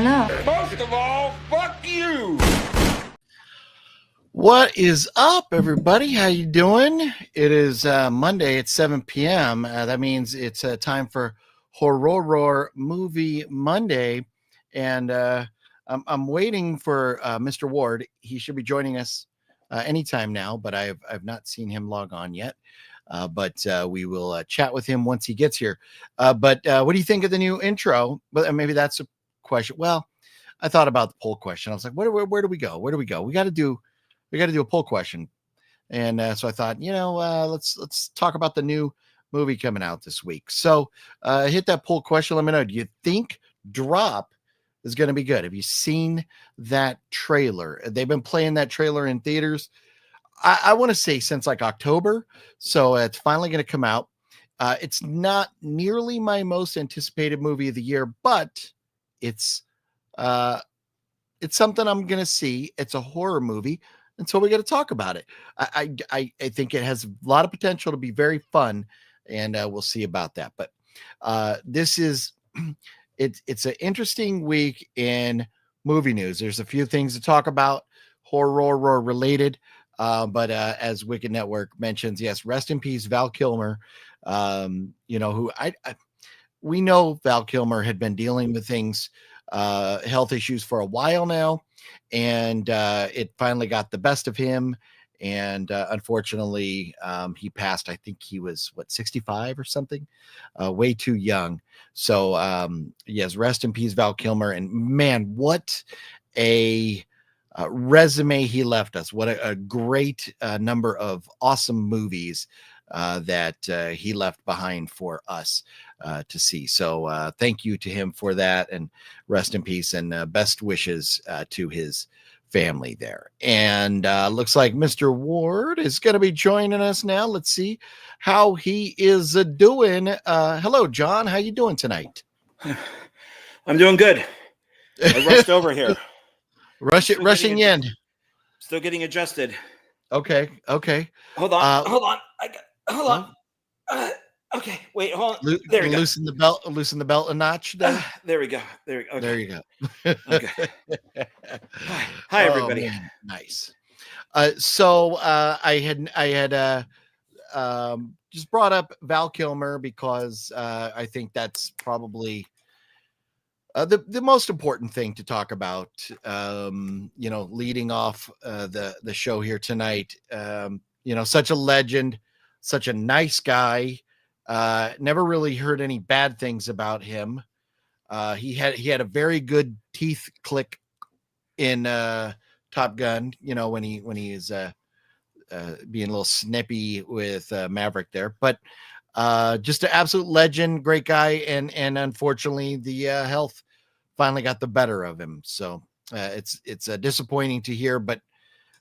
don't know. Most of all, fuck you. What is up, everybody? How you doing? It is Monday at 7 p.m. That means it's time for Horror Movie Monday, and I'm waiting for Mr. Ward. He should be joining us anytime now, but I've not seen him log on yet. But we will chat with him once he gets here. But what do you think of the new intro? But maybe that's a question. Well, I thought about the poll question. I was like, where do we go? Where do we go? We got to do a poll question. And so I thought, let's talk about the new movie coming out this week. So hit that poll question. Let me know. Do you think Drop is going to be good? Have you seen that trailer? They've been playing that trailer in theaters, I want to say since like October. So it's finally going to come out. It's not nearly my most anticipated movie of the year, but it's something I'm going to see. It's a horror movie. And so we got to talk about it. I think it has a lot of potential to be very fun, and we'll see about that. But this is it's an interesting week in movie news. There's a few things to talk about, horror related. But as Wicked Network mentions, yes, rest in peace, Val Kilmer. Who we know Val Kilmer had been dealing with things, health issues for a while now, and it finally got the best of him. And unfortunately, he passed. I think he was 65 or something, way too young. So yes, rest in peace, Val Kilmer. And man, what a resume he left us. What a great number of awesome movies that he left behind for us to see. So thank you to him for that, and rest in peace, and best wishes to his family there. And looks like Mr. Ward is going to be joining us now. Let's see how he is doing. Hello, John. How you doing tonight? I'm doing good. I rushed over here. Rushing in. Still getting adjusted. Okay. Hold on. Hold on. Okay. Wait. Hold on. There we go. Loosen the belt a notch. There we go. Okay. There you go. Okay. Hi, everybody. Oh, man. Nice. So I had just brought up Val Kilmer because I think that's probably the most important thing to talk about, leading off the show here tonight. Such a legend, such a nice guy. Never really heard any bad things about him. He had a very good teeth click in Top Gun, when he is being a little snippy with Maverick there, but just an absolute legend, great guy, and unfortunately the health finally got the better of him. So it's disappointing to hear, but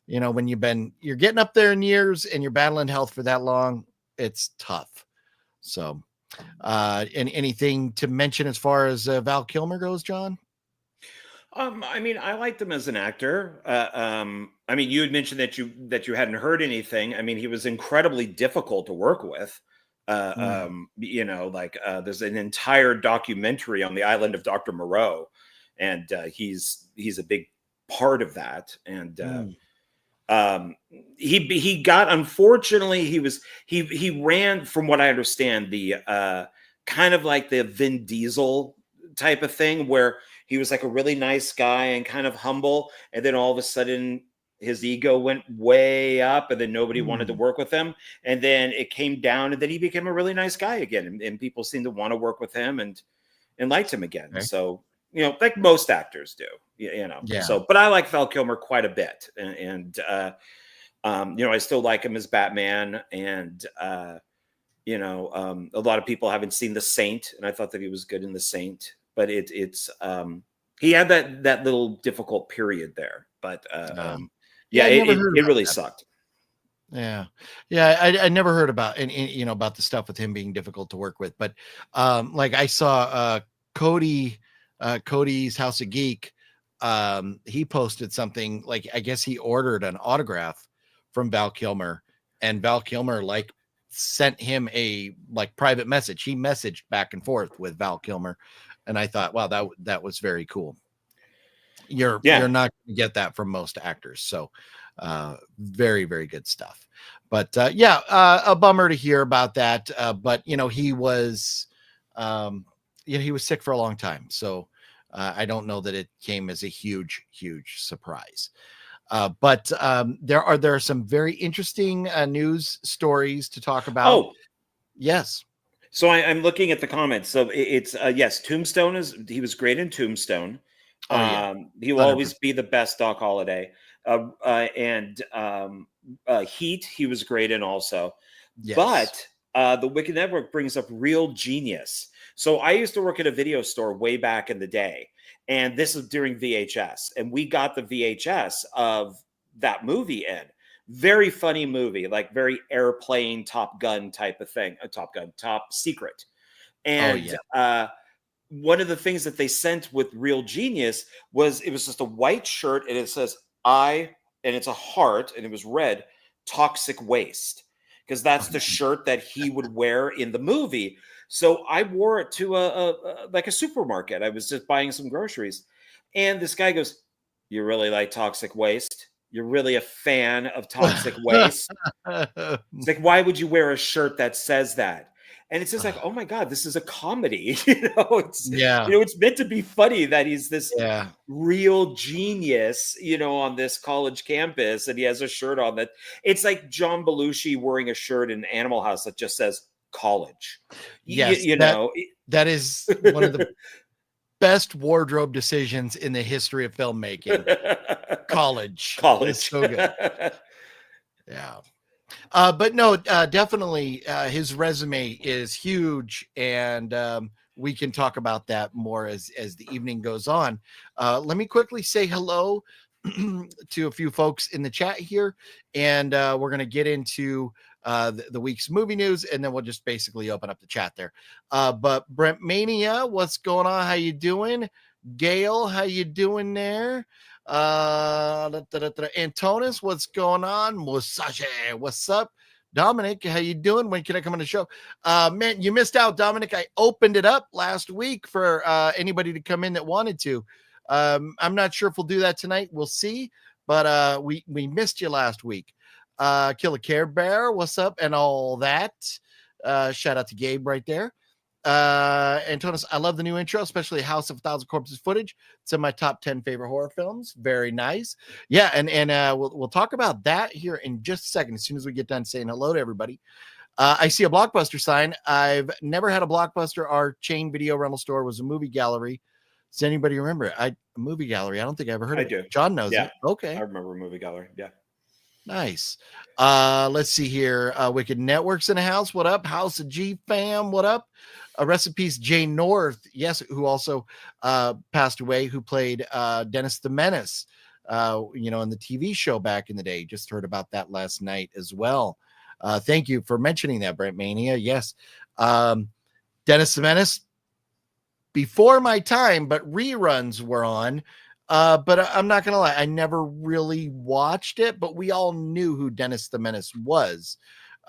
when you're getting up there in years and you're battling health for that long, it's tough. So anything to mention as far as Val Kilmer goes, John? I liked him as an actor. You had mentioned that you hadn't heard anything. He was incredibly difficult to work with. There's an entire documentary on the island of Dr. Moreau, and he's a big part of that. And he got, unfortunately, he ran, from what I understand, the kind of like the Vin Diesel type of thing, where he was like a really nice guy and kind of humble, and then all of a sudden his ego went way up, and then nobody wanted to work with him. And then it came down, and then he became a really nice guy again. And people seemed to want to work with him and liked him again. Okay. So, like most actors do, Yeah. So, but I like Val Kilmer quite a bit. And I still like him as Batman. And, a lot of people haven't seen The Saint, and I thought that he was good in The Saint. But he had that little difficult period there. But, it really sucked. Yeah. I never heard about about the stuff with him being difficult to work with, but I saw Cody's House of Geek. He posted something, I guess he ordered an autograph from Val Kilmer, and Val Kilmer sent him a private message. He messaged back and forth with Val Kilmer, and I thought, wow, that was very cool. You're not going to get that from most actors. So very, very good stuff. But a bummer to hear about that. But he was he was sick for a long time. So I don't know that it came as a huge, huge surprise. But there are some very interesting news stories to talk about. Oh, yes. So I'm looking at the comments. So it's yes, Tombstone he was great in Tombstone. He will 100%. always be the best, Doc Holliday. And Heat, he was great in also. Yes. But the Wicked Network brings up Real Genius. So I used to work at a video store way back in the day, and this is during VHS, and we got the VHS of that movie in. Very funny movie, like very airplane, Top Gun type of thing. Top Secret. And one of the things that they sent with Real Genius was it was just a white shirt, and it says and it's a heart, and it was red, Toxic Waste, because that's the shirt that he would wear in the movie. So I wore it to a supermarket. I was just buying some groceries, and this guy goes, "You really like Toxic Waste? You're really a fan of Toxic Waste?" It's like, why would you wear a shirt that says that? And it's just like, oh my God, this is a comedy. It's meant to be funny that he's this real genius, on this college campus, and he has a shirt on that. It's like John Belushi wearing a shirt in Animal House that just says college. Yes, that is one of the best wardrobe decisions in the history of filmmaking. College. It's so good. Yeah. But no, definitely his resume is huge, and we can talk about that more as the evening goes on. Let me quickly say hello to a few folks in the chat here, and we're going to get into the week's movie news, and then we'll just basically open up the chat there. But Brent Mania, what's going on? How you doing? Gail, how you doing there? Antonis, what's going on? Musashi, what's up? Dominic, how you doing? When can I come on the show? Man, you missed out, Dominic. I opened it up last week for anybody to come in that wanted to. I'm not sure if we'll do that tonight. We'll see. But we missed you last week. Kill a Care Bear, what's up? And all that. Shout out to Gabe right there. Antonis, I love the new intro, especially House of a Thousand Corpses footage. It's in my top 10 favorite horror films. Very nice. Yeah, and we'll talk about that here in just a second, as soon as we get done saying hello to everybody. I see a Blockbuster sign. I've never had a Blockbuster. Our chain video rental store was a movie gallery. Does anybody remember it? A movie gallery. I don't think I ever heard of it. I do. John knows it. Okay. I remember a movie gallery. Yeah. Nice. Let's see here. Wicked Networks in the house. What up? House of G fam. What up? Recipes Jane North. Yes, who also passed away, who played Dennis the Menace, in the TV show back in the day. Just heard about that last night as well. Thank you for mentioning that, Brent Mania. Yes. Dennis the Menace, before my time, but reruns were on. But I'm not going to lie, I never really watched it, but we all knew who Dennis the Menace was.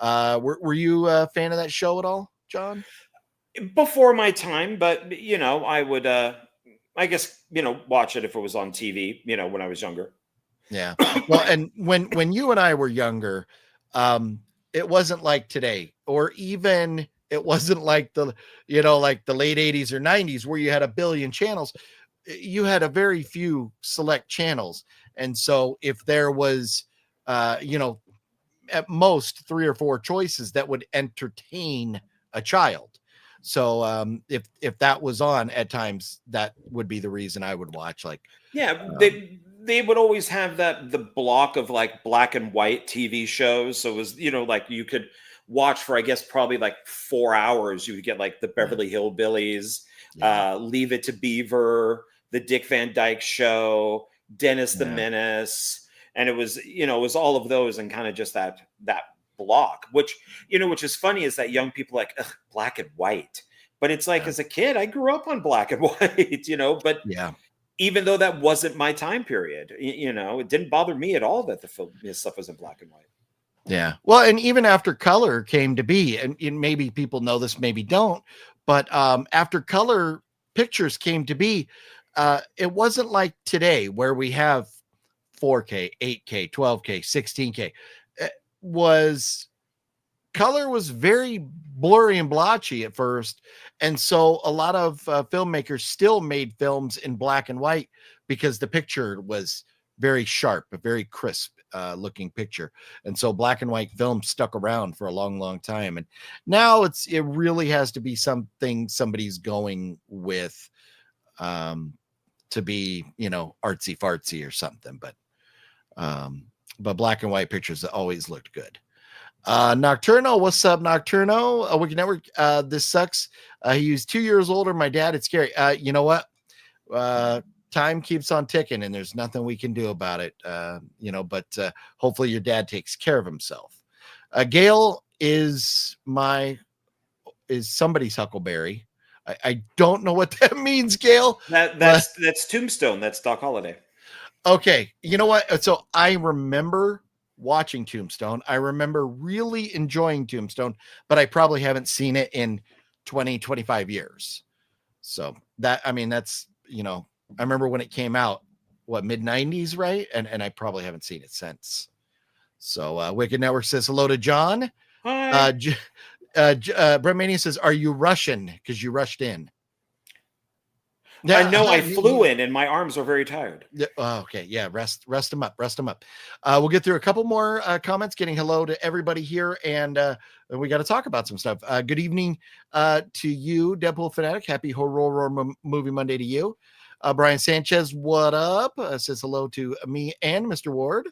Were you a fan of that show at all, John? Before my time, but I would I guess watch it if it was on TV, when I was younger. Yeah. Well, and when you and I were younger, it wasn't like today, or even it wasn't like the like the late 80s or 90s where you had a billion channels. You had a very few select channels, and so if there was at most 3 or 4 choices that would entertain a child. So if that was on at times, that would be the reason I would watch. Like, they would always have the block of like black and white TV shows. So it was, like you could watch for, I guess, probably like 4 hours. You would get like the Beverly Hillbillies, Leave It to Beaver, the Dick Van Dyke Show, Dennis the Menace. And it was, it was all of those, and kind of just that block, which is funny, is that young people like black and white, but it's like, as a kid, I grew up on black and white, but even though that wasn't my time period, it didn't bother me at all that the film stuff was in black and white. Yeah. Well, and even after color came to be, and maybe people know this, maybe don't, but after color pictures came to be, it wasn't like today where we have 4K, 8K, 12K, 16K. It was color was very blurry and blotchy at first. And so a lot of filmmakers still made films in black and white because the picture was very sharp, a very crisp looking picture. And so black and white film stuck around for a long, long time. And now it really has to be something somebody's going with to be, artsy fartsy or something. But black and white pictures always looked good. Nocturno, what's up, Nocturno? Wicked Network. This sucks. He's 2 years older than my dad. It's scary. You know what? Time keeps on ticking, and there's nothing we can do about it. But hopefully your dad takes care of himself. Gail is somebody's Huckleberry. I don't know what that means, Gail. That's Tombstone. That's Doc Holliday. Okay, you know what? So I remember watching Tombstone. I remember really enjoying Tombstone, but I probably haven't seen it in 20, 25 years. So that's, I remember when it came out, mid-90s, right? And I probably haven't seen it since. So Wicked Network says hello to John. Hi. Brett Mania says, are you Russian? Because you rushed in. Yeah, I know I flew in and my arms are very tired. Okay. Yeah. Rest them up. We'll get through a couple more comments, getting hello to everybody here. And we got to talk about some stuff. Good evening to you, Deadpool Fanatic. Happy Horror Movie Monday to you. Brian Sanchez, what up? Says hello to me and Mr. Ward.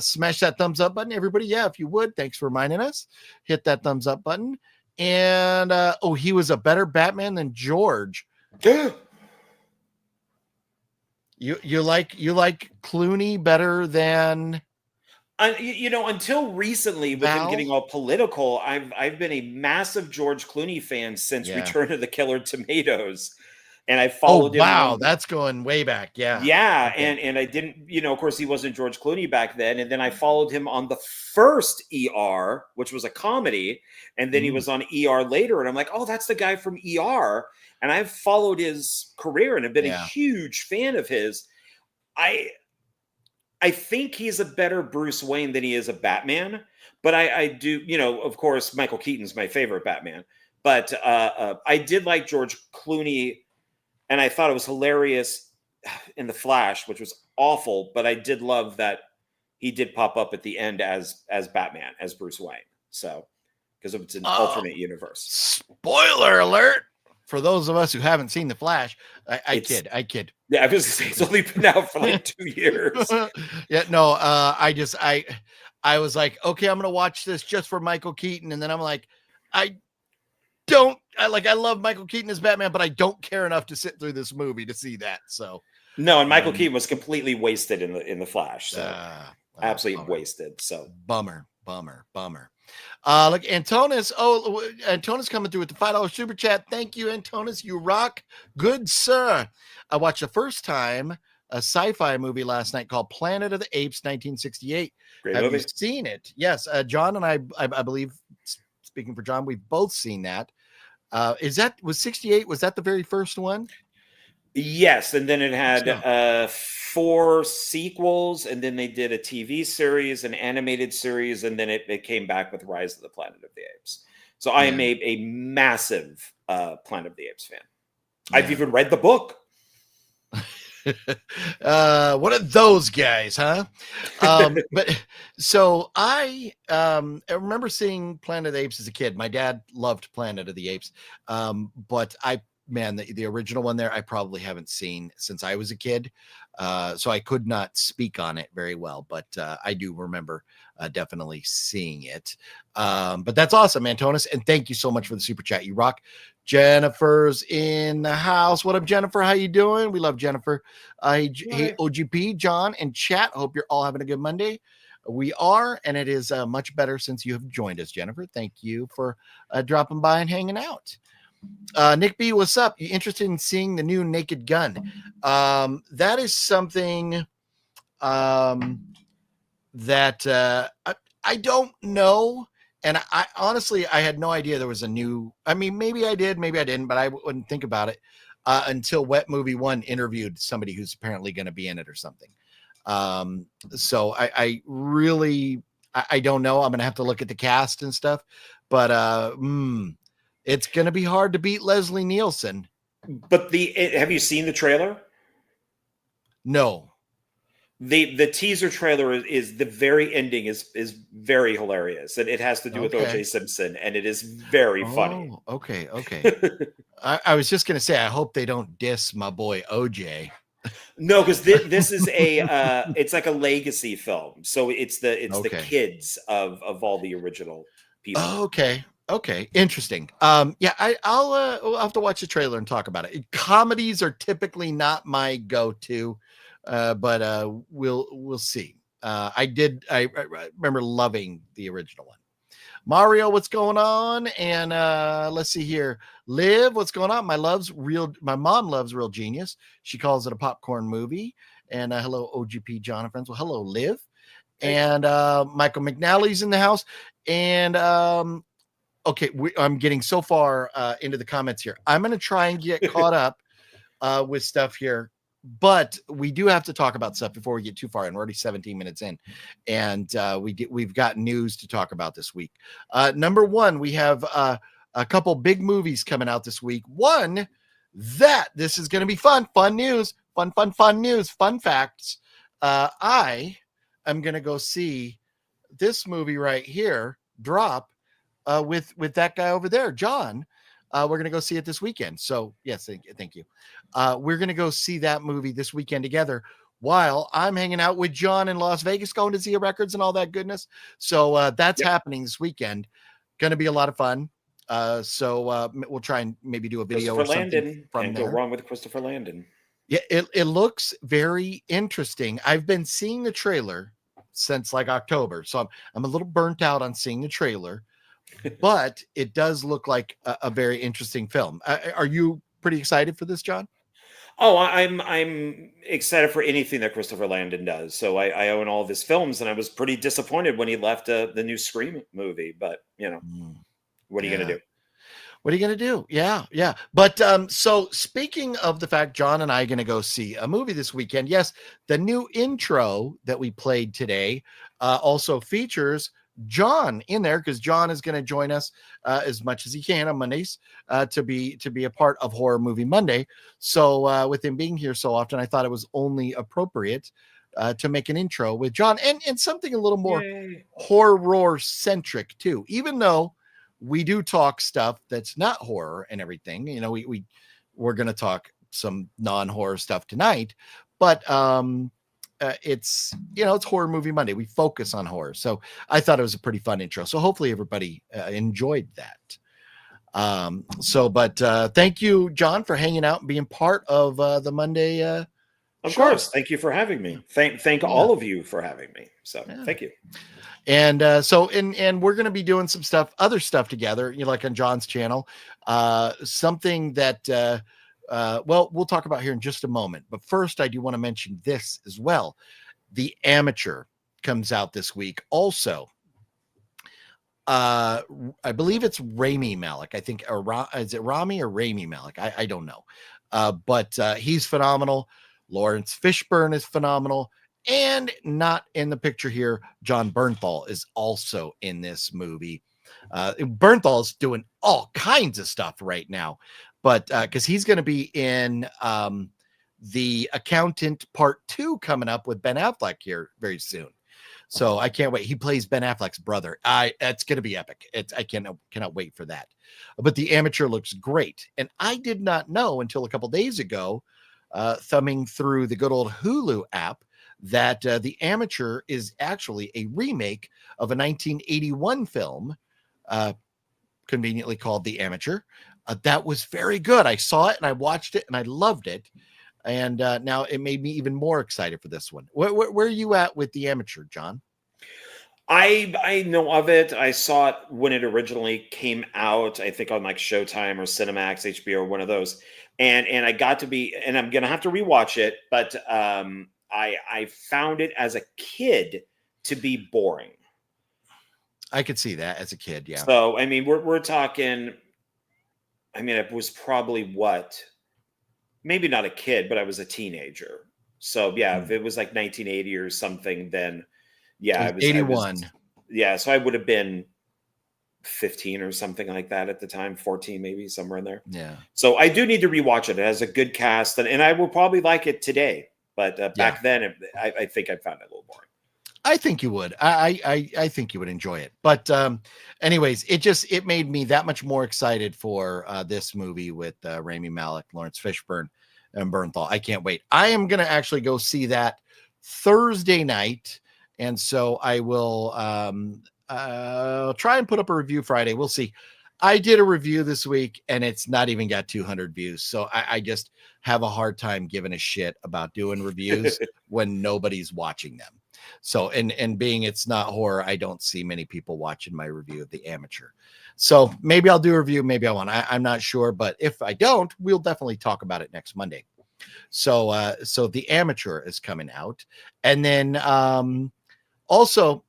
Smash that thumbs up button, everybody. Yeah, if you would. Thanks for reminding us. Hit that thumbs up button. And he was a better Batman than George. You like Clooney better than until recently with Val? him getting all political. I've been a massive George Clooney fan since Return of the Killer Tomatoes, and I followed him. Wow, that's going way back. Yeah, okay. and I didn't, of course he wasn't George Clooney back then, and then I followed him on the first ER, which was a comedy, and then he was on ER later, and I'm like, oh, that's the guy from ER. And I've followed his career and have been a huge fan of his. I think he's a better Bruce Wayne than he is a Batman. But I do, of course, Michael Keaton's my favorite Batman. But I did like George Clooney, and I thought it was hilarious in The Flash, which was awful. But I did love that he did pop up at the end as Batman, as Bruce Wayne. So, because it's an alternate universe. Spoiler alert. For those of us who haven't seen The Flash, I kid. Yeah, I was going to say it's only been out for like 2 years. Yeah, no, I was like, okay, I'm going to watch this just for Michael Keaton. And then I'm like, I love Michael Keaton as Batman, but I don't care enough to sit through this movie to see that. So no, and Michael Keaton was completely wasted in the Flash. So absolutely wasted. So bummer. Look, Antonis. Oh, Antonis coming through with the $5 super chat. Thank you, Antonis. You rock, good sir. I watched the first time a sci-fi movie last night called Planet of the Apes, 1968. Great Have movie. you seen it? Yes, John and I believe. Speaking for John, we've both seen that. Was 68? Was that the very first one? Yes, and then it had 4 sequels, and then they did a TV series, an animated series, and then it came back with Rise of the Planet of the Apes. So I am a massive Planet of the Apes fan. Yeah. I've even read the book. What are those guys, huh? But so I remember seeing Planet of the Apes as a kid. My dad loved Planet of the Apes, but the original one there, I probably haven't seen since I was a kid. So I could not speak on it very well, but I do remember definitely seeing it. But that's awesome, Antonis. And thank you so much for the super chat. You rock. Jennifer's in the house. What up, Jennifer? How you doing? We love Jennifer. Hey, OGP, John, and chat. Hope you're all having a good Monday. We are, and it is much better since you have joined us, Jennifer. Thank you for dropping by and hanging out. Nick B, what's up? You interested in seeing the new Naked Gun? That is something that I don't know. And I honestly, I had no idea there was a new, maybe I did, maybe I didn't, but I wouldn't think about it. until Wet Movie 1 interviewed somebody who's apparently going to be in it or something. So I really, I don't know. I'm going to have to look at the cast and stuff, but it's going to be hard to beat Leslie Nielsen. But have you seen the trailer? No. The teaser trailer is the very ending is very hilarious, and it has to do with O.J. Simpson, and it is very funny. Okay. I was just gonna say, I hope they don't diss my boy OJ. No, because this is it's like a legacy film, so it's the kids of all the original people. Okay, interesting. Yeah, I'll have to watch the trailer and talk about it. Comedies are typically not my go-to. But we'll see. I remember loving the original one. Mario, what's going on? And let's see here. Liv, what's going on? My mom loves Real Genius. She calls it a popcorn movie. And hello, OGP John and friends. Well, hello, Liv. And Michael McNally's in the house. And okay, I'm getting so far into the comments here. I'm going to try and get caught up with stuff here. But we do have to talk about stuff before we get too far, and we're already 17 minutes in, and we've got news to talk about this week. Number one, we have a couple big movies coming out this week. One, this is going to be fun news, fun news, fun facts. I am going to go see this movie right here drop with that guy over there, John. We're going to go see it this weekend. So yes, thank you. We're going to go see that movie this weekend together while I'm hanging out with John in Las Vegas, going to Zia Records and all that goodness. So that's happening this weekend. Going to be a lot of fun. So we'll try and maybe do a video or something from there. Go wrong with Christopher Landon. Yeah, it looks very interesting. I've been seeing the trailer since like October, so I'm a little burnt out on seeing the trailer. But it does look like a very interesting film. Are you pretty excited for this, John? Oh, I'm excited for anything that Christopher Landon does. So I own all of his films, and I was pretty disappointed when he left the new Scream movie. But what are you going to do? What are you going to do? Yeah. But so speaking of the fact John and I are going to go see a movie this weekend. Yes, the new intro that we played today also features John in there, because John is going to join us as much as he can on Mondays to be a part of Horror Movie Monday. So with him being here so often, I thought it was only appropriate to make an intro with John and something a little more horror centric too, even though we do talk stuff that's not horror and everything. We're going to talk some non-horror stuff tonight, but it's Horror Movie Monday. We focus on horror. So I thought it was a pretty fun intro. So hopefully everybody enjoyed that. But thank you, John, for hanging out and being part of the Monday Of course. Thank you for having me. Thank all of you for having me. So thank you. And and we're going to be doing some other stuff together, like on John's channel, something that, we'll talk about here in just a moment. But first, I do want to mention this as well. The Amateur comes out this week. Also, I believe it's Rami Malek. I think, is it Rami or Rami Malek? I don't know. But he's phenomenal. Lawrence Fishburne is phenomenal. And not in the picture here, John Bernthal is also in this movie. Bernthal is doing all kinds of stuff right now, but because he's going to be in The Accountant Part 2 coming up with Ben Affleck here very soon. So I can't wait. He plays Ben Affleck's brother. It's going to be epic. I cannot wait for that. But The Amateur looks great. And I did not know until a couple days ago, thumbing through the good old Hulu app, that The Amateur is actually a remake of a 1981 film, conveniently called The Amateur. That was very good. I saw it and I watched it and I loved it. And now it made me even more excited for this one. Where are you at with The Amateur, John? I know of it. I saw it when it originally came out, I think on like Showtime or Cinemax, HBO, one of those. And I got to be, and I'm going to have to rewatch it, but I found it as a kid to be boring. I could see that as a kid, yeah. So, I mean, we're talking, I mean, it was probably what, maybe not a kid, but I was a teenager. So yeah, if it was like 1980 or something, then yeah, I was 81. Yeah, so I would have been 15 or something like that at the time, 14 maybe, somewhere in there. Yeah. So I do need to rewatch it. It has a good cast, and I will probably like it today. But back then, I think I found it a little boring. I think you would. I think you would enjoy it. But anyways, it made me that much more excited for this movie with Rami Malek, Lawrence Fishburne, and Bernthal. I can't wait. I am going to actually go see that Thursday night. And so I will try and put up a review Friday. We'll see. I did a review this week and it's not even got 200 views. So I just have a hard time giving a shit about doing reviews when nobody's watching them. So, and being it's not horror, I don't see many people watching my review of The Amateur. So maybe I'll do a review. Maybe I won't. I'm not sure. But if I don't, we'll definitely talk about it next Monday. So, so The Amateur is coming out. And then also,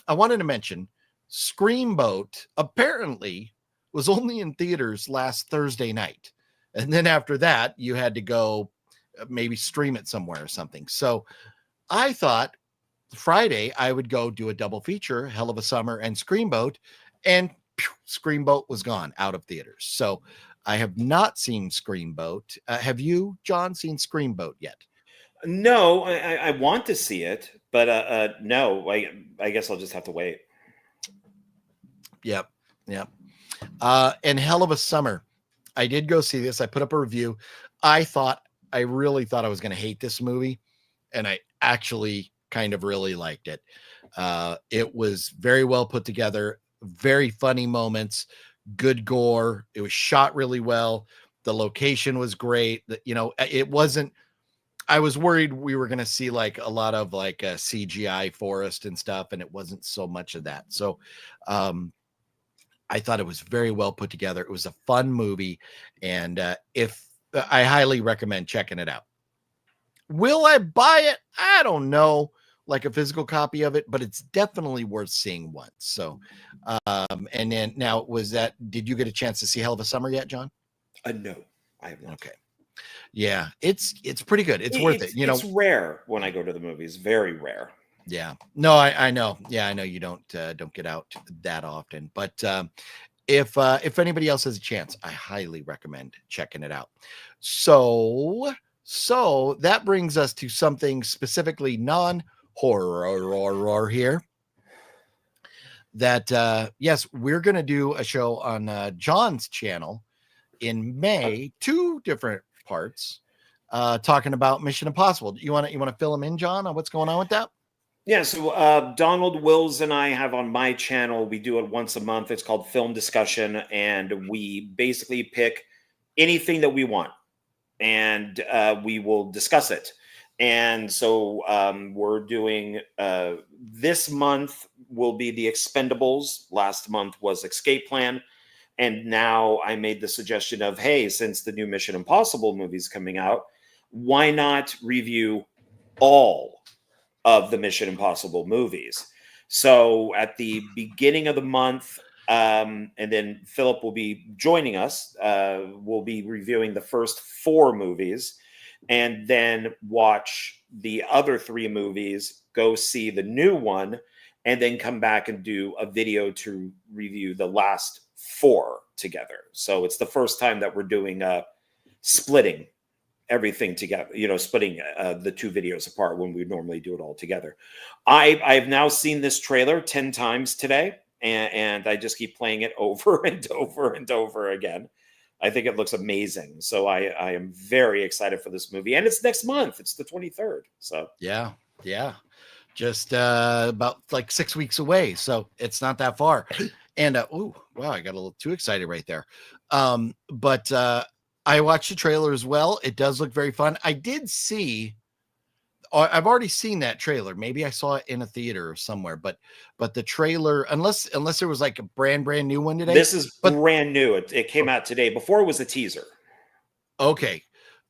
I wanted to mention Screamboat apparently was only in theaters last Thursday night. And then after that, you had to go maybe stream it somewhere or something. So I thought Friday I would go do a double feature, Hell of a Summer and Screamboat, and Screamboat was gone out of theaters. So I have not seen Screamboat. Have you, John, seen Screamboat yet? No, I want to see it, but no, I guess I'll just have to wait. Yep. And Hell of a Summer, I did go see this. I put up a review. I really thought I was going to hate this movie, and I actually kind of really liked it. It was very well put together, very funny moments, good gore. It was shot really well. The location was great. It wasn't, I was worried we were going to see like a lot of like a CGI forest and stuff, and it wasn't so much of that. So, I thought it was very well put together. It was a fun movie, and I highly recommend checking it out. Will I buy it? I don't know, like a physical copy of it, but it's definitely worth seeing once. So, and then now did you get a chance to see Hell of a Summer yet, John? No, I have not. Okay. Yeah, it's pretty good. It's worth it. It's rare when I go to the movies. Very rare. Yeah, no, I know. Yeah, I know you don't get out that often, but if anybody else has a chance, I highly recommend checking it out. So that brings us to something specifically non-horror here. That yes, we're gonna do a show on John's channel in May, 2 different parts, talking about Mission Impossible. You want to fill him in, John, on what's going on with that? Yeah, so Donald Wills and I have on my channel, we do it once a month. It's called Film Discussion, and we basically pick anything that we want, and we will discuss it. And so we're doing, this month will be The Expendables. Last month was Escape Plan. And now I made the suggestion of, hey, since the new Mission Impossible movie's coming out, why not review all of the Mission Impossible movies? So at the beginning of the month, and then Philip will be joining us, we'll be reviewing the first 4 movies, and then watch the other 3 movies, go see the new one, and then come back and do a video to review the last 4 together. So it's the first time that we're doing splitting everything together, splitting the 2 videos apart when we normally do it all together. I've now seen this trailer 10 times today, and I just keep playing it over and over and over again. I think it looks amazing. So I am very excited for this movie, and it's next month. It's the 23rd. So yeah. Just about like 6 weeks away. So it's not that far. And oh wow, I got a little too excited right there. But I watched the trailer as well. It does look very fun. I've already seen that trailer. Maybe I saw it in a theater or somewhere, but the trailer, unless there was like a brand new one today. This is brand new. It came out today. Before it was a teaser. Okay.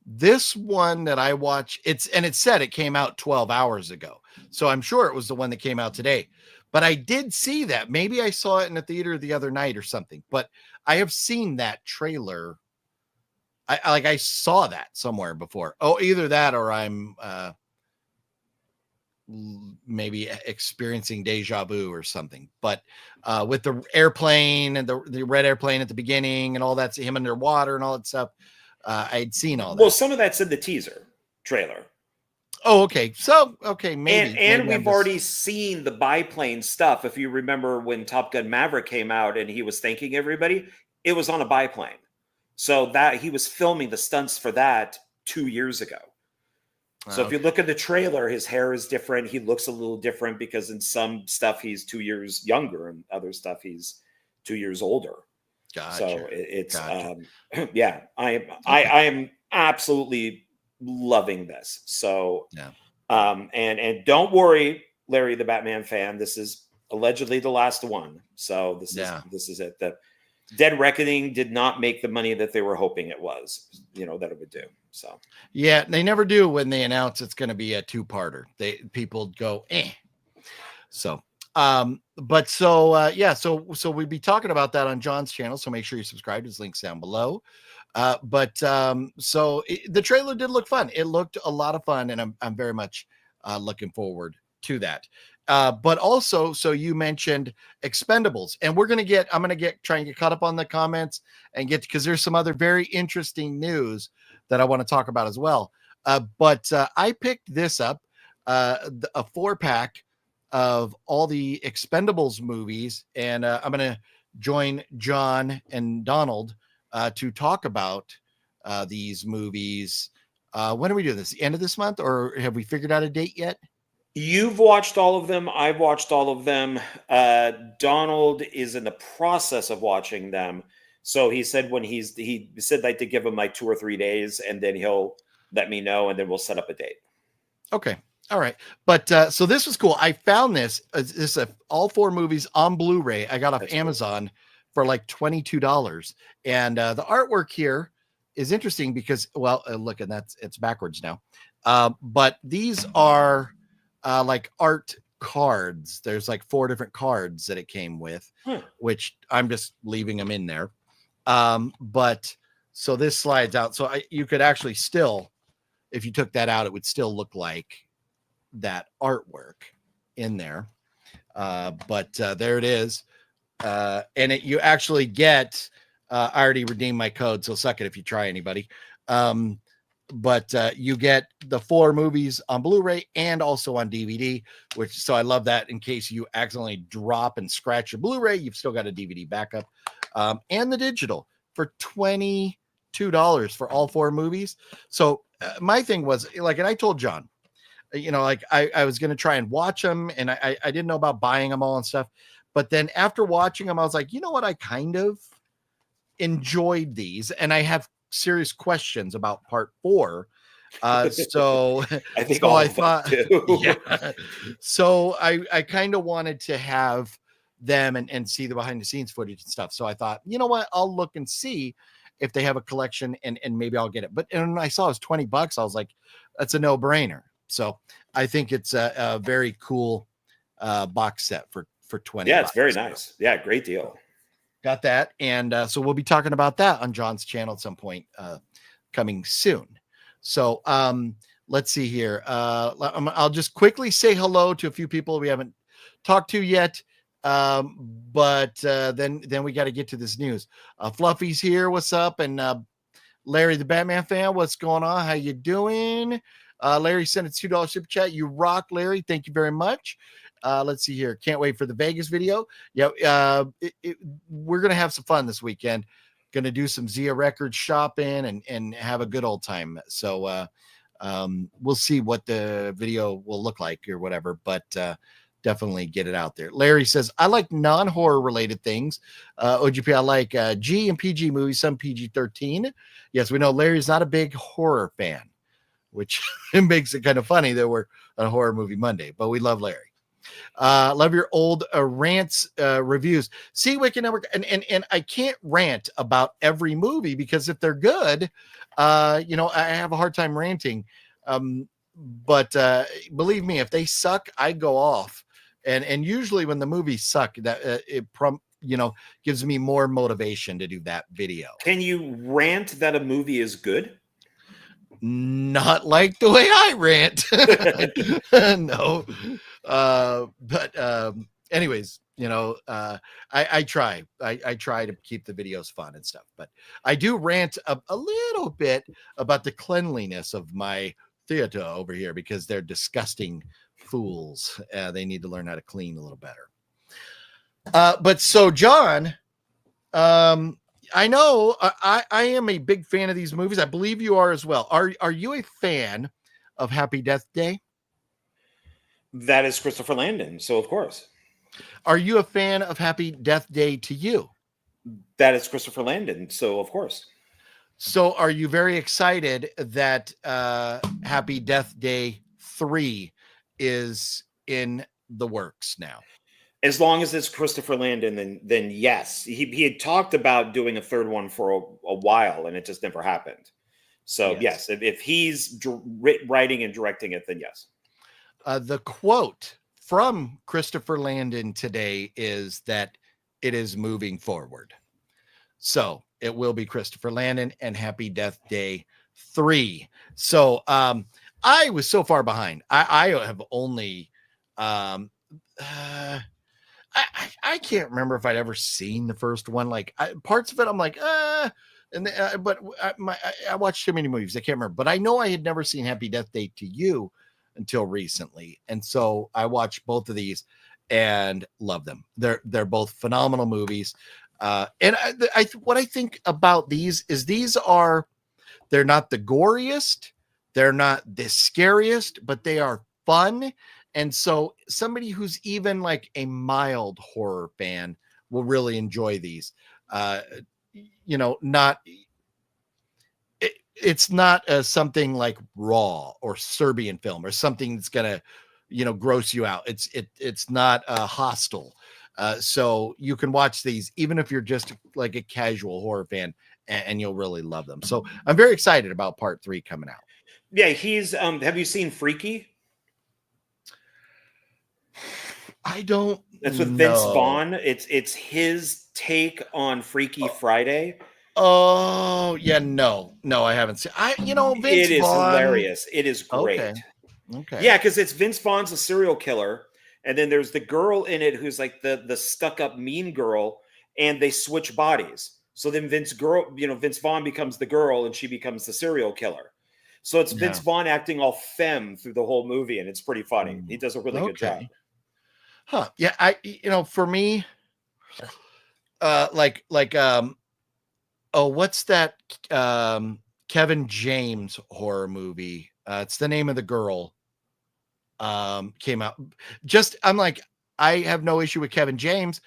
This one that I watched, it said it came out 12 hours ago. So I'm sure it was the one that came out today. But I did see that. Maybe I saw it in a theater the other night or something. But I have seen that trailer I saw that somewhere before. Oh, either that or I'm maybe experiencing deja vu or something. But with the airplane and the red airplane at the beginning and all that's him underwater and all that stuff, I'd seen all that. Well, some of that's in the teaser trailer. Oh, okay. So, okay, maybe. And maybe we've already seen the biplane stuff. If you remember when Top Gun Maverick came out and he was thanking everybody, it was on a biplane. So that he was filming the stunts for that 2 years ago. So if you look at the trailer, his hair is different. He looks a little different because in some stuff he's 2 years younger and other stuff he's 2 years older. Gotcha. So it's yeah, I am absolutely loving this. So yeah. And don't worry, Larry the Batman fan, this is allegedly the last one. So this is it. The Dead Reckoning did not make the money that they were hoping it was, that it would do. So yeah, they never do when they announce it's going to be a 2-parter. People go, eh. So but so we'd be talking about that on John's channel. So make sure you subscribe. His link's down below. So the trailer did look fun. It looked a lot of fun, and I'm very much looking forward to that. But also, so you mentioned Expendables, and I'm going to try and get caught up on the comments and because there's some other very interesting news that I want to talk about as well. But I picked this up, a 4-pack of all the Expendables movies, and I'm going to join John and Donald to talk about these movies. When do we do this? The end of this month, or have we figured out a date yet? You've watched all of them. I've watched all of them. Donald is in the process of watching them. So he said he said like to give him like 2 or 3 days, and then he'll let me know, and then we'll set up a date. Okay. All right. But so this was cool. I found this. This is all 4 movies on Blu-ray. I got off Amazon for like $22. And the artwork here is interesting because, look, and it's backwards now. But these are like art cards. There's like 4 different cards that it came with, which I'm just leaving them in there. But so this slides out. So you could actually still, if you took that out, it would still look like that artwork in there. But there it is. And you actually get, I already redeemed my code, so suck it if you try, anybody. But you get the 4 movies on Blu-ray and also on DVD, so I love that. In case you accidentally drop and scratch your Blu-ray, you've still got a DVD backup. And the digital for $22 for all 4 movies. So my thing was, like, and I told John, I was going to try and watch them, and I didn't know about buying them all and stuff. But then after watching them, I was like, you know what? I kind of enjoyed these, and I have serious questions about part 4. So I think so all I thought, too. yeah. So I kind of wanted to have them and see the behind the scenes footage and stuff. So I thought, you know what? I'll look and see if they have a collection, and maybe I'll get it. But when I saw it was $20, I was like, that's a no-brainer. So I think it's a very cool box set for $20. Yeah, it's very nice. Yeah, great deal. Got that. And so we'll be talking about that on John's channel at some point coming soon. So let's see here. I'll just quickly say hello to a few people we haven't talked to yet. But then we got to get to this news. Fluffy's here. What's up? And Larry the Batman fan, what's going on? How you doing? Larry sent a $2 super chat. You rock, Larry. Thank you very much. Let's see here. Can't wait for the Vegas video. Yeah, we're gonna have some fun this weekend. Gonna do some Zia Records shopping and have a good old time. So we'll see what the video will look like or whatever, but definitely get it out there. Larry says, I like non-horror related things. OGP, I like G and PG movies, some PG-13. Yes, we know Larry's not a big horror fan, which makes it kind of funny that we're on a horror movie Monday, but we love Larry. Love your old rants reviews. See, Wicked Network, and I can't rant about every movie because if they're good, I have a hard time ranting. But believe me, if they suck, I go off. And usually when the movies suck, that it gives me more motivation to do that video. Can you rant that a movie is good? Not like the way I rant. No. But anyways, I try. I try to keep the videos fun and stuff, but I do rant a little bit about the cleanliness of my theater over here because they're disgusting fools. They need to learn how to clean a little better. But so John, I know I am a big fan of these movies. I believe you are as well. Are you a fan of Happy Death Day? That is Christopher Landon, so of course. Are you a fan of Happy Death Day to You? That is Christopher Landon, so of course. So are you very excited that Happy Death Day 3 is in the works now? As long as it's Christopher Landon, then yes. He had talked about doing a third one for a while, and it just never happened. So yes, if he's writing and directing it, then yes. The quote from Christopher Landon today is that it is moving forward. So it will be Christopher Landon and Happy Death Day 3. So I was so far behind. I have only I can't remember if I'd ever seen the first one. Like parts of it, I'm like, but I watched too many movies. I can't remember, but I know I had never seen Happy Death Day to You until recently. And so I watched both of these and love them. They're both phenomenal movies. And what I think about these is they're not the goriest, they're not the scariest, but they are fun. And so somebody who's even like a mild horror fan will really enjoy these. It's not something like Raw or Serbian Film or something that's gonna, gross you out. It's not Hostile. So you can watch these even if you're just like a casual horror fan, and you'll really love them. So I'm very excited about part 3 coming out. Yeah, he's. Have you seen Freaky? I don't. That's with Vince Vaughn. It's his take on Freaky Friday. Oh yeah, no, I haven't seen. Vince it is Vaughn. Hilarious. It is great. Okay. Yeah, because it's Vince Vaughn's a serial killer, and then there's the girl in it who's like the stuck-up mean girl, and they switch bodies. So then Vince Vaughn becomes the girl, and she becomes the serial killer. So it's Vince Vaughn acting all femme through the whole movie, and it's pretty funny. He does a really good job. Huh? Yeah, for me, what's that Kevin James horror movie? It's the name of the girl. Came out. I'm like, I have no issue with Kevin James.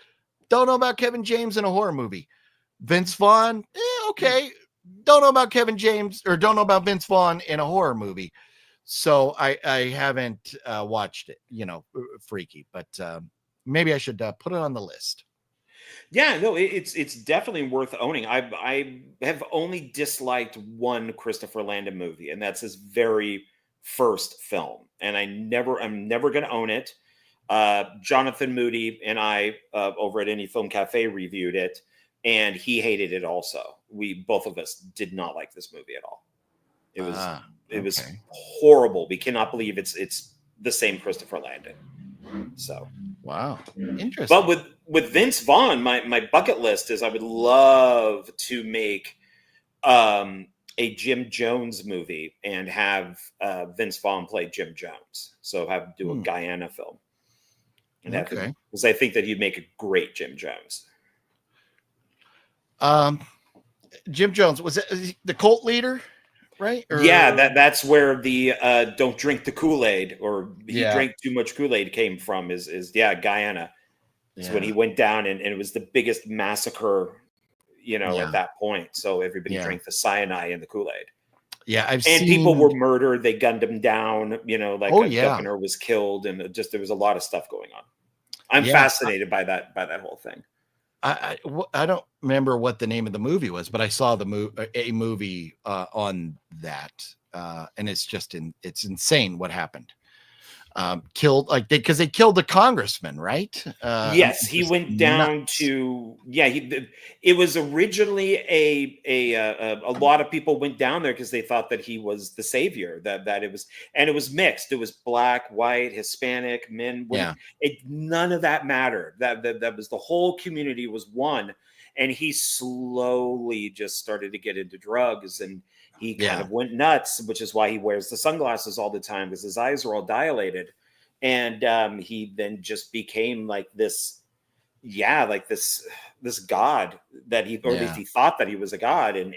Don't know about Kevin James in a horror movie. Vince Vaughn, okay. Don't know about Kevin James or don't know about Vince Vaughn in a horror movie. So I haven't watched it, Freaky, but maybe I should put it on the list. Yeah, no, it's definitely worth owning. I have only disliked one Christopher Landon movie, and that's his very first film. And I'm never going to own it. Jonathan Moody and I over at Any Film Cafe reviewed it, and he hated it also. Both of us did not like this movie at all. It was horrible. We cannot believe it's the same Christopher Landon. So wow, interesting. But with Vince Vaughn, my bucket list is I would love to make a Jim Jones movie and have Vince Vaughn play Jim Jones. So have do a Guyana film. And because I think that he'd make a great Jim Jones. Jim Jones, was it the cult leader, right? Yeah, that's where the don't drink the Kool-Aid or he drank too much Kool-Aid came from is Guyana. It's when he went down and it was the biggest massacre, at that point. So everybody drank the cyanide in the Kool-Aid. Yeah, people were murdered. They gunned them down, governor was killed, and there was a lot of stuff going on. I'm fascinated by that whole thing. I don't remember what the name of the movie was, but I saw a movie on that, and it's just it's insane what happened. killed, like because they killed the congressman, right? Yes, he Just went down nuts. to it was originally a lot of people went down there because they thought that he was the savior, that it was, and it was mixed. It was black, white, Hispanic, men, women. Yeah. None of that mattered. That was, the whole community was one, and he slowly just started to get into drugs, and he kind of went nuts, which is why he wears the sunglasses all the time, because his eyes are all dilated. And he then just became like this, like this god that he, or at least he thought that he was a god, and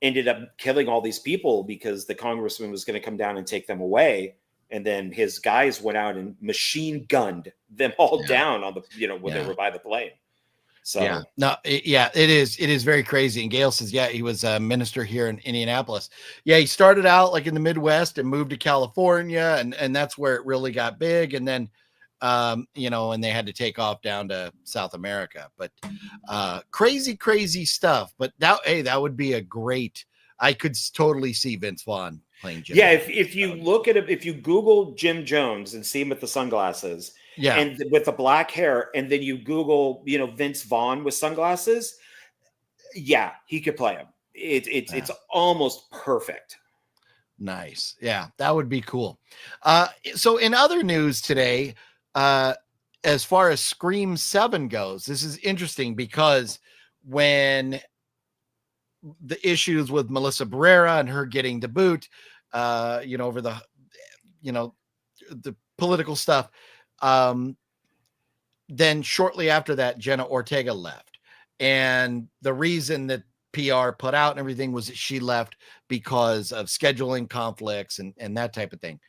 ended up killing all these people because the congressman was going to come down and take them away. And then his guys went out and machine gunned them all down on the, when they were by the plane. So it is very crazy. And Gail says, he was a minister here in Indianapolis. He started out like in the Midwest and moved to California, and that's where it really got big. And then, and they had to take off down to South America. But crazy stuff. But that would be a great. I could totally see Vince Vaughn playing Jim. Yeah, if you look at it, if you Google Jim Jones and see him with the sunglasses. And with the black hair, and then you Google, Vince Vaughn with sunglasses. Yeah, he could play him. It's almost perfect. Nice. Yeah, that would be cool. So in other news today, as far as Scream 7 goes, this is interesting because when the issues with Melissa Barrera and her getting the boot, over the, the political stuff, then shortly after that, Jenna Ortega left. And the reason that PR put out and everything was that she left because of scheduling conflicts and that type of thing.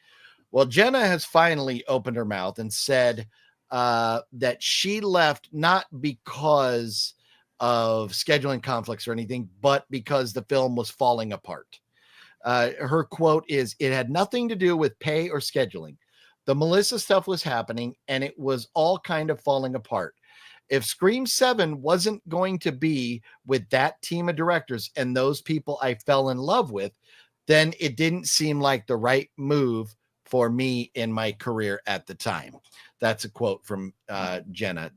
Well, Jenna has finally opened her mouth and said that she left not because of scheduling conflicts or anything, but because the film was falling apart. Her quote is, "It had nothing to do with pay or scheduling. The Melissa stuff was happening and it was all kind of falling apart. If Scream 7 wasn't going to be with that team of directors and those people I fell in love with, then it didn't seem like the right move for me in my career at the time." That's a quote from Jenna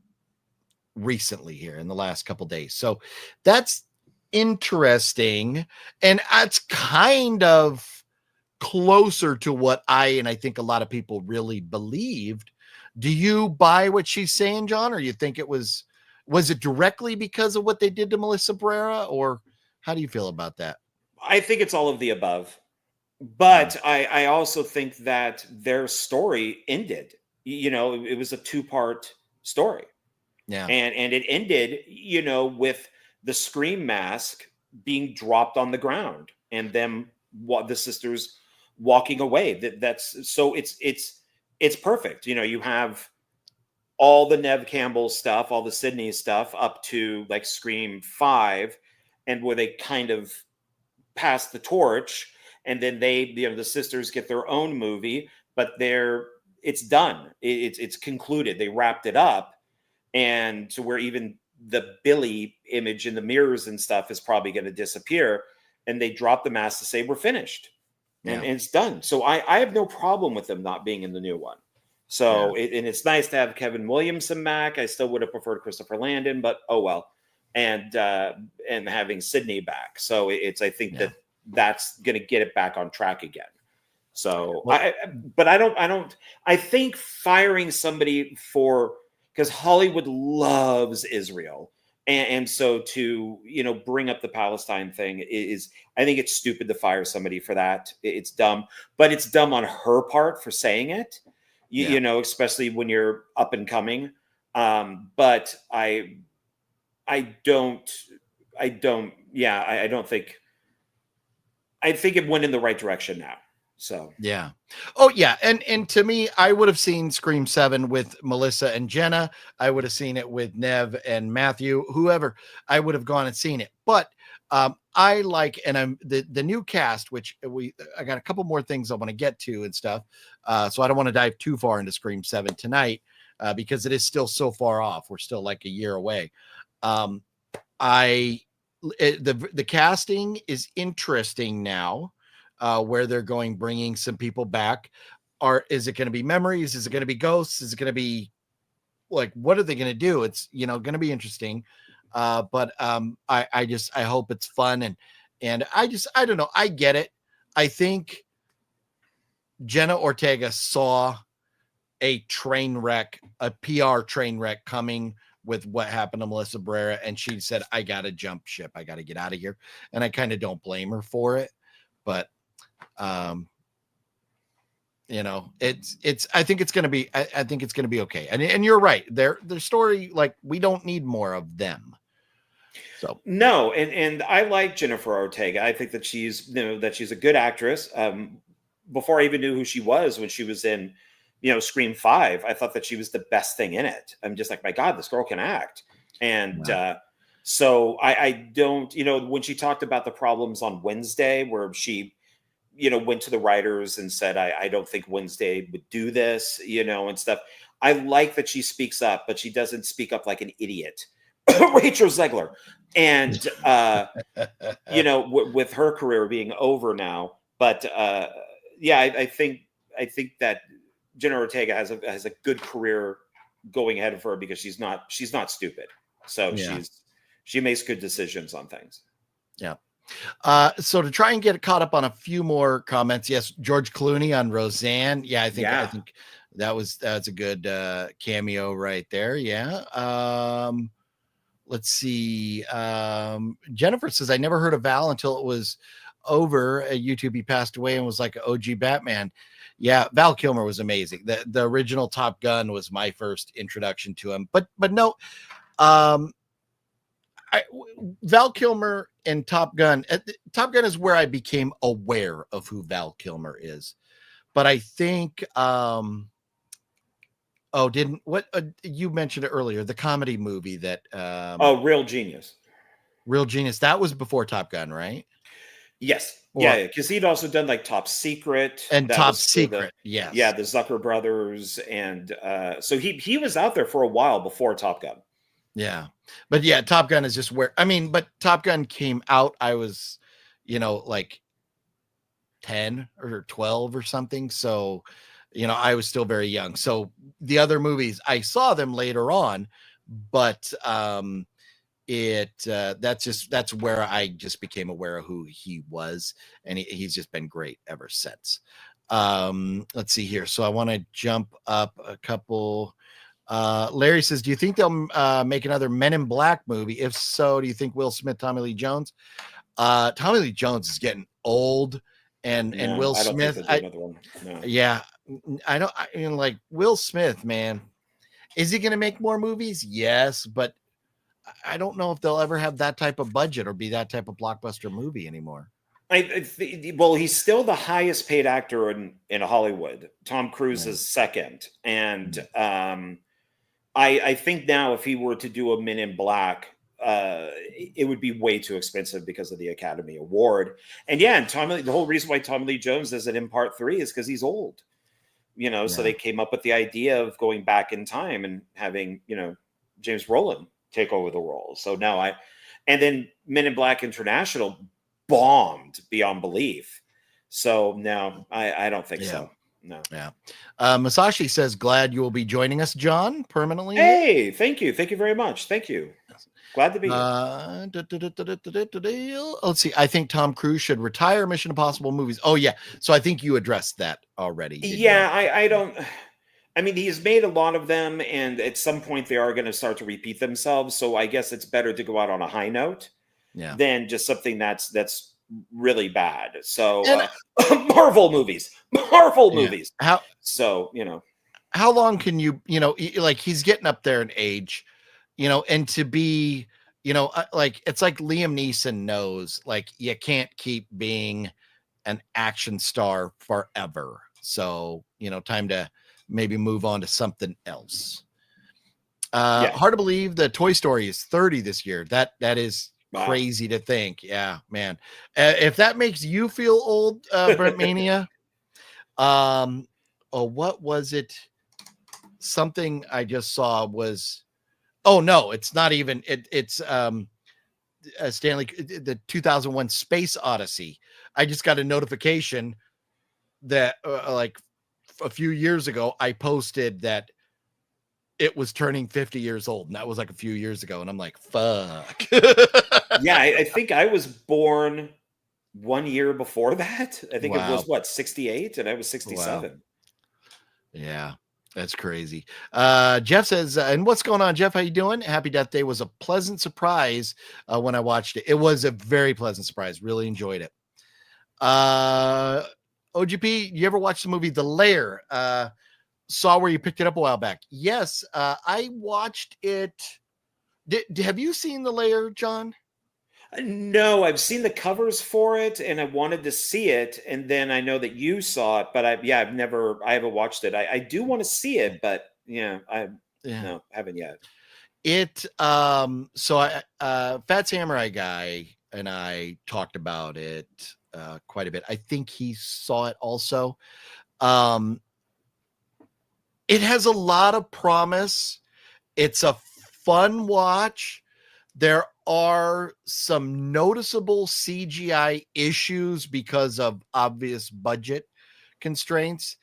recently here in the last couple days. So that's interesting. And that's kind of closer to what I think a lot of people really believed. Do you buy what she's saying, John, or you think was it directly because of what they did to Melissa Barrera, or how do you feel about that? I think it's all of the above, but I also think that their story ended. It was a 2-part story. And it ended, with the Scream mask being dropped on the ground and them, the sisters walking away. That's so it's perfect. You have all the Neve Campbell stuff, all the Sydney stuff up to like Scream 5, and where they kind of pass the torch, and then they, the sisters get their own movie, but it's done. It's concluded. They wrapped it up. And to where even the Billy image in the mirrors and stuff is probably going to disappear, and they drop the mask to say we're finished. And it's done. So I have no problem with them not being in the new one. So and it's nice to have Kevin Williamson back. I still would have preferred Christopher Landon, but oh well. And having Sydney back. So I think that's going to get it back on track again. So I think firing somebody because Hollywood loves Israel. And so to, bring up the Palestine thing is, I think it's stupid to fire somebody for that. It's dumb, but it's dumb on her part for saying it, especially when you're up and coming. But I think it went in the right direction now. So and to me, I would have seen Scream 7 with Melissa and Jenna. I would have seen it with Neve and Matthew, whoever. I would have gone and seen it. But I like, and I'm the new cast, which I got a couple more things I want to get to and stuff. So I don't want to dive too far into Scream 7 tonight because it is still so far off. We're still like a year away. The casting is interesting now. Where they're bringing some people back. is it going to be memories? Is it going to be ghosts? Is it going to be like, what are they going to do? It's, going to be interesting. But I hope it's fun. And I don't know. I get it. I think Jenna Ortega saw a train wreck, a PR train wreck coming with what happened to Melissa Barrera. And she said, I got to jump ship. I got to get out of here. And I kind of don't blame her for it, but, I think it's going to be, I think it's going to be okay. And you're right. Their story, like, we don't need more of them. So no. And I like Jennifer Ortega. I think that she's a good actress. Before I even knew who she was, when she was in, Scream 5, I thought that she was the best thing in it. I'm just like, my God, this girl can act. And, wow. So I don't, when she talked about the problems on Wednesday, where she, went to the writers and said, I don't think Wednesday would do this, and stuff. I like that she speaks up, but she doesn't speak up like an idiot. Rachel Zegler. And, with her career being over now. But I think that Jenna Ortega has a good career going ahead of her, because she's not stupid. So she makes good decisions on things. Yeah. So to try and get caught up on a few more comments, yes, George Clooney on Roseanne. Yeah, I think that's a good cameo right there. Yeah. Let's see. Jennifer says, I never heard of Val until it was over at YouTube. He passed away and was like an OG Batman. Yeah, Val Kilmer was amazing. The original Top Gun was my first introduction to him. But no, Val Kilmer and Top Gun. Top Gun is where I became aware of who Val Kilmer is. But I think, you mentioned it earlier, the comedy movie that, Real Genius. Real Genius. That was before Top Gun, right? Yes. Yeah, because he'd also done like Top Secret and Top Secret. Yes. Yeah, the Zucker brothers, and so he was out there for a while before Top Gun. Yeah, but yeah, Top Gun is just where but Top Gun came out. I was, like 10 or 12 or something. So, I was still very young. So the other movies, I saw them later on, but that's where I just became aware of who he was, and he's just been great ever since. Let's see here. So I want to jump up a couple. Larry says, do you think they'll make another Men in Black movie? If so, do you think Will Smith, Tommy Lee Jones? Tommy Lee Jones is getting old, and Will Smith. Yeah, I don't. Like Will Smith, man, is he going to make more movies? Yes, but I don't know if they'll ever have that type of budget or be that type of blockbuster movie anymore. Well, he's still the highest paid actor in Hollywood. Tom Cruise is second. And I think now if he were to do a Men in Black, it would be way too expensive because of the Academy Award. And the whole reason why Tommy Lee Jones isn't in part 3 is because he's old. So they came up with the idea of going back in time and having, James Brolin take over the role. So now and then Men in Black International bombed beyond belief. So no, I don't think so. No. Yeah. Masashi says, glad you will be joining us, John, permanently. Hey, thank you. Thank you very much. Thank you. Glad to be here. Let's see. I think Tom Cruise should retire Mission Impossible movies. Oh yeah. So I think you addressed that already. Yeah. I don't. I mean, he's made a lot of them, and at some point they are going to start to repeat themselves. So I guess it's better to go out on a high note than just something that's really bad. So Marvel movies. How long can you, like he's getting up there in age, and to be, like it's like Liam Neeson knows, like you can't keep being an action star forever. So, time to maybe move on to something else. Hard to believe that Toy Story is 30 this year. That is crazy to think. Yeah, man. If that makes you feel old, Brent Mania. What was it? Something I just saw was, no, it's not even, it's Stanley, the 2001 Space Odyssey. I just got a notification that like a few years ago, I posted that it was turning 50 years old, and that was like a few years ago, and I'm like, fuck. Yeah, I think I was born 1 year before that. I think it Wow. was what, 68, and I was Wow. 67. Yeah, that's crazy. Jeff says, and what's going on, Jeff? How you doing? Happy Death Day was a pleasant surprise when I watched it. It was a very pleasant surprise. Really enjoyed it. OGP, you ever watched the movie The Lair? Saw where you picked it up a while back. Yes, I watched it. Have you seen The Lair, John? No, I've seen the covers for it, and I wanted to see it, and then I know that you saw it, but I haven't watched it. I do want to see it, but no, haven't yet. Fat Samurai Guy and I talked about it quite a bit. I think he saw it also. It has a lot of promise. It's a fun watch. There are some noticeable CGI issues because of obvious budget constraints.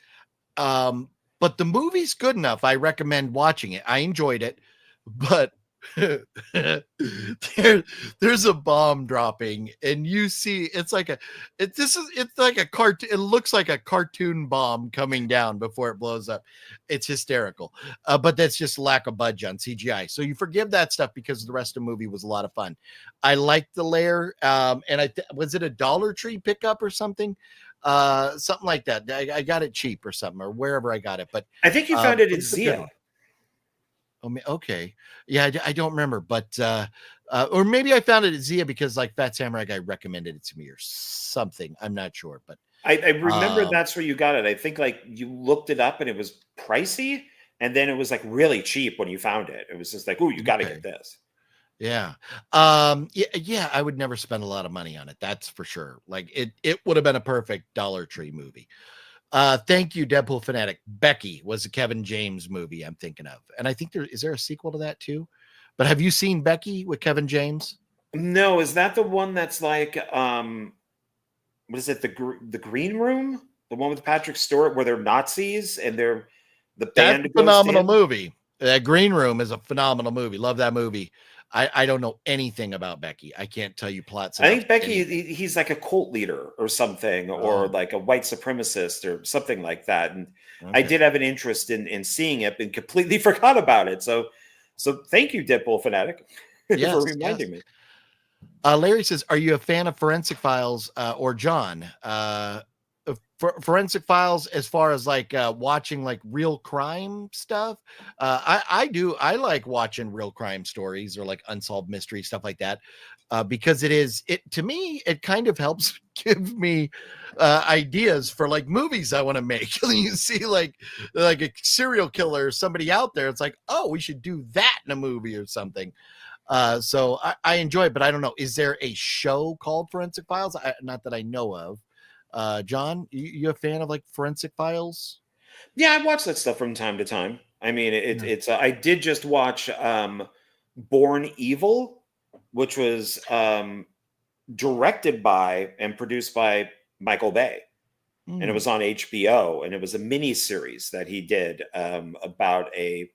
But the movie's good enough. I recommend watching it. I enjoyed it, but there's a bomb dropping, and you see it's like a cartoon. It looks like a cartoon bomb coming down before it blows up. It's hysterical, but that's just lack of budget on CGI. So you forgive that stuff because the rest of the movie was a lot of fun. I liked The Lair, and was it a Dollar Tree pickup or something? Something like that. I got it cheap or something, or wherever I got it. But I think you found it in it's a good Zia. one. Okay. Yeah, I don't remember, but or maybe I found it at Zia because like Fat Samurai Guy recommended it to me or something. I'm not sure, but I remember that's where you got it. I think like you looked it up and it was pricey, and then it was like really cheap when you found it. It was just like, oh, you got to get this. Yeah. Yeah, I would never spend a lot of money on it. That's for sure. Like it would have been a perfect Dollar Tree movie. Thank you, Deadpool Fanatic. Becky was a Kevin James movie I'm thinking of. And I think is there a sequel to that too? But have you seen Becky with Kevin James? No, is that the one that's like what is it, the Green Room? The one with Patrick Stewart where they're Nazis and they're the band. That's a phenomenal movie. That Green Room is a phenomenal movie. Love that movie. I don't know anything about Becky. I can't tell you plots. I think Becky, he's like a cult leader or something, or like a white supremacist or something like that. And I did have an interest in seeing it and completely forgot about it. So thank you, Deadpool Fanatic, for reminding me. Larry says, are you a fan of Forensic Files or John? Forensic Files, as far as like watching like real crime stuff, I do. I like watching real crime stories or like unsolved mystery stuff like that, because it to me it kind of helps give me ideas for like movies I want to make. You see like a serial killer or somebody out there, it's like, oh, we should do that in a movie or something. So I enjoy it, but I don't know. Is there a show called Forensic Files? Not that I know of. John, you a fan of like Forensic Files? Yeah, I watch that stuff from time to time. I mean, it's I did just watch Born Evil, which was directed by and produced by Michael Bay. And it was on HBO, and it was a mini series that he did about a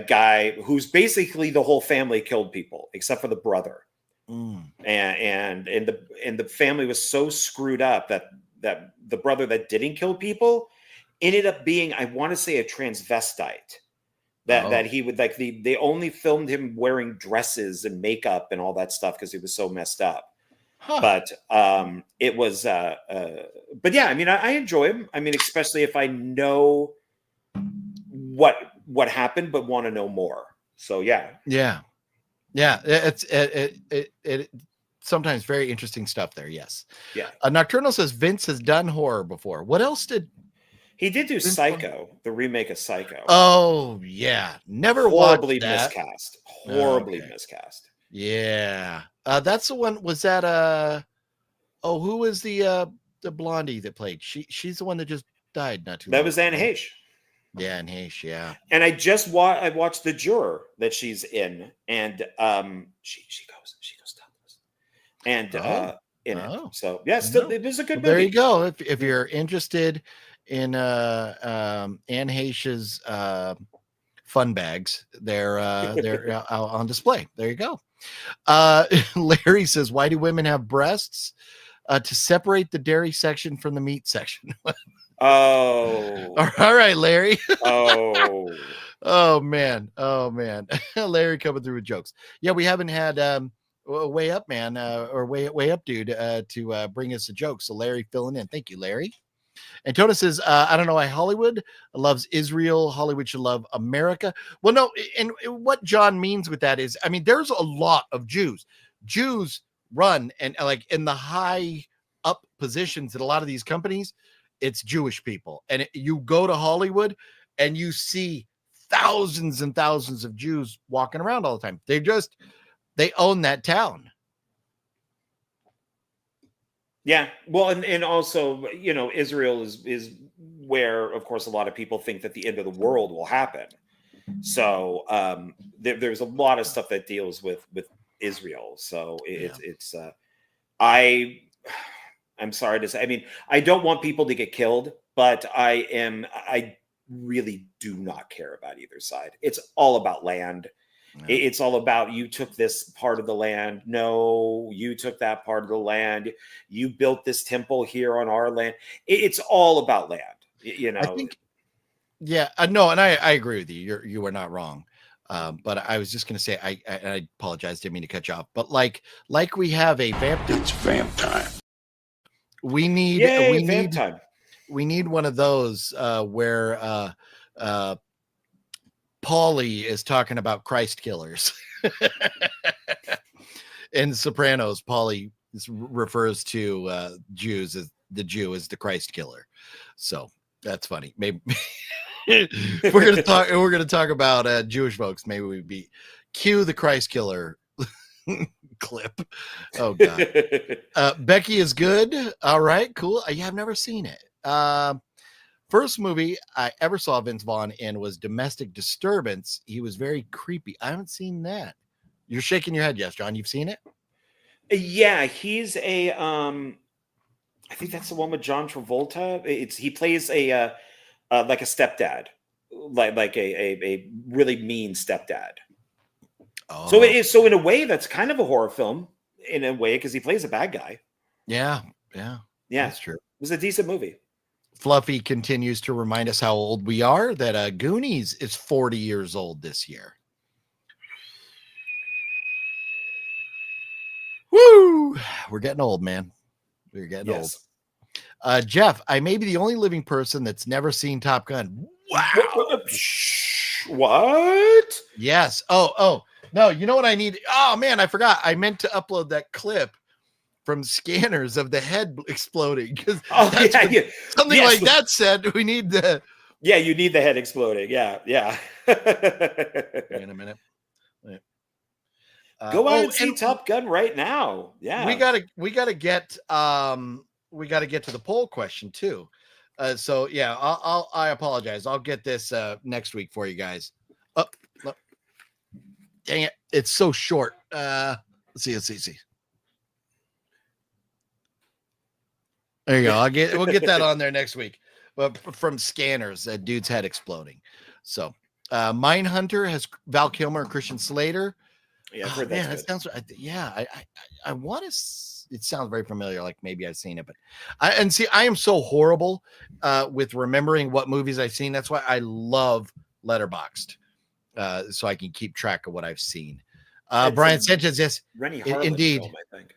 guy who's basically the whole family killed people except for the brother. And the family was so screwed up that the brother that didn't kill people ended up being, I want to say, a transvestite. That he would like they only filmed him wearing dresses and makeup and all that stuff because he was so messed up. But it was but yeah, I mean, I enjoy him. I mean, especially if I know what happened but want to know more. So yeah. It's sometimes very interesting stuff there. Yes. Yeah. Nocturnal says Vince has done horror before. What else did he did? Psycho, the remake of Psycho. Oh yeah, never horribly watched that. miscast. Horribly miscast. Yeah, that's the one. Was that who was the blondie that played? She's the one that just died not too long. That was Anne Heche. Yeah, Anne Heche. Yeah. And I watched The Juror that she's in, and she goes topless, and in it. So yeah, still it was a good movie. There you go. If you're interested Anne Heche's fun bags. They're out on display. There you go. Larry says, why do women have breasts? To separate the dairy section from the meat section. Oh. All right, Larry. Oh. Oh man. Larry coming through with jokes. Yeah, we haven't had way up man or way up dude to bring us a joke. So Larry filling in. Thank you, Larry. And Tona says, I don't know why Hollywood loves Israel. Hollywood should love America. Well, no, and what John means with that is, I mean, there's a lot of Jews. Jews run and like in the high up positions at a lot of these companies, it's Jewish people. And you go to Hollywood and you see thousands and thousands of Jews walking around all the time. They own that town. Yeah. Well, and also, you know, Israel is where, of course, a lot of people think that the end of the world will happen. So there's a lot of stuff that deals with Israel. So I'm sorry to say, I mean, I don't want people to get killed, but I really do not care about either side. It's all about land. No. It's all about, you took this part of the land. No, you took that part of the land. You built this temple here on our land. It's all about land, you know. I think, yeah, no, and I agree with you. You are not wrong. But I was just going to say, I apologize, didn't mean to cut you off. But like we have a vamp. It's vamp time. We need vamp time. We need one of those where Paulie is talking about Christ killers. In Sopranos, Paulie refers to Jews as the Jew as the Christ killer. So that's funny. Maybe we're gonna talk about Jewish folks. Maybe we be cue the Christ killer clip. Oh god. Becky is good. All right, cool. Yeah, I've never seen it. First movie I ever saw Vince Vaughn in was Domestic Disturbance. He was very creepy. I haven't seen that. You're shaking your head, yes, John. You've seen it? Yeah, he's a I think that's the one with John Travolta. He plays a like a stepdad, like a really mean stepdad. Oh. So in a way, that's kind of a horror film in a way, because he plays a bad guy. Yeah, that's true. It was a decent movie. Fluffy continues to remind us how old we are, that Goonies is 40 years old this year. Woo! We're getting old, man. We're getting old. Jeff, I may be the only living person that's never seen Top Gun. Wow. What? Yes. Oh, no, you know what I need? Oh, man, I forgot. I meant to upload that clip from Scanners of the head exploding, because something like that said we need the you need the head exploding. Yeah. In a minute. Go out and see Top Gun right now. Yeah, we gotta get to the poll question too. So yeah, I apologize. I'll get this next week for you guys. Dang it, it's so short. Let's see. There you go. We'll get that on there next week. But from Scanners, that dude's head exploding. So, Mindhunter has Val Kilmer and Christian Slater. Yeah, I've heard that. That sounds. I want to. It sounds very familiar. Like maybe I've seen it, but I am so horrible with remembering what movies I've seen. That's why I love Letterboxd, so I can keep track of what I've seen. Brian Sanchez, yes, Rennie Harlan indeed. Film, I think.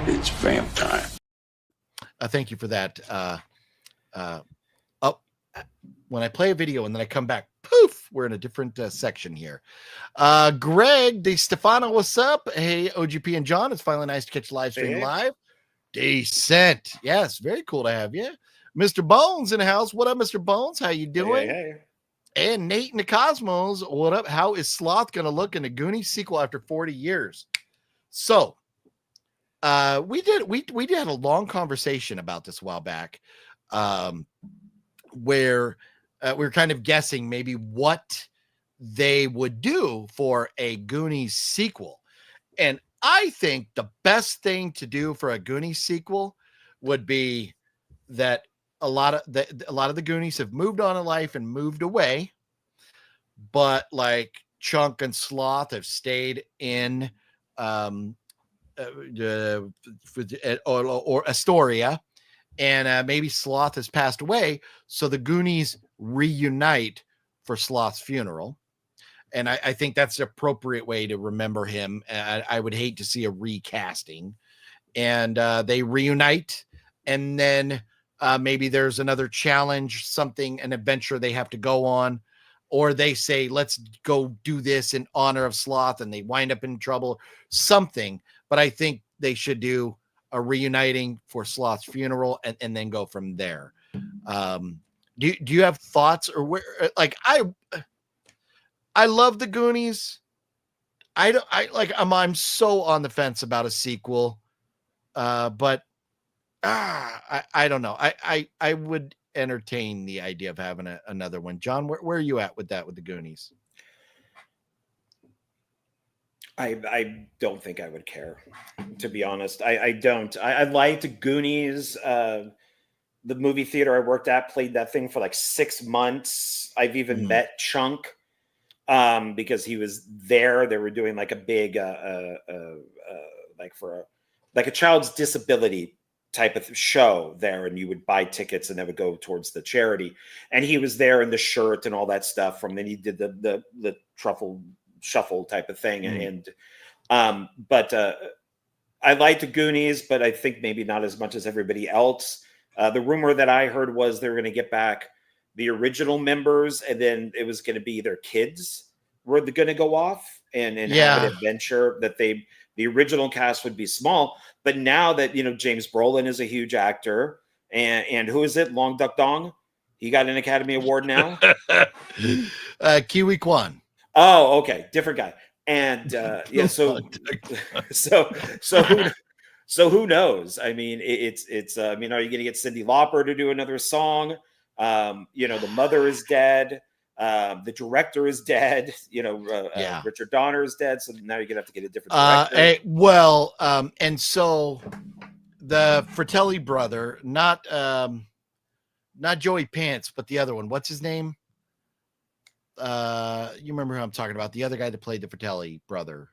It's vamp time. Thank you for that. When I play a video and then I come back, poof, we're in a different section here. Greg DeStefano, what's up? Hey, OGP and John, it's finally nice to catch the live stream live. Decent. Yes, very cool to have you. Mr. Bones in the house. What up, Mr. Bones? How you doing? Hey. And Nate in the Cosmos, what up? How is Sloth going to look in the Goonies sequel after 40 years? So, we did have a long conversation about this a while back, where we were kind of guessing maybe what they would do for a Goonies sequel. And I think the best thing to do for a Goonies sequel would be that a lot of the Goonies have moved on in life and moved away, but like Chunk and Sloth have stayed in or Astoria, and maybe Sloth has passed away, so the Goonies reunite for Sloth's funeral. And I think that's the appropriate way to remember him. I would hate to see a recasting. And they reunite, and then maybe there's another challenge, an adventure they have to go on, or they say, let's go do this in honor of Sloth, and they wind up in trouble, something. But I think they should do a reuniting for Sloth's funeral and then go from there. Do you have thoughts, or where, like, I love the Goonies. I'm so on the fence about a sequel. But I don't know. I would entertain the idea of having another one. John, where are you at with that, with the Goonies? I don't think I would care, to be honest. I don't. I liked Goonies. The movie theater I worked at played that thing for like 6 months. I've even met Chunk because he was there. They were doing like a big like a child's disability type of show there, and you would buy tickets and that would go towards the charity. And he was there in the shirt and all that stuff. From then he did the truffle shuffle type of thing. But I liked the Goonies, but I think maybe not as much as everybody else. The rumor that I heard was they were going to get back the original members, and then it was going to be their kids were going to go off and have an adventure. That the original cast would be small, but now that, James Brolin is a huge actor, and who is it? Long Duck Dong. He got an Academy Award now. Kiwi Kwan. Oh, okay, different guy. And so who knows? I mean, it's. I mean, are you going to get Cyndi Lauper to do another song? The mother is dead. The director is dead. Richard Donner is dead. So now you're gonna have to get a different director. And so the Fratelli brother, not Joey Pants, but the other one. What's his name? You remember who I'm talking about? The other guy that played the Fratelli brother.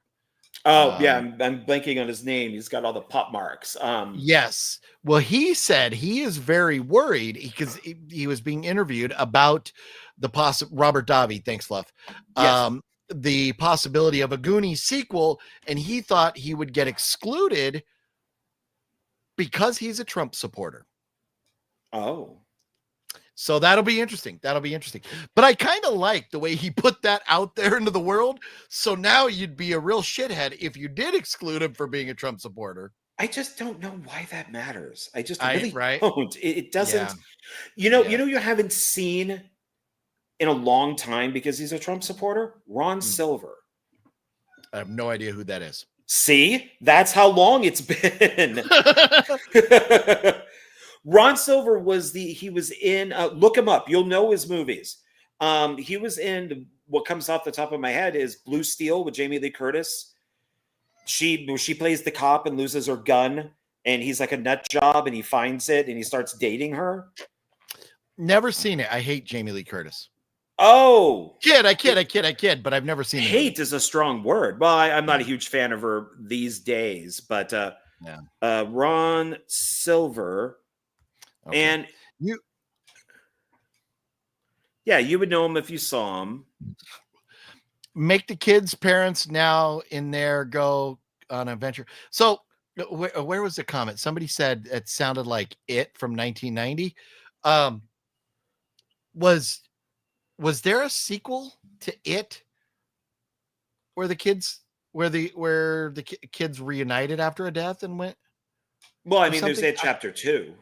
Oh, yeah, I'm blanking on his name. He's got all the pop marks. Yes. Well, he said he is very worried because he was being interviewed about the Robert Davi. Thanks, love. Yes. The possibility of a Goonies sequel, and he thought he would get excluded because he's a Trump supporter. Oh. So that'll be interesting. But I kind of like the way he put that out there into the world. So now you'd be a real shithead if you did exclude him for being a Trump supporter. I just don't know why that matters. I just really right? don't. It doesn't. Yeah. You haven't seen in a long time because he's a Trump supporter. Ron Silver. I have no idea who that is. See, that's how long it's been. Ron Silver he was in, look him up. You'll know his movies. He was in, what comes off the top of my head is Blue Steel with Jamie Lee Curtis. She plays the cop and loses her gun, and he's like a nut job, and he finds it and he starts dating her. Never seen it. I hate Jamie Lee Curtis. Oh, I kid, but I've never seen it. Hate is a strong word. Well, I'm not a huge fan of her these days, but Ron Silver. Okay. And you would know him if you saw him. Make the kids' parents now in there go on an adventure. So where was the comment? Somebody said it sounded like It from 1990. Was there a sequel to It where the kids reunited after a death and went? Well, I mean, there's It Chapter 2.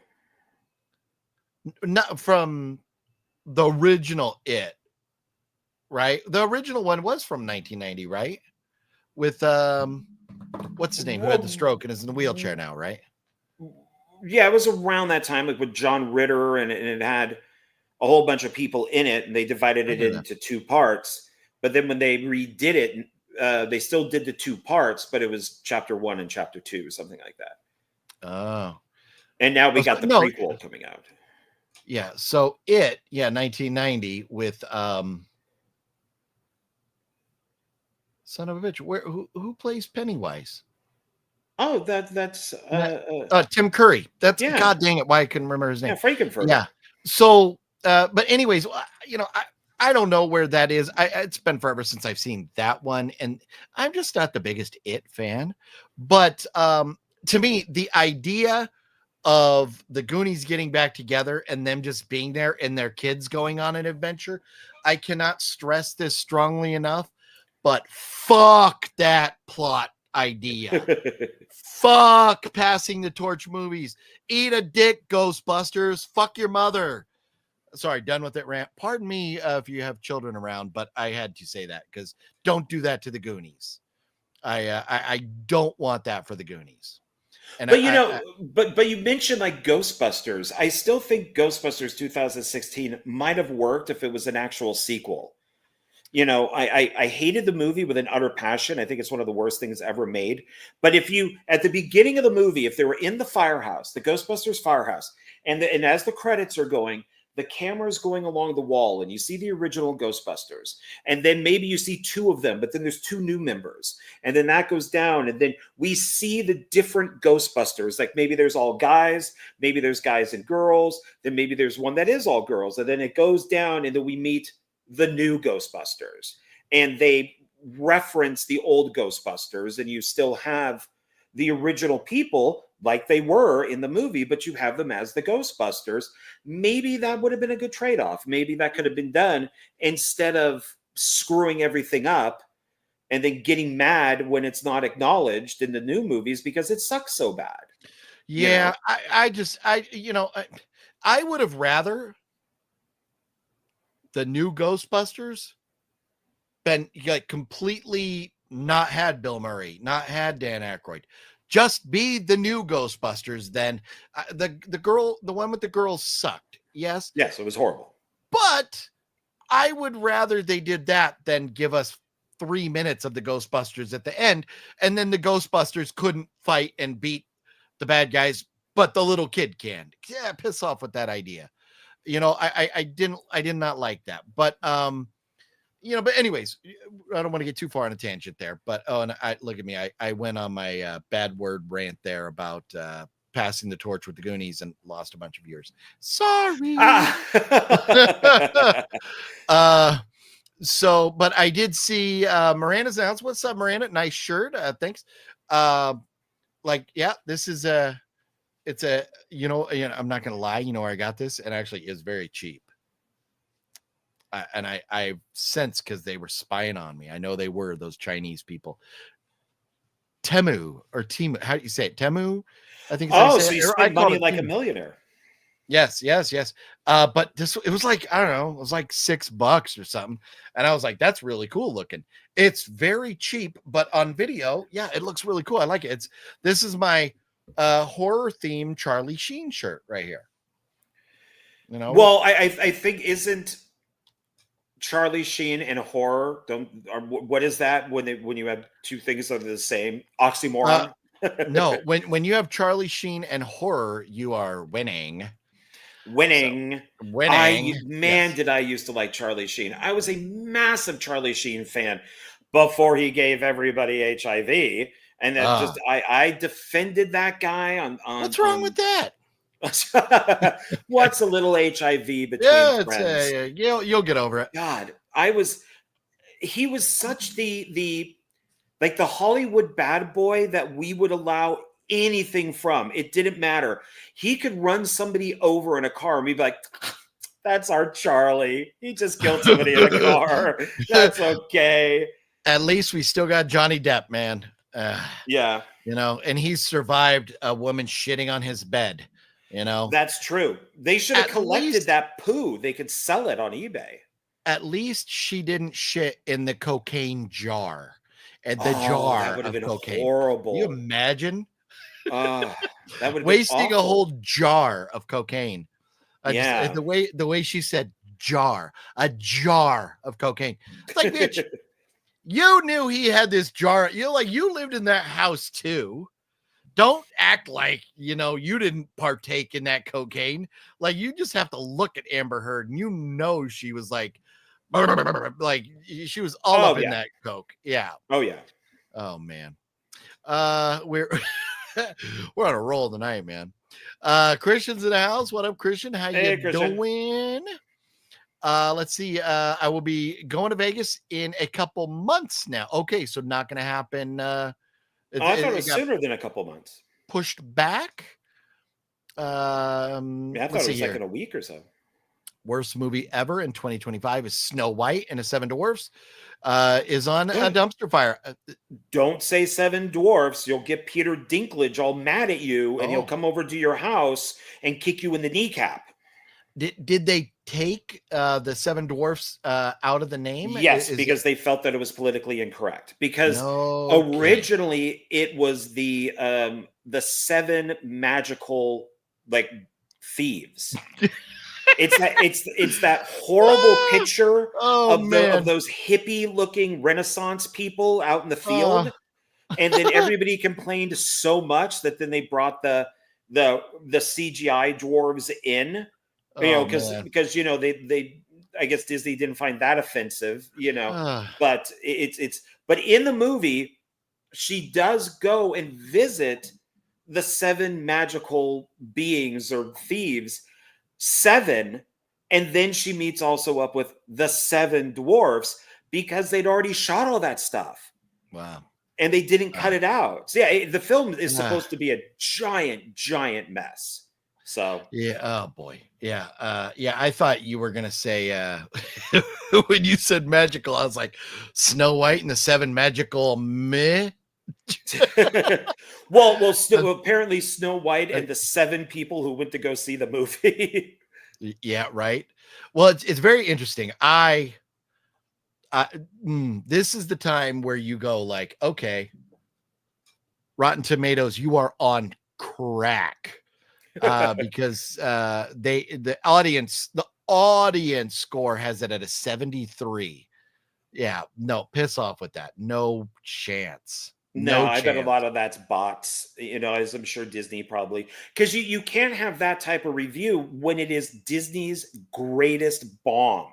Not from the original It, right? The original one was from 1990, right? With what's his name, who had the stroke and is in the wheelchair now, right? Yeah, it was around that time, like with John Ritter, and it had a whole bunch of people in it, and they divided it into 2 parts. But then when they redid it, they still did the 2 parts, but it was Chapter 1 and Chapter 2, something like that. Oh. And now we got the prequel coming out. Yeah. So it, 1990 with son of a bitch. Who plays Pennywise? Oh, that's Tim Curry. That's yeah, God dang it. Why I couldn't remember his yeah, name. Frankenfurter. Yeah. So, but anyways, I don't know where that is. It's been forever since I've seen that one, and I'm just not the biggest It fan. But to me, the idea of the Goonies getting back together and them just being there and their kids going on an adventure, I cannot stress this strongly enough. But fuck that plot idea. Fuck passing the torch movies. Eat a dick, Ghostbusters. Fuck your mother. Sorry, done with it rant. Pardon me if you have children around, but I had to say that because don't do that to the Goonies. I don't want that for the Goonies. And But you know, but you mentioned like Ghostbusters. I still think Ghostbusters 2016 might have worked if it was an actual sequel. You know, I hated the movie with an utter passion. I think it's one of the worst things ever made. But if you at the beginning of the movie, if they were in the firehouse, the Ghostbusters firehouse, and as the credits are going, the camera's going along the wall, and you see the original Ghostbusters, and then maybe you see two of them, but then there's two new members, and then that goes down, and then we see the different Ghostbusters. Like maybe there's all guys, maybe there's guys and girls, then maybe there's one that is all girls, and then it goes down, and then we meet the new Ghostbusters, and they reference the old Ghostbusters, and you still have the original people like they were in the movie, but you have them as the Ghostbusters. Maybe that would have been a good trade-off. Maybe that could have been done instead of screwing everything up and then getting mad when it's not acknowledged in the new movies because it sucks so bad. yeah, I would have rather the new Ghostbusters been like completely not had Bill Murray, not had Dan Aykroyd, just be the new Ghostbusters. Then the one with the girls sucked. Yes, Yes, it was horrible. but I would rather they did that than give us 3 minutes of the Ghostbusters at the end, and then the Ghostbusters couldn't fight and beat the bad guys, but the little kid can. Yeah, piss off with that idea. I did not like that, but but anyways, I don't want to get too far on a tangent there, but and I look at me, I went on my bad word rant there about passing the torch with the Goonies and lost a bunch of viewers. Sorry. So, but I did see Miranda's announcement. What's up, Miranda? Nice shirt. Thanks. Yeah, this is it's a, I'm not going to lie. You know where I got this? It actually is very cheap. And I sense because they were spying on me. I know they were those Chinese people. Temu or Temu. How do you say it? Temu? I think. Oh, so you spend money like a millionaire. Yes. But it was like, I don't know, it was like $6 or something. And I was like, that's really cool looking. It's very cheap, but on video, yeah, it looks really cool. I like it. This is my horror themed Charlie Sheen shirt right here. Well, I think isn't Charlie Sheen and horror what is that when you have two things that are the same? Oxymoron? No, when you have Charlie Sheen and horror, you are winning. Winning. Yes. Did I used to like Charlie Sheen. I was a massive Charlie Sheen fan before he gave everybody HIV. And that I defended that guy on what's wrong with that? What's a little HIV between friends? You'll get over it. God, he was such the like the Hollywood bad boy that we would allow anything from. It didn't matter. He could run somebody over in a car and we'd be like, that's our Charlie. He just killed somebody in a car. That's okay. At least we still got Johnny Depp, man. Yeah. And he's survived a woman shitting on his bed. That's true. They should have collected that poo. They could sell it on eBay. At least she didn't shit in the cocaine jar. And the jar that would have been cocaine. Horrible. Can you imagine? That would have wasting a whole jar of cocaine. Yeah. The way she said a jar of cocaine. It's like, bitch, you knew he had this jar. You lived in that house too. don't act like, you didn't partake in that cocaine. Like, you just have to look at Amber Heard and she was like she was all Oh, up in yeah. that coke. Yeah. Oh, yeah. Oh man. We're we're on a roll tonight, man. Christian's in the house. What up, Christian? How Hey, you Christian. doing? Let's see. I will be going to Vegas in a couple months now. Okay, so not gonna happen. I thought it was got sooner than a couple months. pushed back. Yeah, I thought Let's it see was like here. in a week or so. Worst movie ever in 2025 is Snow White and the Seven Dwarfs. Is on a dumpster fire. Don't say Seven Dwarfs. You'll get Peter Dinklage all mad at you, and he'll come over to your house and kick you in the kneecap. Did they take the Seven Dwarfs out of the name? Yes, because they felt that it was politically incorrect. Because originally it was the seven magical thieves. It's that horrible picture of those hippie looking Renaissance people out in the field, and then everybody complained so much that then they brought the CGI dwarves in. Because they I guess Disney didn't find that offensive, but but in the movie she does go and visit the seven magical beings or thieves, seven, and then she meets also up with the seven dwarfs because they'd already shot all that stuff. Wow. And they didn't cut it out. So yeah, the film is supposed to be a giant mess. So yeah, oh boy, yeah, I thought you were gonna say when you said magical, I was like Snow White and the Seven Magical meh. well, apparently Snow White and the seven people who went to go see the movie. Yeah, right. Well, it's very interesting. This is the time where you go like, okay, Rotten Tomatoes, you are on crack. Because the audience score has it at a 73. Yeah, no, piss off with that. No chance. No, I bet a lot of that's bots, as I'm sure Disney probably, because you can't have that type of review when it is Disney's greatest bomb,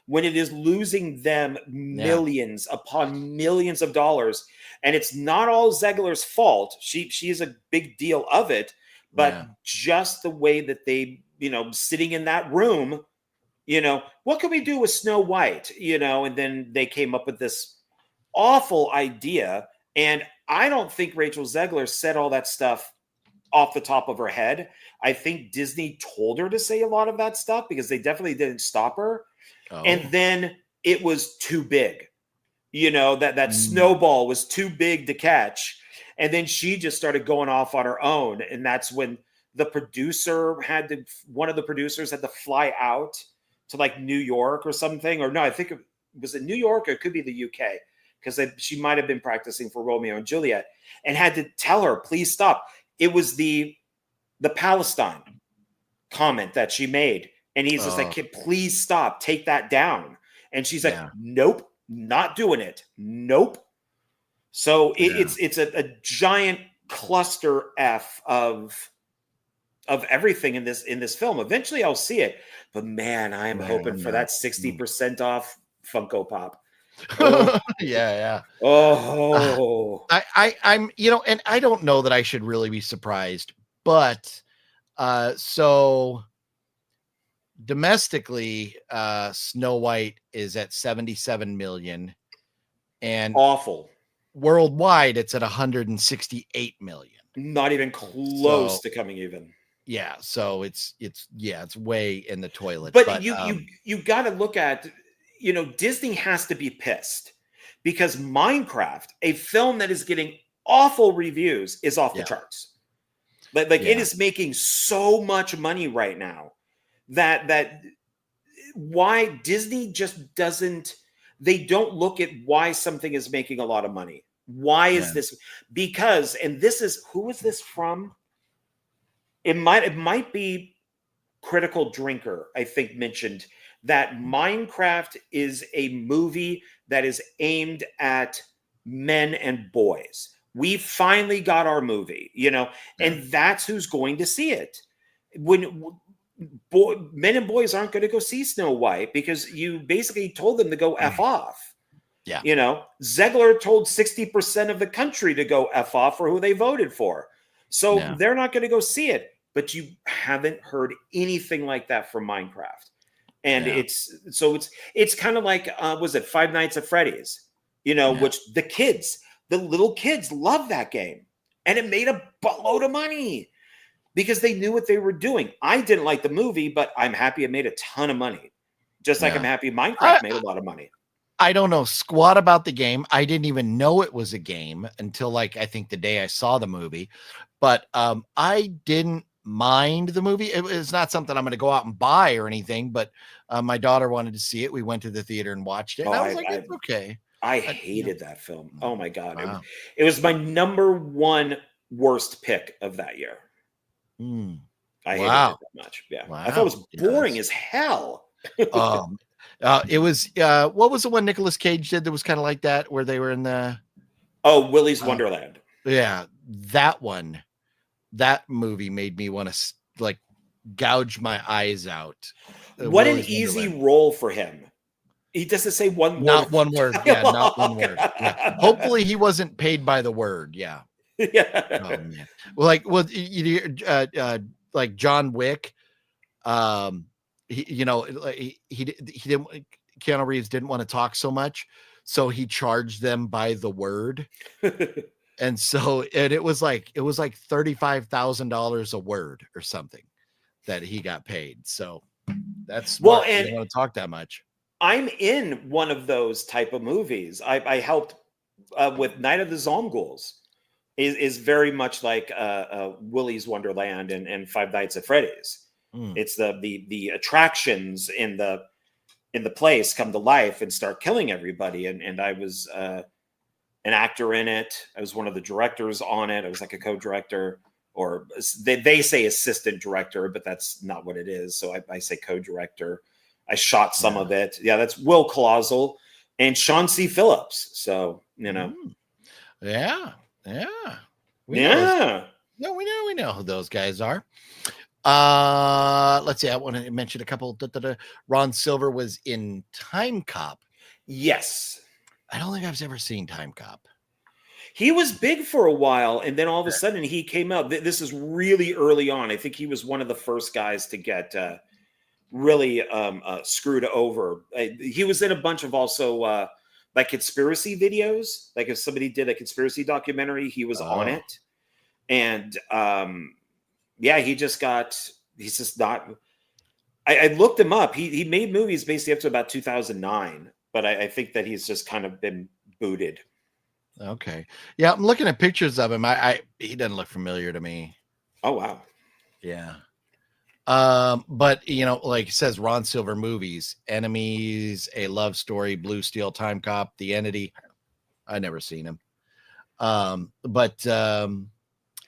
when it is losing them millions upon millions of dollars. And it's not all Zegler's fault. She is a big deal of it. But just the way that they, sitting in that room, what can we do with Snow White? And then they came up with this awful idea. And I don't think Rachel Zegler said all that stuff off the top of her head. I think Disney told her to say a lot of that stuff because they definitely didn't stop her. Oh. And then it was too big. That snowball was too big to catch. And then she just started going off on her own. And that's when one of the producers had to fly out to New York or something. Or no, I think it was in New York or it could be the UK because she might have been practicing for Romeo and Juliet and had to tell her, please stop. It was the Palestine comment that she made. And he's just like, please stop, take that down. And she's like, nope, not doing it. Nope. So it's a giant cluster F of everything in this film. Eventually I'll see it, but man, I am hoping for that 60% off Funko Pop. Oh. yeah. Oh, I'm and I don't know that I should really be surprised, but so domestically, Snow White is at 77 million, and awful. Worldwide, it's at 168 million. Not even close to coming even. Yeah, so it's way in the toilet. But you got to look at, Disney has to be pissed because Minecraft, a film that is getting awful reviews, is off the charts. It is making so much money right now that why Disney just doesn't. They don't look at why something is making a lot of money. Why is this? Because, and this is, who is this from? It might be Critical Drinker, I think, mentioned that Minecraft is a movie that is aimed at men and boys. We finally got our movie, you know, and that's who's going to see it. When men and boys aren't going to go see Snow White because you basically told them to go F off. Yeah. You know, Zegler told 60% of the country to go F off for who they voted for. So they're not going to go see it. But you haven't heard anything like that from Minecraft. And it's kind of like, was it Five Nights at Freddy's? You know, which the little kids love that game. And it made a buttload of money because they knew what they were doing. I didn't like the movie, but I'm happy it made a ton of money. Just like I'm happy Minecraft made a lot of money. I don't know squat about the game. I didn't even know it was a game until like, I think the day I saw the movie, but I didn't mind the movie. It's not something I'm going to go out and buy or anything, but my daughter wanted to see it. We went to the theater and watched it. And I was like, it's okay. I hated that film. Oh my God. Wow. It was my #1 worst pick of that year. I hated it that much. Yeah. Wow. I thought it was boring as hell. It was what was the one Nicolas Cage did that was kind of like that, where they were in the Willy's Wonderland. Yeah, that one. That movie made me want to like gouge my eyes out. What an easy role for him. He doesn't say one word. Not one word. Yeah, not one word. Yeah. Hopefully he wasn't paid by the word. Yeah. Yeah. Oh man. Well, like John Wick. He didn't. Keanu Reeves didn't want to talk so much, so he charged them by the word. And so it was like $35,000 a word or something that he got paid. So that's smart. You don't want to talk that much. I'm in one of those type of movies. I helped with Night of the Zomghouls. Is very much like Willy's Wonderland and Five Nights at Freddy's. It's the attractions in the place come to life and start killing everybody. And I was an actor in it. I was one of the directors on it. I was like a co-director, or they say assistant director, but that's not what it is. So I say co-director. I shot some of it. Yeah, that's Will Colossal and Sean C. Phillips. So, you know. Yeah. We know who those guys are. Let's see. I want to mention a couple. Ron Silver was in Time Cop. Yes. I don't think I've ever seen Time Cop. He was big for a while, and then all of a sudden he came out. This is really early on. I think he was one of the first guys to get really screwed over. He was in a bunch of also like conspiracy videos. Like if somebody did a conspiracy documentary, he was on it. And he's just not. I looked him up. He made movies basically up to about 2009, but I think that he's just kind of been booted. Okay. Yeah, I'm looking at pictures of him. He doesn't look familiar to me. Oh wow. Yeah. But like it says, Ron Silver movies, Enemies, A Love Story, Blue Steel, Time Cop, The Entity. I never seen him.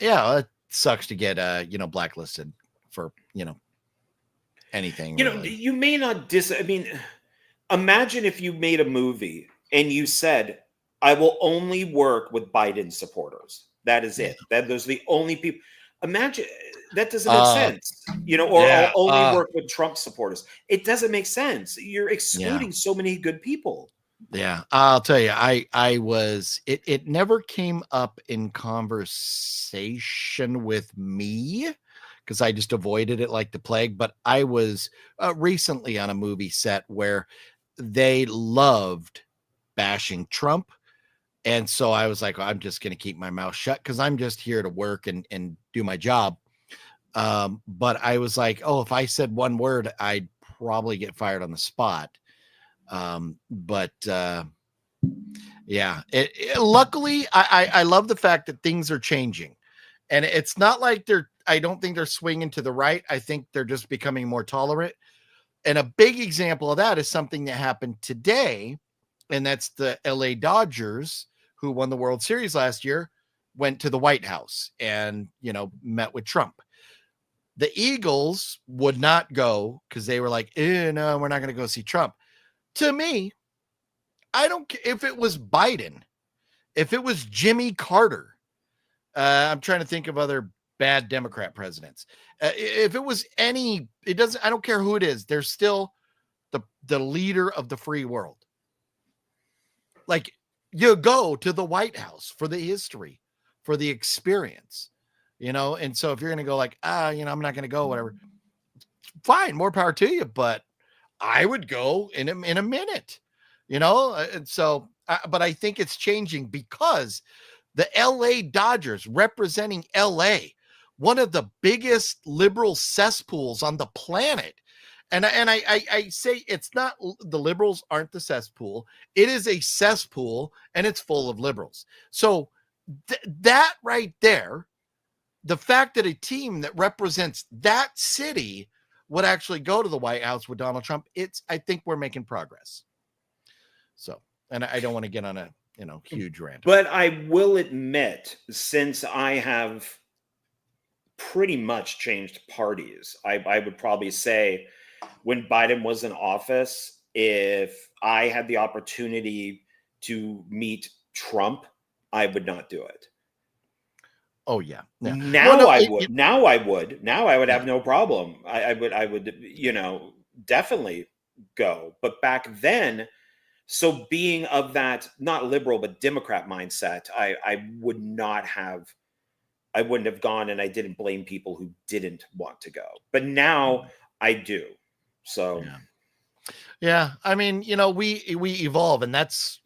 It sucks to get blacklisted for anything. Really. You may not imagine if you made a movie and you said, I will only work with Biden supporters. That is it. Those are the only people. Imagine that doesn't make sense, or I'll only work with Trump supporters. It doesn't make sense. You're excluding so many good people. Yeah, I'll tell you, it never came up in conversation with me because I just avoided it like the plague. But I was recently on a movie set where they loved bashing Trump. And so I was like, I'm just going to keep my mouth shut because I'm just here to work and do my job. But I was like, if I said one word, I'd probably get fired on the spot. Luckily, I love the fact that things are changing. And it's not like I don't think they're swinging to the right. I think they're just becoming more tolerant. And a big example of that is something that happened today. And that's the LA Dodgers, who won the World Series last year, went to the White House and, met with Trump. The Eagles would not go because they were like, no, we're not going to go see Trump. To me, I don't care if it was Biden, if it was Jimmy Carter, I'm trying to think of other bad Democrat presidents. If it was any, it doesn't. I don't care who it is. They're still the leader of the free world. Like, you go to the White House for the history, for the experience, And so if you're going to go like, I'm not going to go, whatever. Fine, more power to you. But I would go in a minute, And so, but I think it's changing because the LA Dodgers representing LA, one of the biggest liberal cesspools on the planet. And I say it's not, the liberals aren't the cesspool. It is a cesspool and it's full of liberals. So that right there, the fact that a team that represents that city would actually go to the White House with Donald Trump, I think we're making progress. So, and I don't want to get on a, huge rant. But I will admit, since I have pretty much changed parties, I would probably say when Biden was in office, if I had the opportunity to meet Trump, I would not do it. Oh yeah. Now I would. Now I would have no problem. I would, definitely go. But back then, so being of that, not liberal, but Democrat mindset, I wouldn't have gone, and I didn't blame people who didn't want to go. But now I do. So yeah. I mean, we evolve, and that's,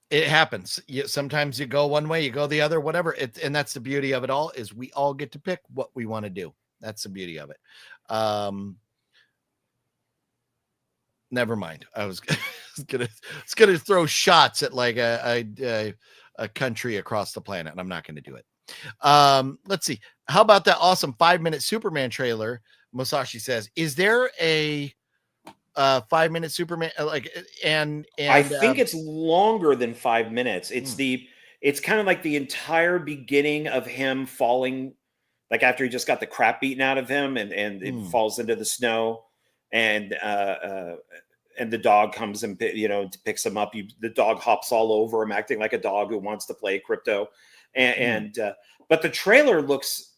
it happens. Sometimes you go one way, you go the other, whatever. And that's the beauty of it all, is we all get to pick what we want to do. That's the beauty of it. Never mind. I was gonna throw shots at like a country across the planet, and I'm not going to do it. Let's see. How about that awesome 5-minute Superman trailer? Musashi says, "Is there a 5-minute Superman and I think it's longer than 5 minutes. It's kind of like the entire beginning of him falling, like after he just got the crap beaten out of him, and it falls into the snow, and the dog comes and picks him up. The dog hops all over him, acting like a dog who wants to play crypto, but the trailer looks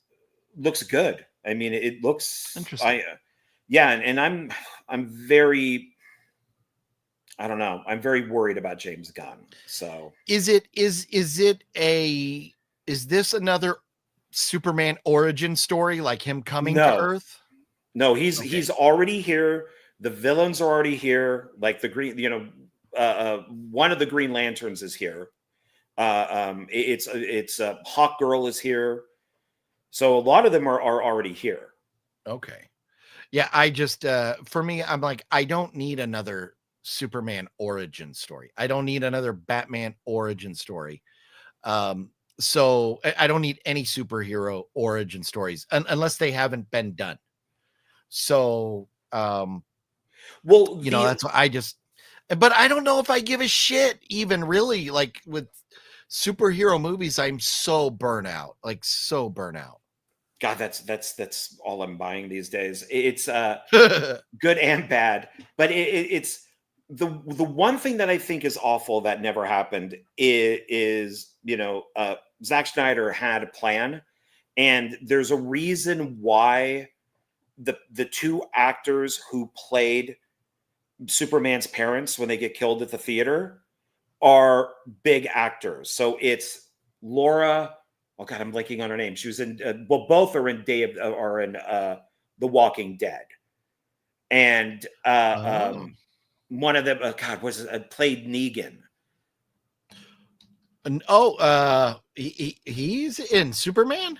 good. I mean, it looks interesting. And I'm very, I don't know. I'm very worried about James Gunn. So is this another Superman origin story, like him coming to Earth? No, he's already here. The villains are already here. Like the green, one of the Green Lanterns is here. It's Hawk Girl is here. So a lot of them are already here. Okay. Yeah, I just for me, I'm like, I don't need another Superman origin story. I don't need another Batman origin story. So I don't need any superhero origin stories unless they haven't been done. So well, that's what but I don't know if I give a shit even really, like with superhero movies. I'm so burnt out. God, that's all I'm buying these days. It's good and bad, but it's the one thing that I think is awful that never happened is Zack Snyder had a plan, and there's a reason why the two actors who played Superman's parents when they get killed at the theater are big actors. So it's Laura. Oh God, I'm blanking on her name. She was in. Both are in The Walking Dead, and one of them. God, played Negan. And he's in Superman.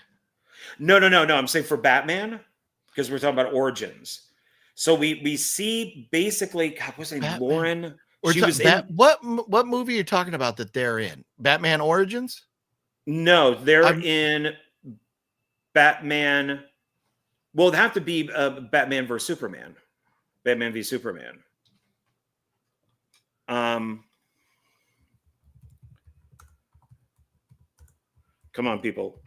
No. I'm saying for Batman, because we're talking about origins. So we see basically, God, what's her name? Lauren. She was in what movie are you talking about that they're in? Batman Origins? No, they're in Batman. Well, it'd have to be Batman versus Superman. Batman v Superman. Come on, people.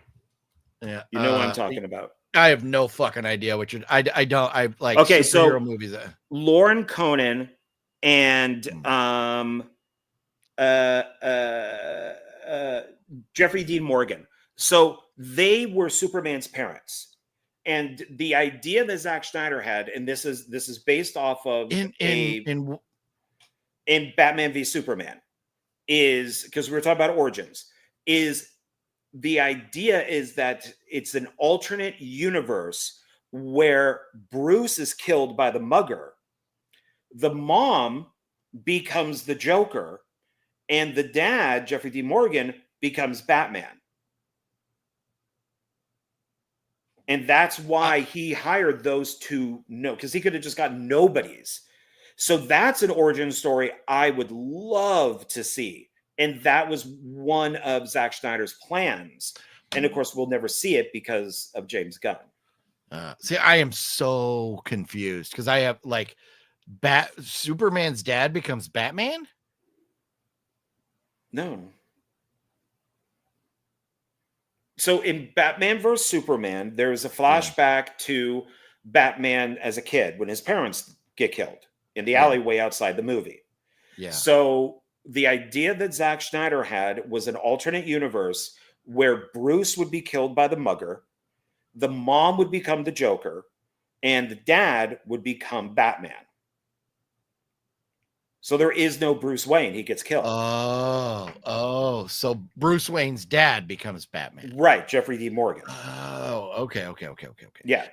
Yeah, you know what I'm talking about. I have no fucking idea what you're. I don't. I like okay. Superhero So movies. Lauren Conan and Jeffrey Dean Morgan. So they were Superman's parents. And the idea that Zack Snyder had, and this is based off of in Batman v Superman, is because we were talking about origins, is the idea is that it's an alternate universe where Bruce is killed by the mugger. The mom becomes the Joker, and the dad, Jeffrey D. Morgan, becomes Batman. And that's why he hired those two, because he could have just got nobodies. So that's an origin story I would love to see. And that was one of Zack Snyder's plans. And of course, we'll never see it because of James Gunn. See, I am so confused because I have like Superman's dad becomes Batman. No. So in Batman vs. Superman, there's a flashback to Batman as a kid when his parents get killed in the alleyway outside the movie. Yeah. So the idea that Zack Snyder had was an alternate universe where Bruce would be killed by the mugger, the mom would become the Joker, and the dad would become Batman. So there is no Bruce Wayne. He gets killed. Oh. So Bruce Wayne's dad becomes Batman. Right. Jeffrey D. Morgan. Oh, okay. Yeah.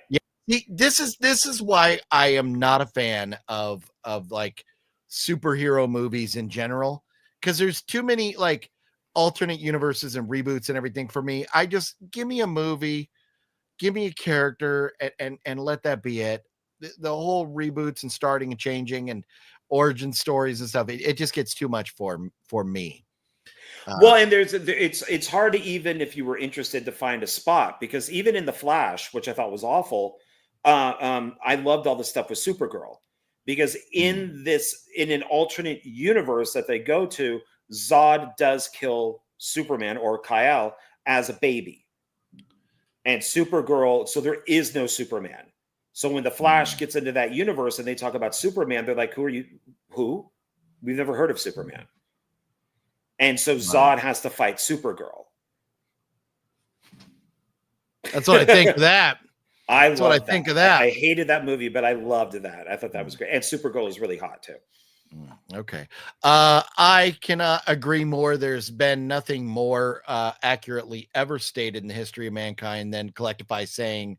See, this is why I am not a fan of like superhero movies in general, because there's too many like alternate universes and reboots and everything for me. I just give me a movie, give me a character, and let that be it. The whole reboots and starting and changing and origin stories and stuff, it just gets too much for me. Well, and it's hard to, even if you were interested, to find a spot, because even in The Flash, which I thought was awful, I loved all the stuff with Supergirl, because in an alternate universe that they go to, Zod does kill Superman or Kal as a baby, and Supergirl. So there is no Superman. So when the Flash gets into that universe and they talk about Superman, they're like, "Who are you? Who? We've never heard of Superman." And so Zod has to fight Supergirl. That's what I think of that. That's what I think of that. I hated that movie, but I loved that. I thought that was great. And Supergirl is really hot too. Okay. I cannot agree more. There's been nothing more accurately ever stated in the history of mankind than Collectify saying,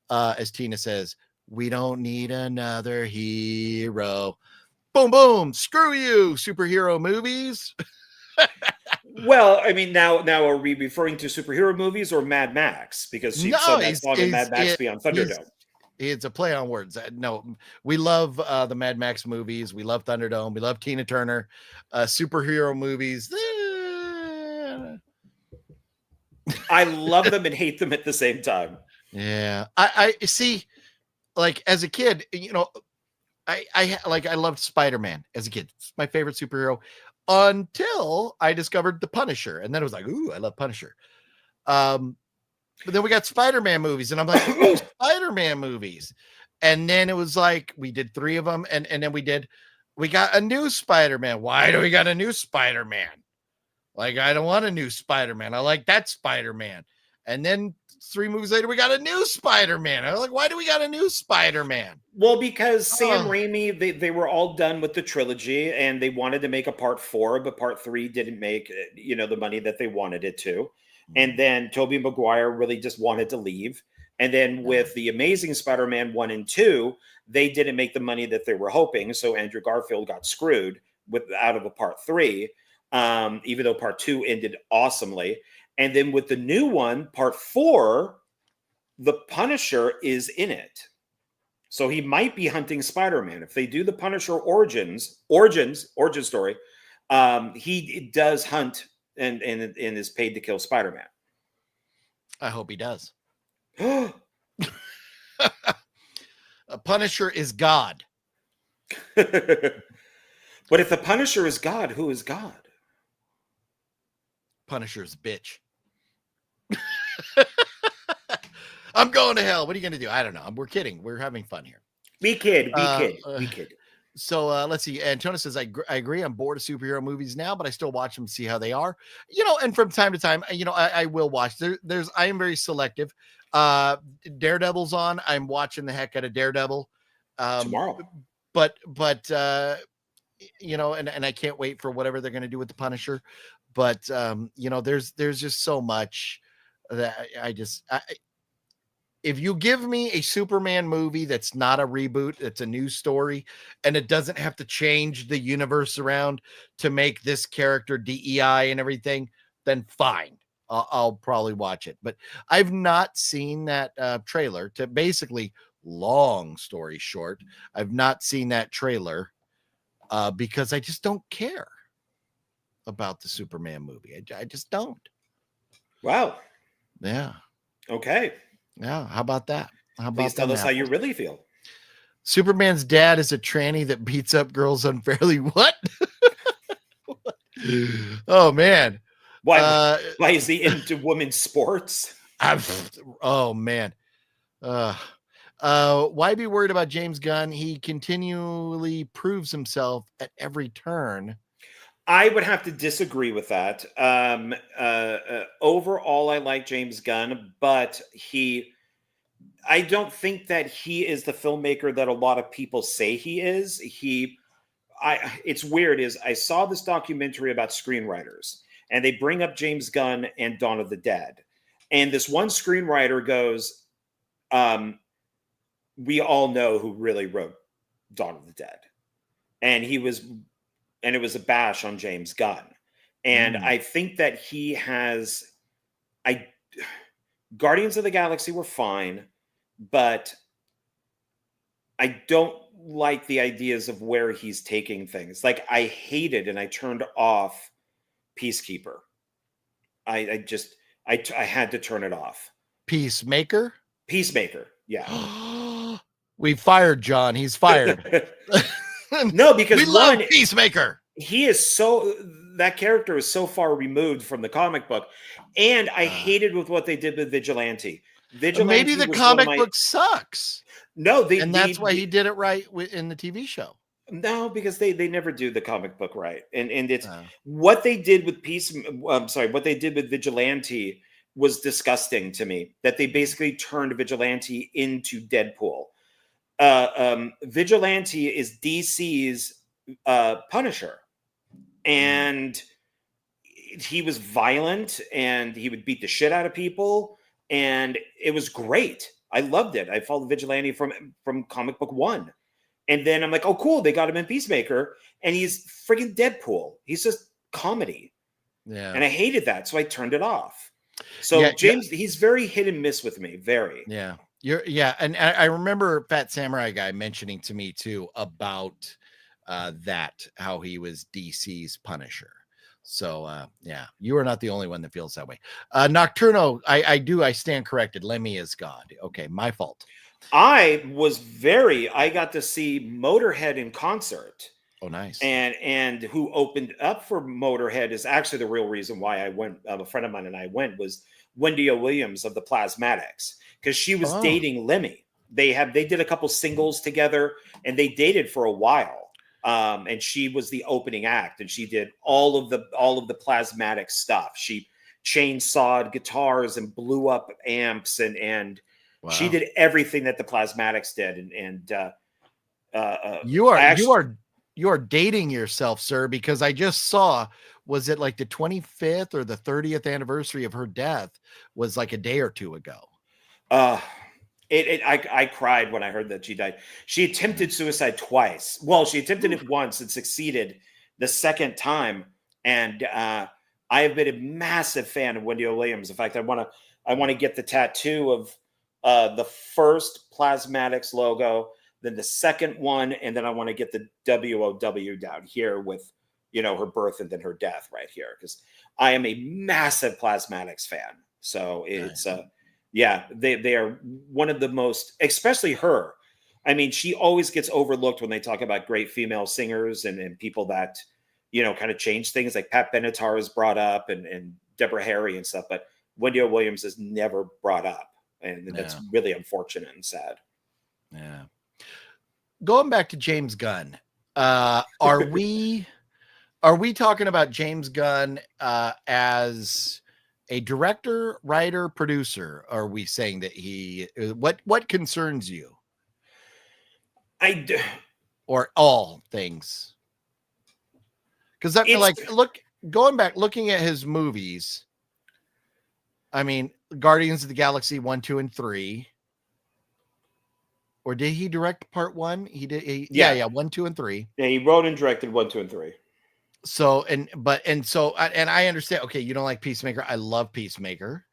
as Tina says, we don't need another hero. Boom, boom. Screw you, superhero movies. Well, I mean, now are we referring to superhero movies or Mad Max? Because she said that song in Mad Max Beyond Thunderdome. It's a play on words. No, we love the Mad Max movies. We love Thunderdome. We love Tina Turner. Superhero movies. I love them and hate them at the same time. Yeah, I see. Like as a kid, I loved Spider-Man as a kid. It's my favorite superhero until I discovered the Punisher, and then it was like, ooh, I love Punisher. But then we got Spider-Man movies, and I'm like, ooh, Spider-Man movies. And then it was like we did 3 of them, and then we got a new Spider-Man. Why do we got a new Spider-Man? Like, I don't want a new Spider-Man. I like that Spider-Man. And then 3 movies later, we got a new Spider-Man. I was like, why do we got a new Spider-Man? Well, because Sam Raimi, they were all done with the trilogy, and they wanted to make a part 4, but part 3 didn't make, the money that they wanted it to. And then Tobey Maguire really just wanted to leave. And then with the Amazing Spider-Man 1 and 2, they didn't make the money that they were hoping. So Andrew Garfield got screwed out of a part 3, even though part 2 ended awesomely. And then with the new one, part 4, the Punisher is in it. So he might be hunting Spider-Man. If they do the Punisher origin story, he does hunt and is paid to kill Spider-Man. I hope he does. A Punisher is God. But if the Punisher is God, who is God? Punisher's a bitch. I'm going to hell. What are you going to do? I don't know. We're kidding. We're having fun here. Be kid. So let's see. Antonio says, I agree. I'm bored of superhero movies now, but I still watch them to see how they are. And from time to time, I will watch. I am very selective. Daredevil's on. I'm watching the heck out of Daredevil. Tomorrow. But and I can't wait for whatever they're going to do with the Punisher. But there's just so much that if you give me a Superman movie that's not a reboot, it's a new story, and it doesn't have to change the universe around to make this character DEI and everything, then fine. I'll probably watch it. But I've not seen that trailer. To basically, long story short, I've not seen that trailer because I just don't care about the Superman movie. I just don't. Wow. Yeah. Okay. Yeah. How about that? How about Please tell us how you really feel. Superman's dad is a tranny that beats up girls unfairly. What? Oh man. Why is he into women's sports? Oh man. Why be worried about James Gunn? He continually proves himself at every turn. I would have to disagree with that. Overall, I like James Gunn, but I don't think that he is the filmmaker that a lot of people say he is. It's weird. I saw this documentary about screenwriters, and they bring up James Gunn and Dawn of the Dead, and this one screenwriter goes, "We all know who really wrote Dawn of the Dead," and it was a bash on James Gunn. And I think that Guardians of the Galaxy were fine, but I don't like the ideas of where he's taking things. Like, I hated and I turned off Peacekeeper. I had to turn it off. Peacemaker, yeah. We fired John. He's fired. No, because we love Peacemaker. That character is so far removed from the comic book, and I hated with what they did with Vigilante. Maybe the comic book sucks. No, that's why he did it right in the TV show. No, because they never do the comic book right, and it's what they did with what they did with Vigilante was disgusting to me. That they basically turned Vigilante into Deadpool. Vigilante is DC's Punisher, and he was violent and he would beat the shit out of people, and it was great. I loved it. I followed Vigilante from comic book 1, and then I'm like, oh cool, they got him in Peacemaker, and he's friggin' Deadpool. He's just comedy, and I hated that, so I turned it off. So James, he's very hit and miss with me. Very. And I remember Phat Samurai guy mentioning to me too about that, how he was DC's Punisher. So you are not the only one that feels that way. Nocturno, I stand corrected. Lemmy is God. Okay, my fault. I got to see Motorhead in concert. Oh, nice. And who opened up for Motorhead is actually the real reason why I went. A friend of mine and I went, was Wendy O. Williams of the Plasmatics, because she was dating Lemmy. They did a couple singles together, and they dated for a while. And she was the opening act, and she did all of the Plasmatic stuff. She chainsawed guitars and blew up amps, and she did everything that the Plasmatics did. You are dating yourself, sir, because I just saw, was it like the 25th or the 30th anniversary of her death was like a day or two ago. I cried when I heard that she died. She attempted suicide twice. Well, she attempted it once and succeeded the second time. And I have been a massive fan of Wendy O. Williams. In fact, I want to get the tattoo of the first Plasmatics logo, then the second one, and then I want to get the WOW down here with, her birth and then her death right here, because I am a massive Plasmatics fan. So it's they are one of the most, especially her. I mean, she always gets overlooked when they talk about great female singers and people that, kind of change things. Like Pat Benatar is brought up and Deborah Harry and stuff, but Wendy O. Williams is never brought up. And that's really unfortunate and sad. Yeah. Going back to James Gunn, Are we talking about James Gunn as a director, writer, producer? Are we saying that he what concerns you? Or all things? Because that looking at his movies, I mean, Guardians of the Galaxy 1, 2, and 3. Or did he direct part 1? He did. Yeah, 1, 2, and 3. Yeah, he wrote and directed 1, 2, and 3. So and I understand. Okay, you don't like Peacemaker. I love Peacemaker.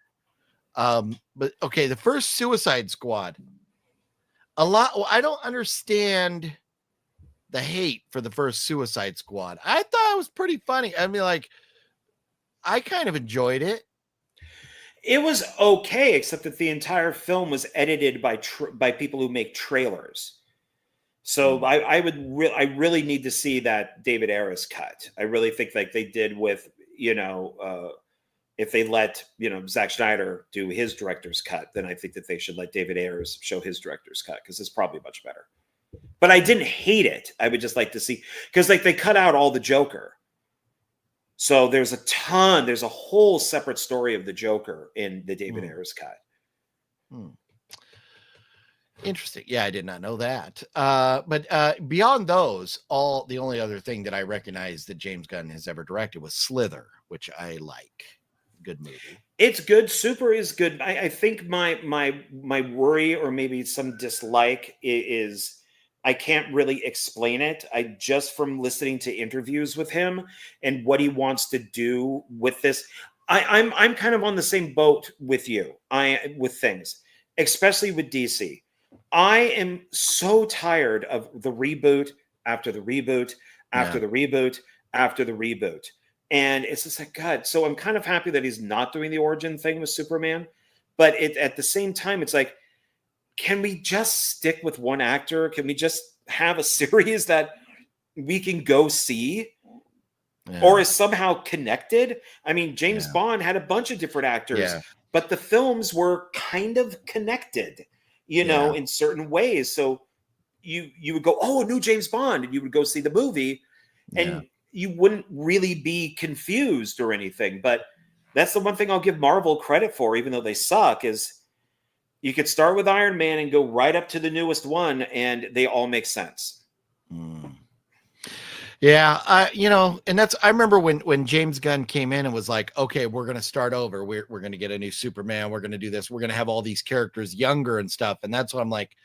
But okay, the first Suicide Squad. I don't understand the hate for the first Suicide Squad. I thought it was pretty funny. I mean, like, I kind of enjoyed it. It was okay, except that the entire film was edited by people who make trailers. So I really need to see that David Ayer's cut. I really think like they did with, if they let, Zack Snyder do his director's cut, then I think that they should let David Ayers show his director's cut, because it's probably much better. But I didn't hate it. I would just like to see, because like they cut out all the Joker. So there's a whole separate story of the Joker in the David Ayers cut. Interesting. Yeah, I did not know that. But beyond those, the only other thing that I recognize that James Gunn has ever directed was Slither, which I like. Good movie. It's good. Super is good. I think my worry, or maybe some dislike, is I can't really explain it. I just, from listening to interviews with him and what he wants to do with this, I'm kind of on the same boat with you. With things, especially with DC. I am so tired of the reboot after the reboot after the reboot after the reboot. And it's just like, God. So I'm kind of happy that he's not doing the origin thing with Superman. But at the same time, it's like, can we just stick with one actor? Can we just have a series that we can go see? Or is somehow connected? I mean, James Bond had a bunch of different actors, but the films were kind of connected, in certain ways. So you would go, oh, a new James Bond, and you would go see the movie, and you wouldn't really be confused or anything. But that's the one thing I'll give Marvel credit for, even though they suck, is you could start with Iron Man and go right up to the newest one, and they all make sense. Yeah, and I remember when James Gunn came in and was like, okay, we're going to start over. We're going to get a new Superman. We're going to do this. We're going to have all these characters younger and stuff. And that's what I'm like,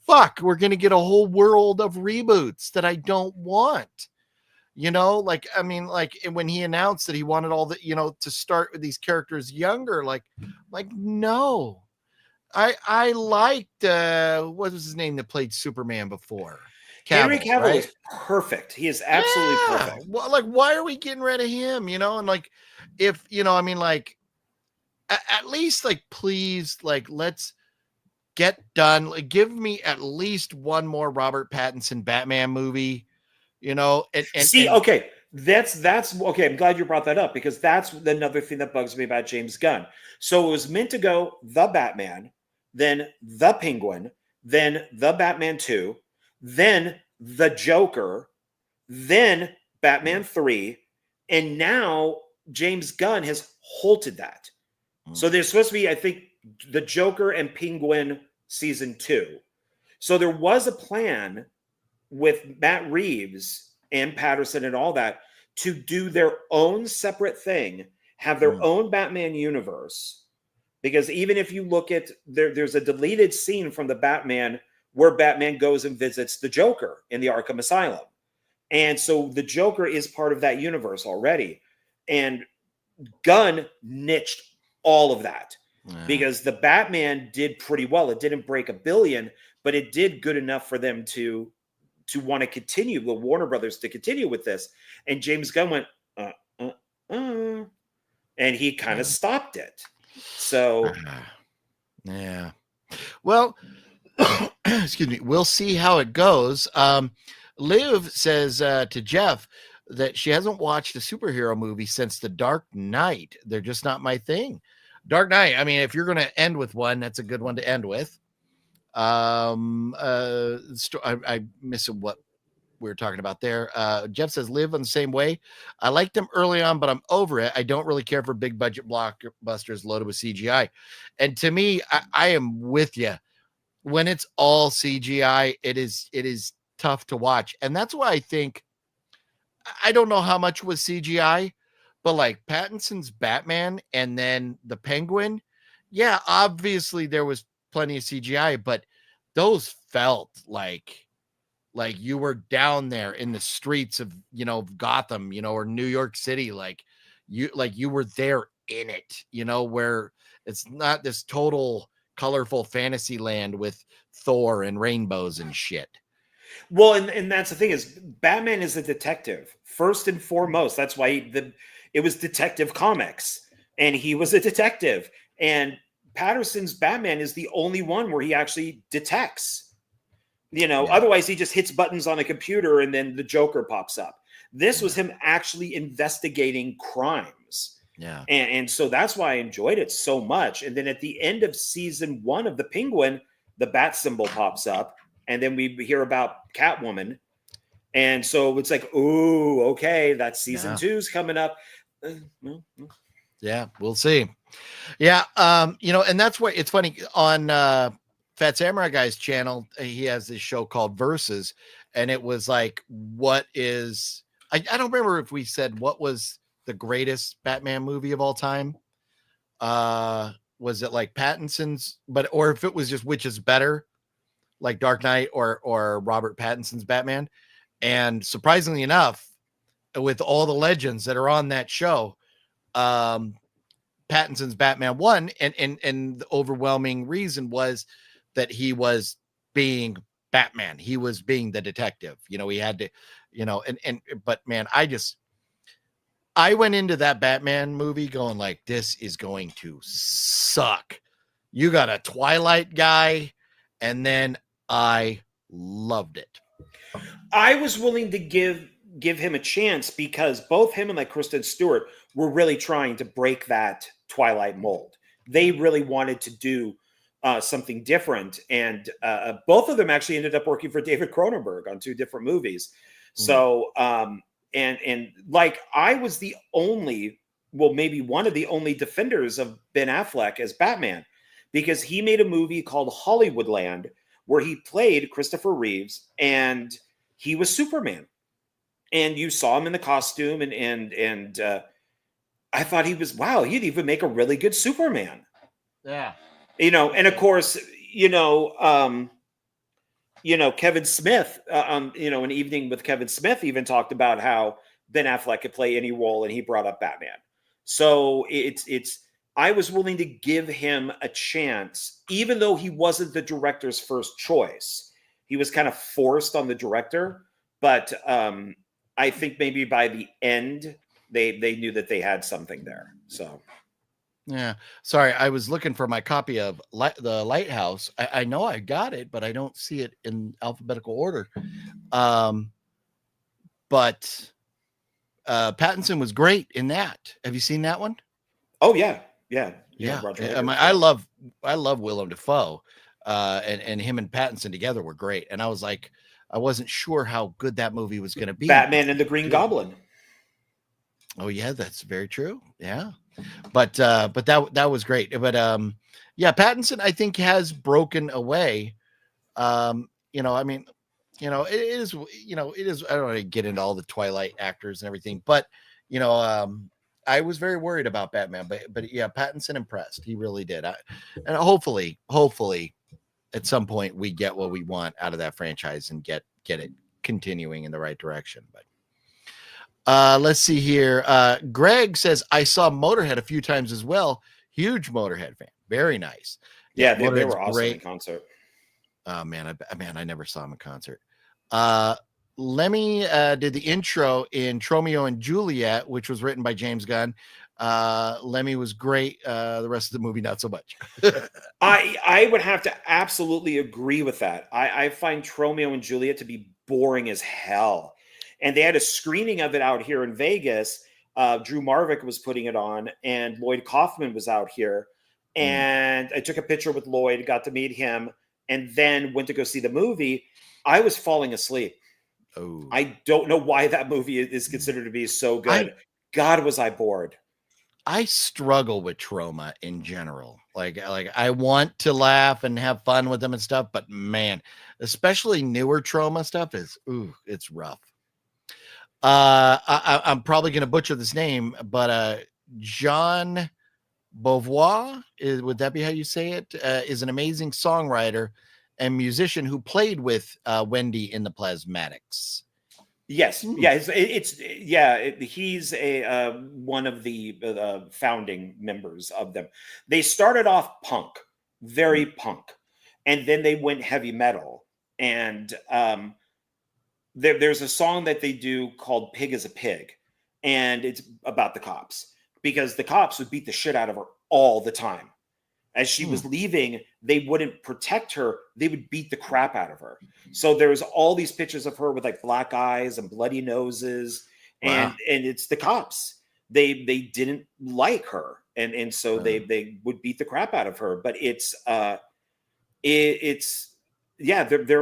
fuck, we're going to get a whole world of reboots that I don't want. When he announced that he wanted all the, to start with these characters younger, like no. I liked what was his name that played Superman before? Henry Cavill is perfect. He is absolutely perfect. Well, like, why are we getting rid of him? And like, if at least, like, please, like, let's get done. Like, give me at least one more Robert Pattinson Batman movie. Okay. That's okay. I'm glad you brought that up, because that's another thing that bugs me about James Gunn. So it was meant to go the Batman, then the Penguin, then the Batman 2, then the Joker, then Batman 3, and now James Gunn has halted that. So there's supposed to be, I think, the Joker and Penguin season 2. So there was a plan with Matt Reeves and Patterson and all that to do their own separate thing, have their own Batman universe. Because even if you look at, there's a deleted scene from the Batman where Batman goes and visits the Joker in the Arkham Asylum. And so the Joker is part of that universe already. And Gunn niched all of that because the Batman did pretty well. It didn't break $1 billion, but it did good enough for them to want to continue, the Warner Brothers to continue with this. And James Gunn went, and he kind of stopped it. So, yeah. Well, excuse me. We'll see how it goes. Liv says to Jeff that she hasn't watched a superhero movie since The Dark Knight. They're just not my thing. Dark Knight. I mean, if you're going to end with one, that's a good one to end with. I miss what we were talking about there. Jeff says, live on the same way. I liked them early on, but I'm over it. I don't really care for big budget blockbusters loaded with CGI. And to me, I am with you. When it's all CGI, it is tough to watch. And that's why I think, I don't know how much was CGI, but like Pattinson's Batman and then the Penguin, yeah, obviously there was plenty of CGI, but those felt like you were down there in the streets of, Gotham, or New York City, like you were there in it, where it's not this total colorful fantasy land with Thor and rainbows and shit. Well, and that's the thing, is Batman is a detective first and foremost. That's why it was Detective Comics, and he was a detective. And Patterson's Batman is the only one where he actually detects. Otherwise he just hits buttons on a computer and then the Joker pops up. This was him actually investigating crimes. Yeah. And so that's why I enjoyed it so much. And then at the end of season 1 of The Penguin, the bat symbol pops up, and then we hear about Catwoman. And so it's like, oh, okay, that season 2's coming up. Yeah, we'll see. Yeah, and that's why it's funny on Phat Samurai Guy's channel. He has this show called Versus, and it was like, what is? I don't remember if we said what was the greatest Batman movie of all time. Was it like Pattinson's, or if it was just which is better, like Dark Knight or Robert Pattinson's Batman? And surprisingly enough, with all the legends that are on that show, Pattinson's Batman won, and the overwhelming reason was that he was being Batman. He was being the detective. He had to, but man, I went into that Batman movie going like, this is going to suck. You got a Twilight guy, and then I loved it. I was willing to give him a chance because both him and like Kristen Stewart were really trying to break that Twilight mold. They really wanted to do something different, and both of them actually ended up working for David Cronenberg on 2 different movies. So and like I was the only, maybe one of the only defenders of Ben Affleck as Batman, because he made a movie called Hollywoodland where he played Christopher Reeves and he was Superman, and you saw him in the costume, and I thought he was, wow, he'd even make a really good Superman. Yeah. And of course, Kevin Smith, an evening with Kevin Smith even talked about how Ben Affleck could play any role, and he brought up Batman. So I was willing to give him a chance, even though he wasn't the director's first choice. He was kind of forced on the director, but I think maybe by the end they knew that they had something there. So. Yeah. Sorry, I was looking for my copy of The Lighthouse. I know I got it, but I don't see it in alphabetical order. But Pattinson was great in that. Have you seen that one? Oh yeah. Roger. I love Willem Dafoe, and him and Pattinson together were great. And I was like, I wasn't sure how good that movie was going to be. Batman and the Green Goblin. Oh yeah, that's very true. Yeah. But that was great. But Pattinson, I think, has broken away. It is, I don't want to get into all the Twilight actors and everything, but I was very worried about Batman, but yeah, Pattinson impressed. He really did. And hopefully at some point we get what we want out of that franchise and get it continuing in the right direction. But let's see here. Greg says, I saw Motorhead a few times as well. Huge Motorhead fan. Very nice. Yeah, they were awesome in concert. Oh man, I never saw him in concert. Lemmy did the intro in Tromeo and Juliet, which was written by James Gunn. Lemmy was great. The rest of the movie, not so much. I would have to absolutely agree with that. I find Tromeo and Juliet to be boring as hell. And they had a screening of it out here in Vegas. Drew Marvick was putting it on, and Lloyd Kaufman was out here. And I took a picture with Lloyd, got to meet him, and then went to go see the movie. I was falling asleep. Oh, I don't know why that movie is considered to be so good. God, was I bored. I struggle with trauma in general. Like I want to laugh and have fun with them and stuff, but man, especially newer trauma stuff it's rough. I'm probably gonna butcher this name, but Jean Beauvoir, would that be how you say it? Is an amazing songwriter and musician who played with Wendy in the Plasmatics. Yes, Ooh. yeah, he's a one of the founding members of them. They started off punk, very punk, and then they went heavy metal. And there's a song that they do called "Pig is a Pig," and it's about the cops because the cops would beat the shit out of her all the time. As she was leaving, they wouldn't protect her. They would beat the crap out of her. So there's all these pictures of her with like black eyes and bloody noses. And Wow. and it's the cops. They didn't like her. And so they would beat the crap out of her. But it's they're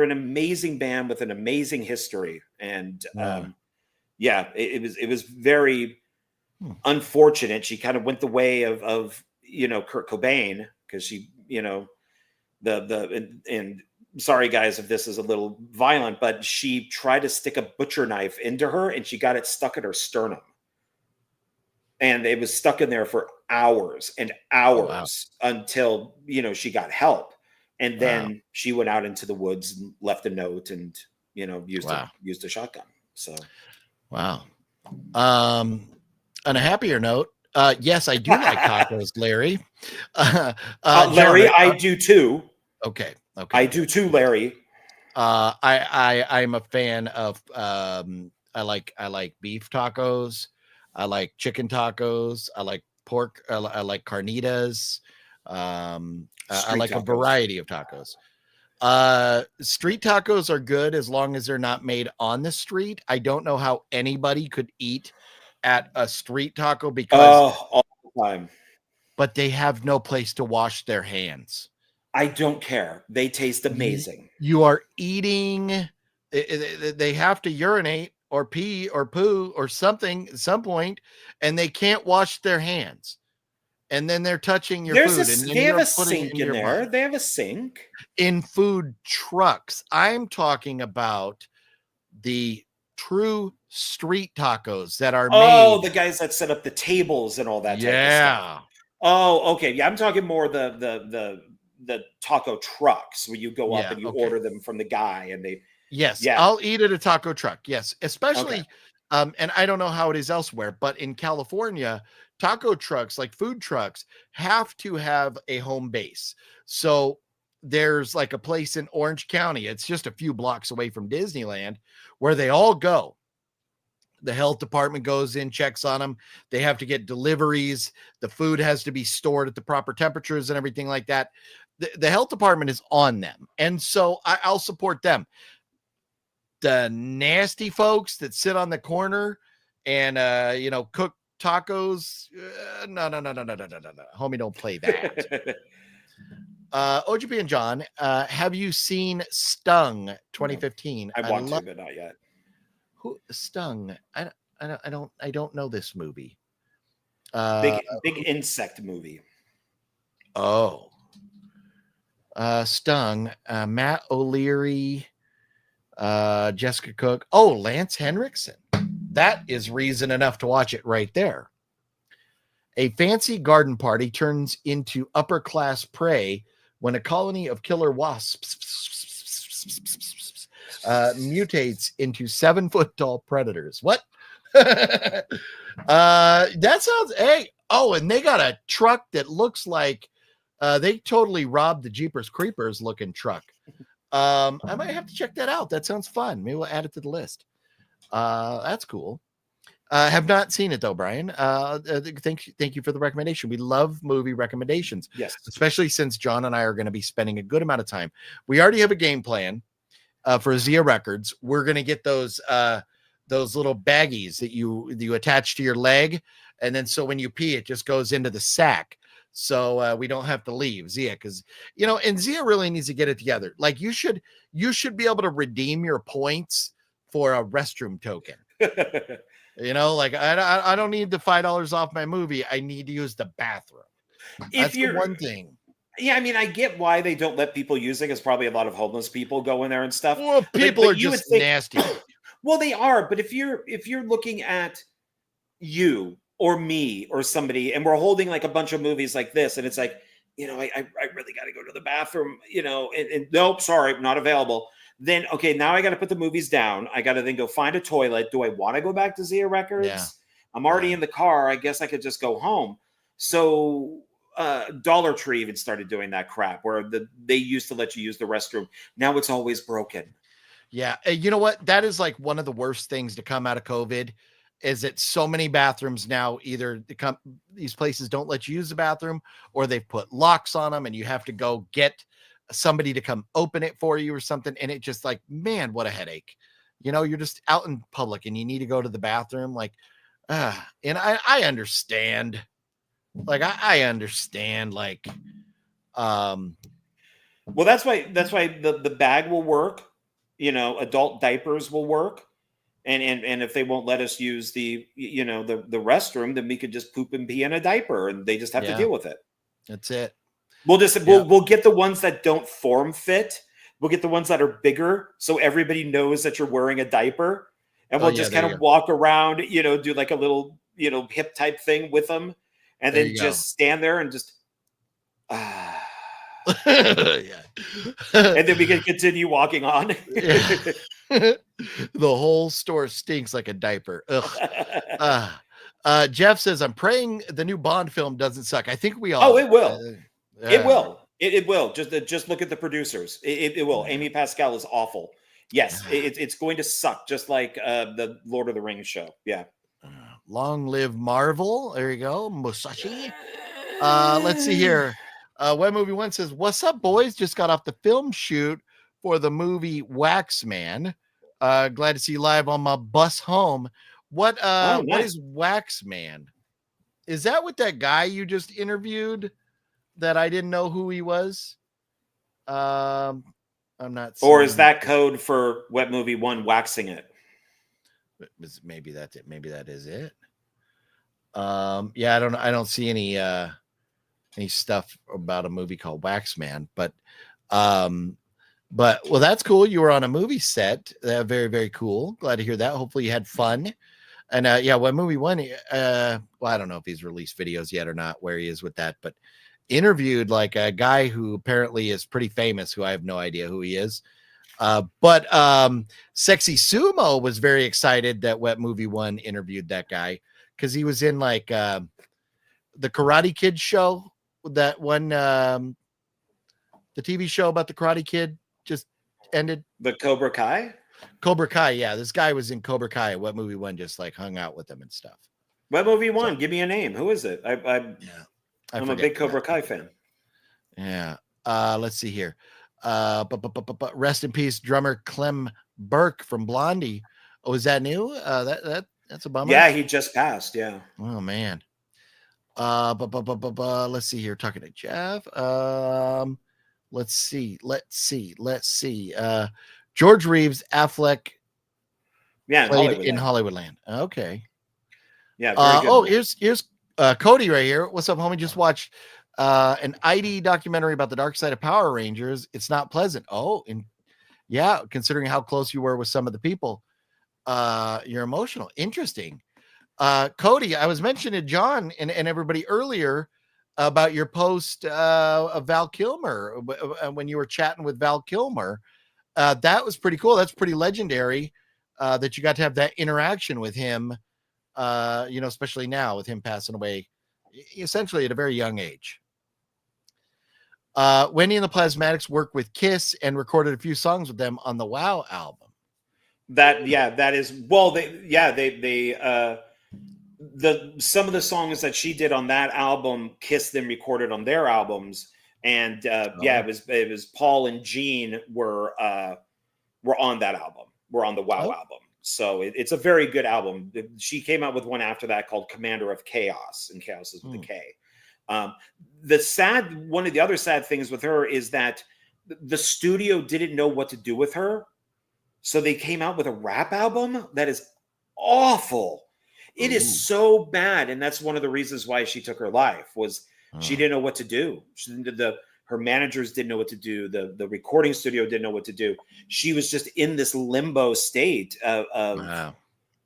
an amazing band with an amazing history. And it was very unfortunate. She kind of went the way of Kurt Cobain, because she, and sorry guys if this is a little violent, but she tried to stick a butcher knife into her and she got it stuck at her sternum. And it was stuck in there for hours and hours until, she got help. And then she went out into the woods and left a note and, used a shotgun. So, wow. On a happier note, yes, I do like tacos, Larry. Larry, John, I do too. Okay. I do too, Larry. I'm a fan of I like beef tacos. I like chicken tacos. I like pork. I like carnitas. I like tacos. a variety of tacos. Street tacos are good as long as they're not made on the street. I don't know how anybody could eat at a street taco because all the time. But they have no place to wash their hands. I don't care. They taste amazing. You are eating. They have to urinate or pee or poo or something at some point, and they can't wash their hands. And then they're touching your food. They have a sink in there. Mind. They have a sink. In food trucks. I'm talking about the true street tacos that are made. The guys that set up the tables and all that type of stuff. Oh, okay. Yeah, I'm talking more the taco trucks where you go up and you order them from the guy and they. Yes, I'll eat at a taco truck. Yes, especially, and I don't know how it is elsewhere, but in California, taco trucks, like food trucks, have to have a home base. So there's like a place in Orange County. It's just a few blocks away from Disneyland where they all go. The health department goes in, checks on them. They have to get deliveries. The food has to be stored at the proper temperatures and everything like that. The health department is on them. And so I'll support them. The nasty folks that sit on the corner and, cook tacos. No. Homie, don't play that. OGP and John, have you seen Stung 2015? I want to, but not yet. Who Stung? I don't know this movie. Big insect movie. Oh. Stung, Matt O'Leary, Jessica Cook. Oh, Lance Henriksen. That is reason enough to watch it right there. A fancy garden party turns into upper class prey when a colony of killer wasps mutates into 7-foot tall predators. What? That sounds. Hey, and they got a truck that looks like they totally robbed the Jeepers Creepers looking truck. I might have to check that out. That sounds fun. Maybe we'll add it to the list. That's cool. Have not seen it though, Brian. Thank you for the recommendation. We love movie recommendations. Yes, especially since John and I are going to be spending a good amount of time. We already have a game plan for Zia Records. We're going to get those little baggies that you attach to your leg, and then so when you pee, it just goes into the sack. So we don't have to leave Zia because and Zia really needs to get it together. Like you should be able to redeem your points for a restroom token. You know, like I don't need the $5 off my movie. I need to use the bathroom. That's the one thing. Yeah, I mean, I get why they don't let people use it, because probably a lot of homeless people go in there and stuff. Well, people are just nasty. Well, they are, but if you're looking at you or me or somebody, and we're holding like a bunch of movies like this, and it's like, you know, I really got to go to the bathroom, you know, and nope, sorry, not available. Then okay, now I got to put the movies down. I got to then go find a toilet. Do I want to go back to Zia Records? Yeah. I'm already in the car. I guess I could just go home. So Dollar Tree even started doing that crap where they used to let you use the restroom. Now it's always broken. Yeah. You know what? That is like one of the worst things to come out of COVID is that so many bathrooms now either these places don't let you use the bathroom, or they've put locks on them and you have to go get somebody to come open it for you or something. And it just like, man, what a headache. You know, you're just out in public and you need to go to the bathroom. Like, and I understand. Like, I understand, like, well, that's why the bag will work, you know, adult diapers will work. And if they won't let us use the, you know, the restroom, then we could just poop and pee in a diaper and they just have to deal with it. That's it. We'll get the ones that don't form fit. We'll get the ones that are bigger, so everybody knows that you're wearing a diaper, and we'll just kind of walk around, you know, do like a little, you know, hip type thing with them, and then just stand there and just yeah. And then we can continue walking on. The whole store stinks like a diaper. Ugh. Jeff says, I'm praying the new Bond film doesn't suck. I think we all. Oh, it will. It will. It will. Just look at the producers. It will. Amy Pascal is awful. Yes, it's going to suck, just like the Lord of the Rings show. Yeah. Long live Marvel. There you go. Musashi. Let's see here. Web Movie One says, "What's up, boys? Just got off the film shoot for the movie Waxman. Glad to see you live on my bus home. What what is Waxman? Is that with that guy you just interviewed that I didn't know who he was? I'm not. Or is that code for Web Movie One waxing it? Maybe that's it. Maybe that is it. Yeah, I don't see any stuff about a movie called Waxman, but well, that's cool. You were on a movie set. Very, very cool. Glad to hear that. Hopefully you had fun. And yeah, Web Movie One, well, I don't know if he's released videos yet or not, where he is with that, but interviewed like a guy who apparently is pretty famous, who I have no idea who he is. But Sexy Sumo was very excited that Web Movie One interviewed that guy, because he was in like the Karate Kid show, that one, the TV show about the Karate Kid just ended. The Cobra Kai? Cobra Kai, yeah. This guy was in Cobra Kai. Web Movie One just like hung out with him and stuff. Web Movie One, give me a name. Who is it? I'm a big Cobra Kai fan. Yeah. Let's see here. But rest in peace, drummer Clem Burke from Blondie. Oh, is that new? That's a bummer. Yeah, he just passed. Yeah. Oh man. Let's see here. Talking to Jeff. Let's see. George Reeves, Affleck. Yeah, played in Hollywoodland. Okay. Yeah. Very good. Here's Cody right here. What's up, homie? Just watched an ID documentary about the dark side of Power Rangers. It's not pleasant. Oh, and yeah, considering how close you were with some of the people, you're emotional. Interesting. Cody, I was mentioning to John and everybody earlier about your post of Val Kilmer when you were chatting with Val Kilmer. That was pretty cool. That's pretty legendary that you got to have that interaction with him, especially now with him passing away essentially at a very young age. Wendy and the Plasmatics worked with Kiss and recorded a few songs with them on the Wow album. That is, well, some of the songs that she did on that album, Kiss then recorded on their albums. And it was Paul and Gene were on that album. We're on the Wow album. So it's a very good album. She came out with one after that called Commander of Chaos, and Chaos is with a K. One of the other sad things with her is that the studio didn't know what to do with her. So they came out with a rap album that is awful. It Ooh. is so bad, and that's one of the reasons why she took her life. Was she Oh. didn't know what to do. Her managers didn't know what to do. The recording studio didn't know what to do. She was just in this limbo state of Wow.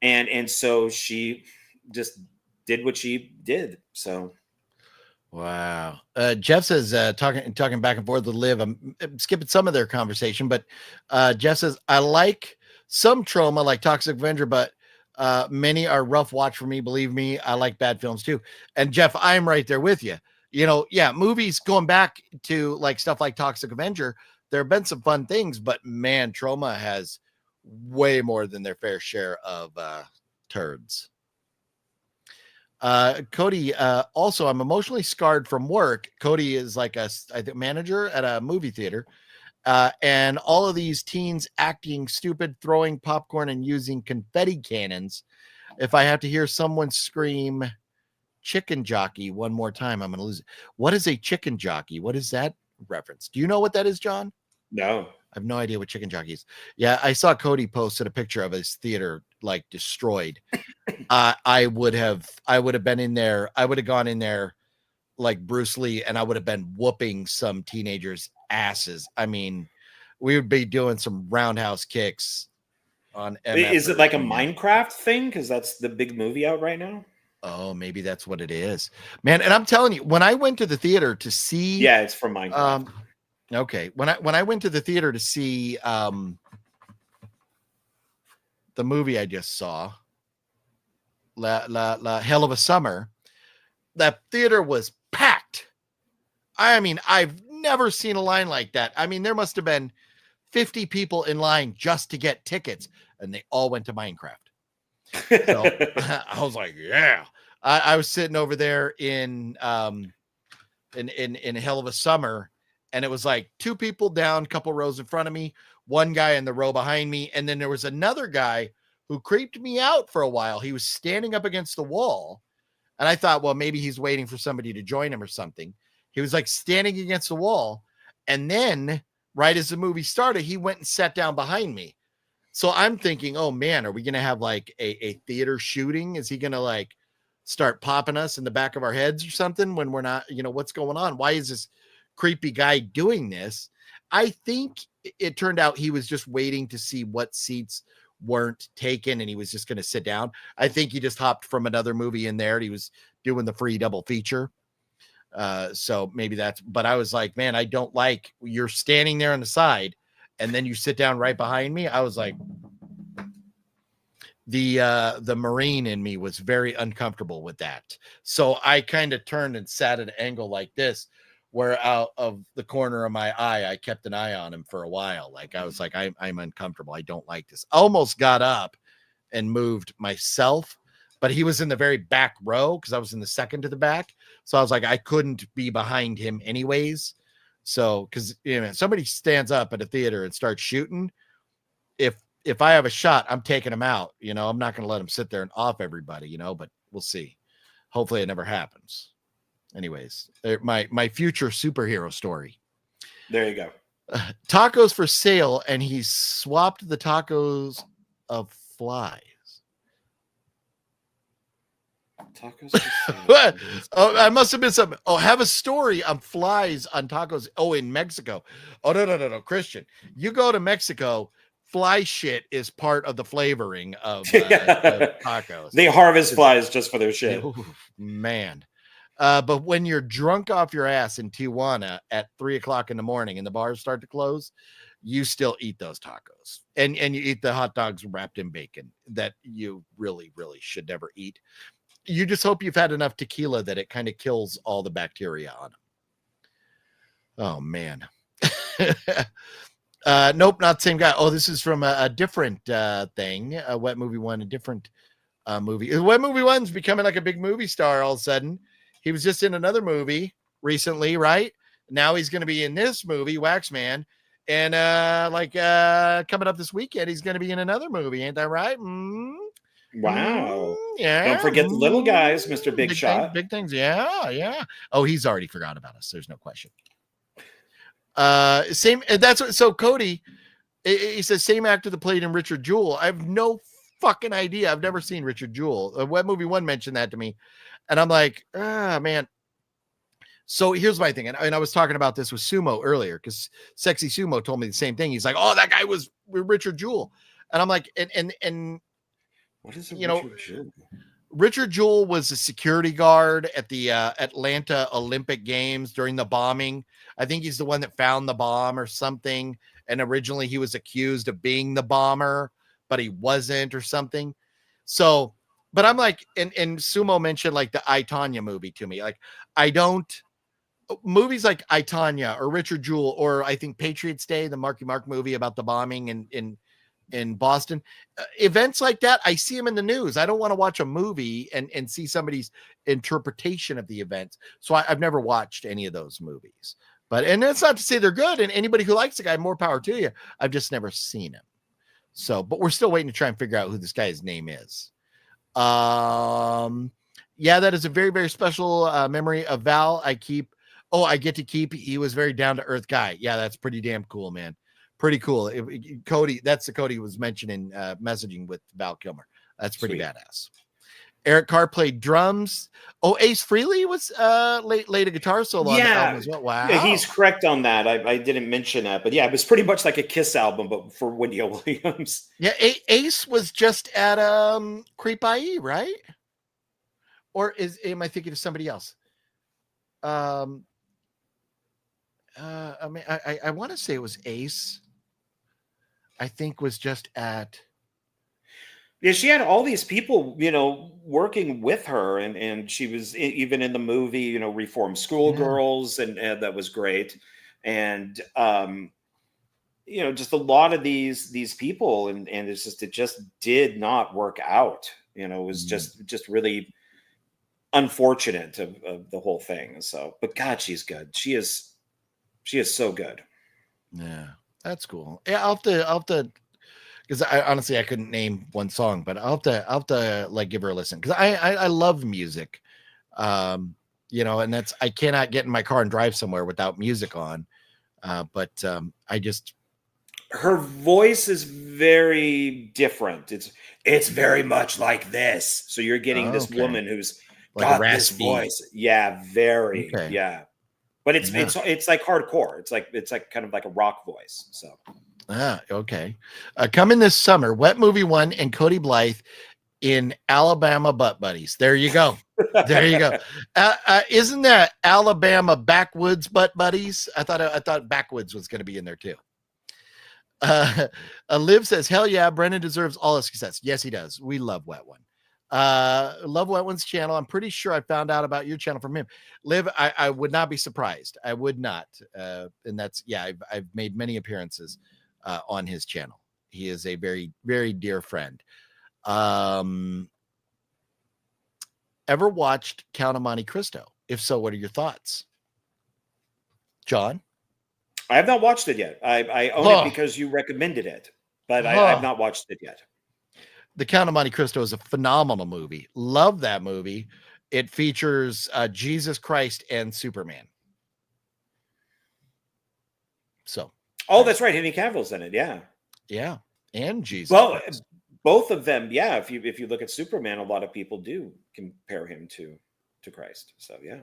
and so she just did what she did. So Wow. Jeff says, talking back and forth with Liv, I'm skipping some of their conversation, but Jeff says, I like some trauma like Toxic Avenger, but many are rough watch for me. Believe me, I like bad films too. And Jeff, I'm right there with you. You know, yeah, movies going back to like stuff like Toxic Avenger, there have been some fun things, but man, trauma has way more than their fair share of turds. Cody, also, I'm emotionally scarred from work. Cody is like I think manager at a movie theater. And all of these teens acting stupid, throwing popcorn and using confetti cannons. If I have to hear someone scream chicken jockey one more time, I'm going to lose it. What is a chicken jockey? What is that reference? Do you know what that is, John? no. I have no idea what chicken jockey is. Yeah, I saw Cody posted a picture of his theater like destroyed. I would have been in there. I would have gone in there like Bruce Lee, and I would have been whooping some teenagers' asses. I mean, we would be doing some roundhouse kicks on MF. Is it like a Minecraft thing? Because that's the big movie out right now. Oh, maybe that's what it is, man. And I'm telling you, when I went to the theater to see, Yeah, it's from Minecraft. Okay, when I went to the theater to see the movie I just saw, La Hell of a Summer, that theater was packed. I mean, I've never seen a line like that. I mean, there must have been 50 people in line just to get tickets, and they all went to Minecraft. So I was like, yeah. I was sitting over there in Hell of a Summer, and it was like two people down, a couple rows in front of me, one guy in the row behind me, and then there was another guy who creeped me out for a while. He was standing up against the wall, and I thought, well, maybe he's waiting for somebody to join him or something. He was like standing against the wall, and then right as the movie started, he went and sat down behind me. So I'm thinking, oh man, are we going to have like a theater shooting? Is he going to like start popping us in the back of our heads or something when we're not, what's going on? Why is this creepy guy doing this? I think it turned out he was just waiting to see what seats weren't taken, and he was just going to sit down. I think he just hopped from another movie in there. He was doing the free double feature. So maybe but I was like, man, I don't like you're standing there on the side and then you sit down right behind me. I was like, the Marine in me was very uncomfortable with that. So I kind of turned and sat at an angle like this, where out of the corner of my eye, I kept an eye on him for a while. Like I was like, I'm uncomfortable. I don't like this. I almost got up and moved myself, but he was in the very back row because I was in the second to the back. So I was like, I couldn't be behind him anyways. So, because somebody stands up at a theater and starts shooting, if I have a shot, I'm taking him out. I'm not going to let him sit there and off everybody. But we'll see. Hopefully, it never happens. Anyways, my future superhero story. There you go. Tacos for sale, and he swapped the tacos of flies. Tacos for sale. Oh, I must have been something. Oh, have a story on flies on tacos. Oh, in Mexico. Oh, no, Christian. You go to Mexico, fly shit is part of the flavoring of tacos. They harvest flies just for their shit. Oh, man. But when you're drunk off your ass in Tijuana at 3:00 in the morning and the bars start to close, you still eat those tacos, and you eat the hot dogs wrapped in bacon that you really, really should never eat. You just hope you've had enough tequila that it kind of kills all the bacteria on them. Oh man. Nope, not the same guy. Oh, this is from a different thing. Wet Movie One, a different movie. Wet Movie One's becoming like a big movie star all of a sudden. He was just in another movie recently, right? Now he's going to be in this movie, Waxman. And coming up this weekend, he's going to be in another movie. Ain't that right? Wow. Yeah. Don't forget the little guys, Mr. Big Shot. Big things. Yeah. Oh, he's already forgot about us. There's no question. Same. That's what. So Cody, He says same actor that played in Richard Jewell. I have no fucking idea. I've never seen Richard Jewell. Web Movie One mentioned that to me, and I'm like, man. So here's my thing, and I was talking about this with Sumo earlier because Sexy Sumo told me the same thing. He's like, "Oh, that guy was Richard Jewell," and I'm like, and what is it? Richard Jewell? Richard Jewell was a security guard at the Atlanta Olympic Games during the bombing. I think he's the one that found the bomb or something. And originally he was accused of being the bomber, but he wasn't or something. So, but I'm like, and Sumo mentioned like the I, Tonya movie to me. Like, movies like I, Tonya or Richard Jewell, or I think Patriots Day, the Marky Mark movie about the bombing in Boston, events like that, I see them in the news. I don't want to watch a movie and see somebody's interpretation of the events. So I've never watched any of those movies. And that's not to say they're good. And anybody who likes the guy, more power to you. I've just never seen him. So, but we're still waiting to try and figure out who this guy's name is. Yeah, that is a very, very special memory of Val. I get to keep. He was very down to earth guy. Yeah, that's pretty damn cool, man. Pretty cool. Cody, that's the Cody was mentioning messaging with Val Kilmer. That's pretty badass. Eric Carr played drums. Oh, Ace Frehley was laid a guitar solo on the album as well. Wow. Yeah, he's correct on that. I didn't mention that, but yeah, it was pretty much like a Kiss album, but for Wendy Williams. Yeah, Ace was just at Creep I.E, right? Or am I thinking of somebody else? I mean, I want to say it was Ace. I think was just at. Yeah, she had all these people, working with her, and she was even in the movie, Reformed Schoolgirls, and that was great. And just a lot of these people, and it just did not work out. It was just really unfortunate of the whole thing. So, but God, she's good. She is so good. Yeah, that's cool. Yeah, I'll have to. Because I honestly couldn't name one song, but I'll have to like give her a listen because I love music, and that's I cannot get in my car and drive somewhere without music on, but I just her voice is very different. It's very much like this. So you're getting this woman who's like got this voice, very but it's like hardcore. It's like kind of like a rock voice. So. Okay. Coming this summer, Wet Movie 1 and Cody Blythe in Alabama Butt Buddies. There you go. There you go. Isn't that Alabama Backwoods Butt Buddies? I thought Backwoods was going to be in there too. Liv says, hell yeah, Brennan deserves all his success. Yes, he does. We love Wet One. Love Wet One's channel. I'm pretty sure I found out about your channel from him. Liv, I would not be surprised. I would not. And that's, I've made many appearances on his channel. He is a very, very dear friend. Ever watched Count of Monte Cristo? If so, what are your thoughts? John? I have not watched it yet. I own it because you recommended it, but I have not watched it yet. The Count of Monte Cristo is a phenomenal movie. Love that movie. It features Jesus Christ and Superman. So. Oh, that's right. Henry Cavill's in it. Yeah. Yeah. And Jesus. Well, Christ. Both of them. Yeah. If you look at Superman, a lot of people do compare him to Christ. So yeah.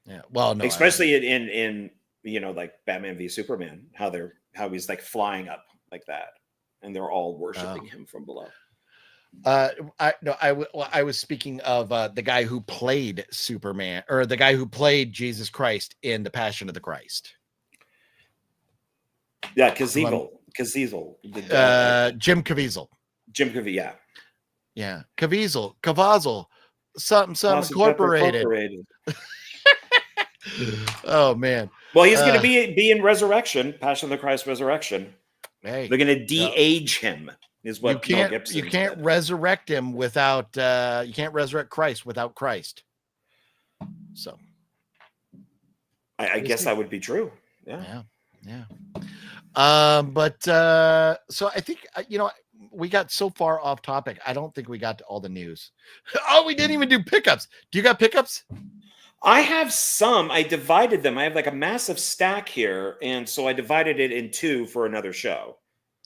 Yeah. Well, no, especially in like Batman v Superman, how he's like flying up like that, and they're all worshiping him from below. I was speaking of the guy who played Superman, or the guy who played Jesus Christ in The Passion of the Christ. Yeah, Caviezel. Jim Caviezel. Yeah. Yeah. Caviezel. Something Incorporated. Oh man. Well, he's going to be in Resurrection, Passion of the Christ Resurrection. Hey, they're going to de-age him. Is what you can't resurrect him without you can't resurrect Christ without Christ. So I guess that would be true. Yeah. So I think we got so far off topic. I don't think we got to all the news. Oh, we didn't even do pickups. Do you got pickups? I have some. I divided them. I have like a massive stack here, and so I divided it in two for another show.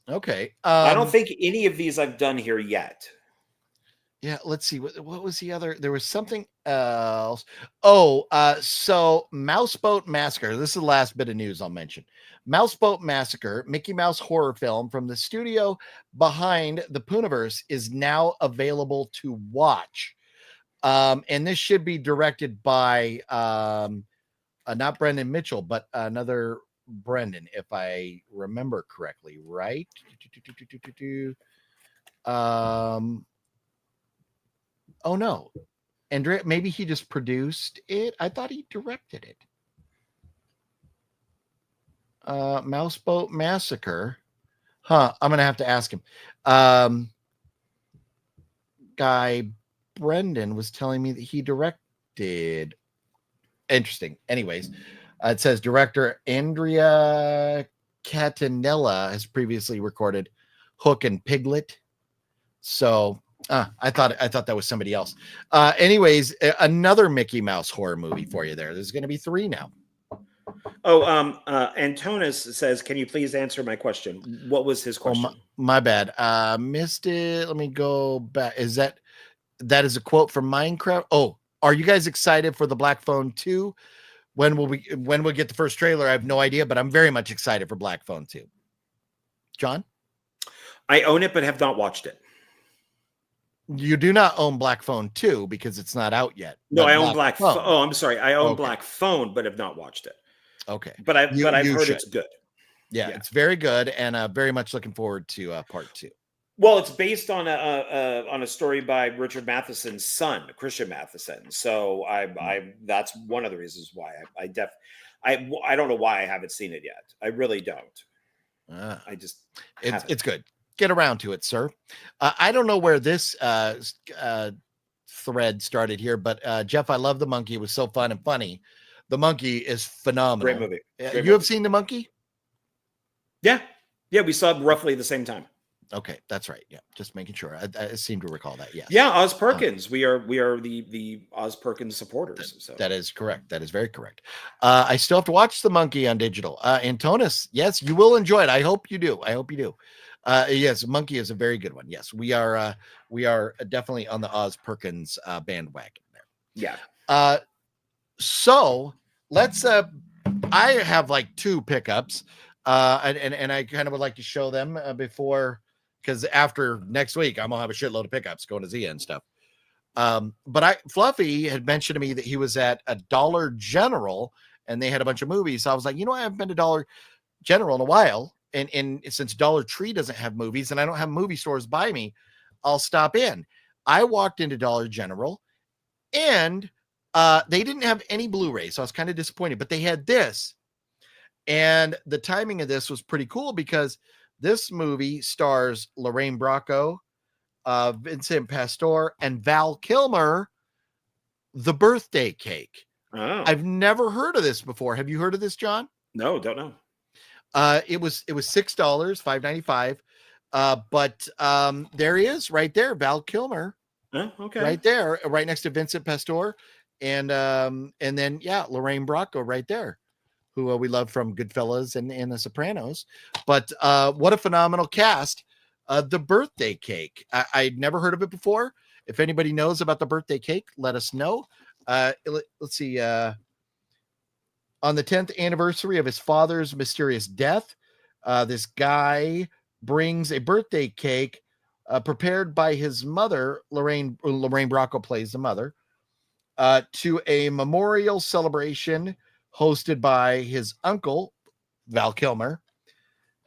Okay. I don't think any of these I've done here yet. Yeah, let's see. What was the other? There was something else. Oh, so Mouseboat Massacre. This is the last bit of news I'll mention. Mouseboat Massacre, Mickey Mouse horror film from the studio behind the Pooniverse, is now available to watch. And this should be directed by not Brendan Mitchell, but another Brendan, if I remember correctly, right? Oh no, Andrea, maybe he just produced it. I thought he directed it. Mouseboat Massacre. Huh. I'm gonna have to ask him. Guy Brendan was telling me that he directed. Interesting. Anyways, it says director Andrea Catanella has previously recorded Hook and Piglet. So I thought that was somebody else. Anyways, another Mickey Mouse horror movie for you there. There's going to be 3 now. Oh, Antonis says, can you please answer my question? What was his question? Oh, my bad. Missed it. Let me go back. Is that is a quote from Minecraft? Oh, are you guys excited for the Black Phone 2? When we'll get the first trailer? I have no idea, but I'm very much excited for Black Phone 2. John? I own it, but have not watched it. You do not own Black Phone 2 because it's not out yet. No, I own Black Phone. Oh, I'm sorry. I own Okay. Black Phone, but have not watched it. Okay. But I've heard it's good. Yeah, it's very good, and very much looking forward to part 2. Well, it's based on a story by Richard Matheson's son, Christian Matheson. So I that's one of the reasons why I don't know why I haven't seen it yet. I really don't. I just it's good. Get around to it, sir. I don't know where this thread started here, but Jeff, I love The Monkey. It was so fun and funny. The Monkey is phenomenal. Great movie. Have seen The Monkey? Yeah, we saw it roughly at the same time. Okay, that's right. Yeah, just making sure. I seem to recall that. Yes. Yeah, Oz Perkins. We are the Oz Perkins supporters. So that is correct. That is very correct. I still have to watch The Monkey on digital. Antonis, yes, you will enjoy it. I hope you do. Yes, Monkey is a very good one. Yes, we are definitely on the Oz Perkins bandwagon there. Yeah. So let's I have like 2 pickups, and I kind of would like to show them before, because after next week I'm gonna have a shitload of pickups going to Zia and stuff. But Fluffy had mentioned to me that he was at a Dollar General and they had a bunch of movies. So I was like, I haven't been to Dollar General in a while. And since Dollar Tree doesn't have movies and I don't have movie stores by me, I'll stop in. I walked into Dollar General and they didn't have any Blu-ray. So I was kind of disappointed, but they had this. And the timing of this was pretty cool because this movie stars Lorraine Bracco, Vincent Pastore, and Val Kilmer, The Birthday Cake. Oh. I've never heard of this before. Have you heard of this, John? No, don't know. It was $6, $5.95. But there he is right there, Val Kilmer. Oh, okay. Right there, right next to Vincent Pastore. And then Lorraine Bracco right there, who we love from Goodfellas and The Sopranos. But what a phenomenal cast. The Birthday Cake. I'd never heard of it before. If anybody knows about The Birthday Cake, let us know. Let's see. On the 10th anniversary of his father's mysterious death, this guy brings a birthday cake prepared by his mother, Lorraine Bracco plays the mother, to a memorial celebration hosted by his uncle, Val Kilmer,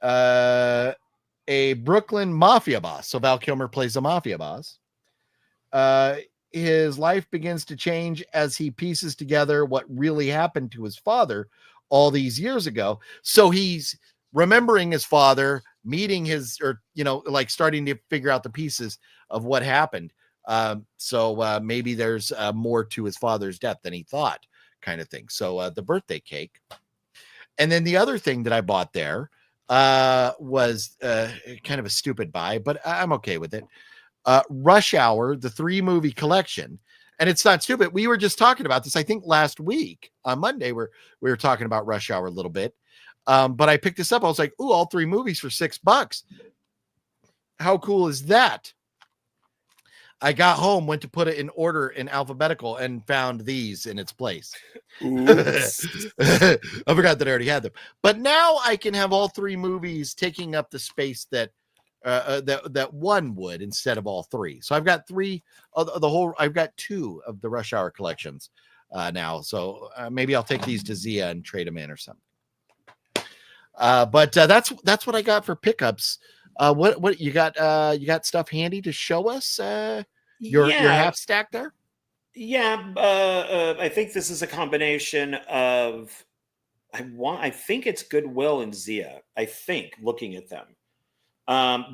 a Brooklyn mafia boss. So Val Kilmer plays the mafia boss. His life begins to change as he pieces together what really happened to his father all these years ago. So he's remembering his father, meeting starting to figure out the pieces of what happened. So maybe there's more to his father's death than he thought, kind of thing. So The Birthday Cake. And then the other thing that I bought there was kind of a stupid buy, but I'm okay with it. Rush Hour, the 3-movie collection. And it's not stupid. We were just talking about this, I think last week on Monday, we were talking about Rush Hour a little bit. But I picked this up. I was like, ooh, all 3 movies for $6. How cool is that? I got home, went to put it in order in alphabetical, and found these in its place. Oops. I forgot that I already had them. But now I can have all 3 movies taking up the space that that one would instead of all 3. So I've got 3 of the whole. I've got 2 of the Rush Hour collections now. So maybe I'll take these to Zia and trade them in or something. But that's what I got for pickups. What you got? You got stuff handy to show us? Your half stack there? Yeah, I think this is a combination of I think it's Goodwill and Zia. I think looking at them,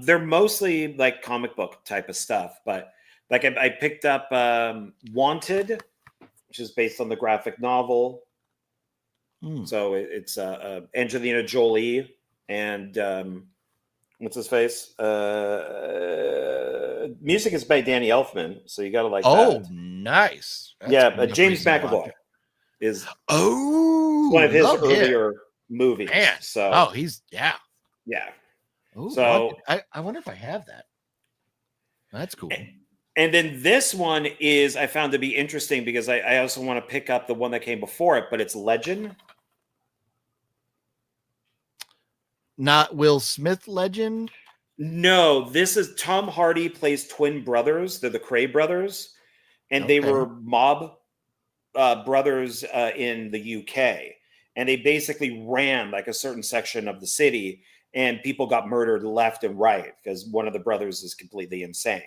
they're mostly like comic book type of stuff. But like I picked up Wanted, which is based on the graphic novel. So it's Angelina Jolie and what's his face? Music is by Danny Elfman, so you got to like that. Oh, nice. That's James McAvoy is one of his earlier movies. Man. So he's Ooh, so I wonder if I have that. That's cool. And then this one is I found to be interesting because I also want to pick up the one that came before it, but it's Legend. Not Will Smith Legend? No, this is Tom Hardy plays twin brothers. They're the Cray brothers, and they were mob brothers in the UK, and they basically ran like a certain section of the city, and people got murdered left and right because one of the brothers is completely insane,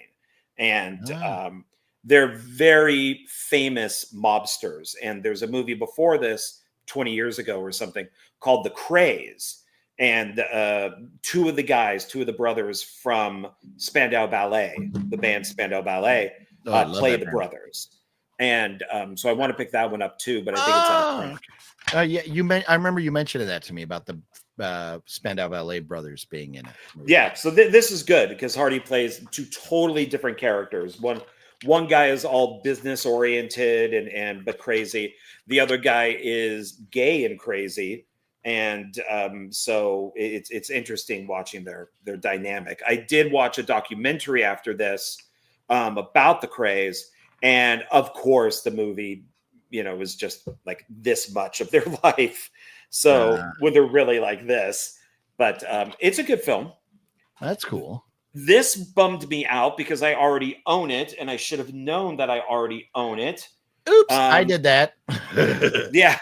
and they're very famous mobsters. And there's a movie before this 20 years ago or something called The Krays. And 2 of the brothers from Spandau Ballet, the band Spandau Ballet, play the brothers. And so I want to pick that one up too, but I think it's out. Yeah, I remember you mentioned that to me about the Spandau Ballet brothers being in it. Yeah, so this is good because Hardy plays 2 totally different characters. One guy is all business oriented and but crazy. The other guy is gay and crazy. And so it's interesting watching their dynamic. I did watch a documentary after this about the Krays, and of course the movie, was just like this much of their life. So when they're really like this, but it's a good film. That's cool. This bummed me out because I already own it, and I should have known that I already own it. Oops, I did that. Yeah.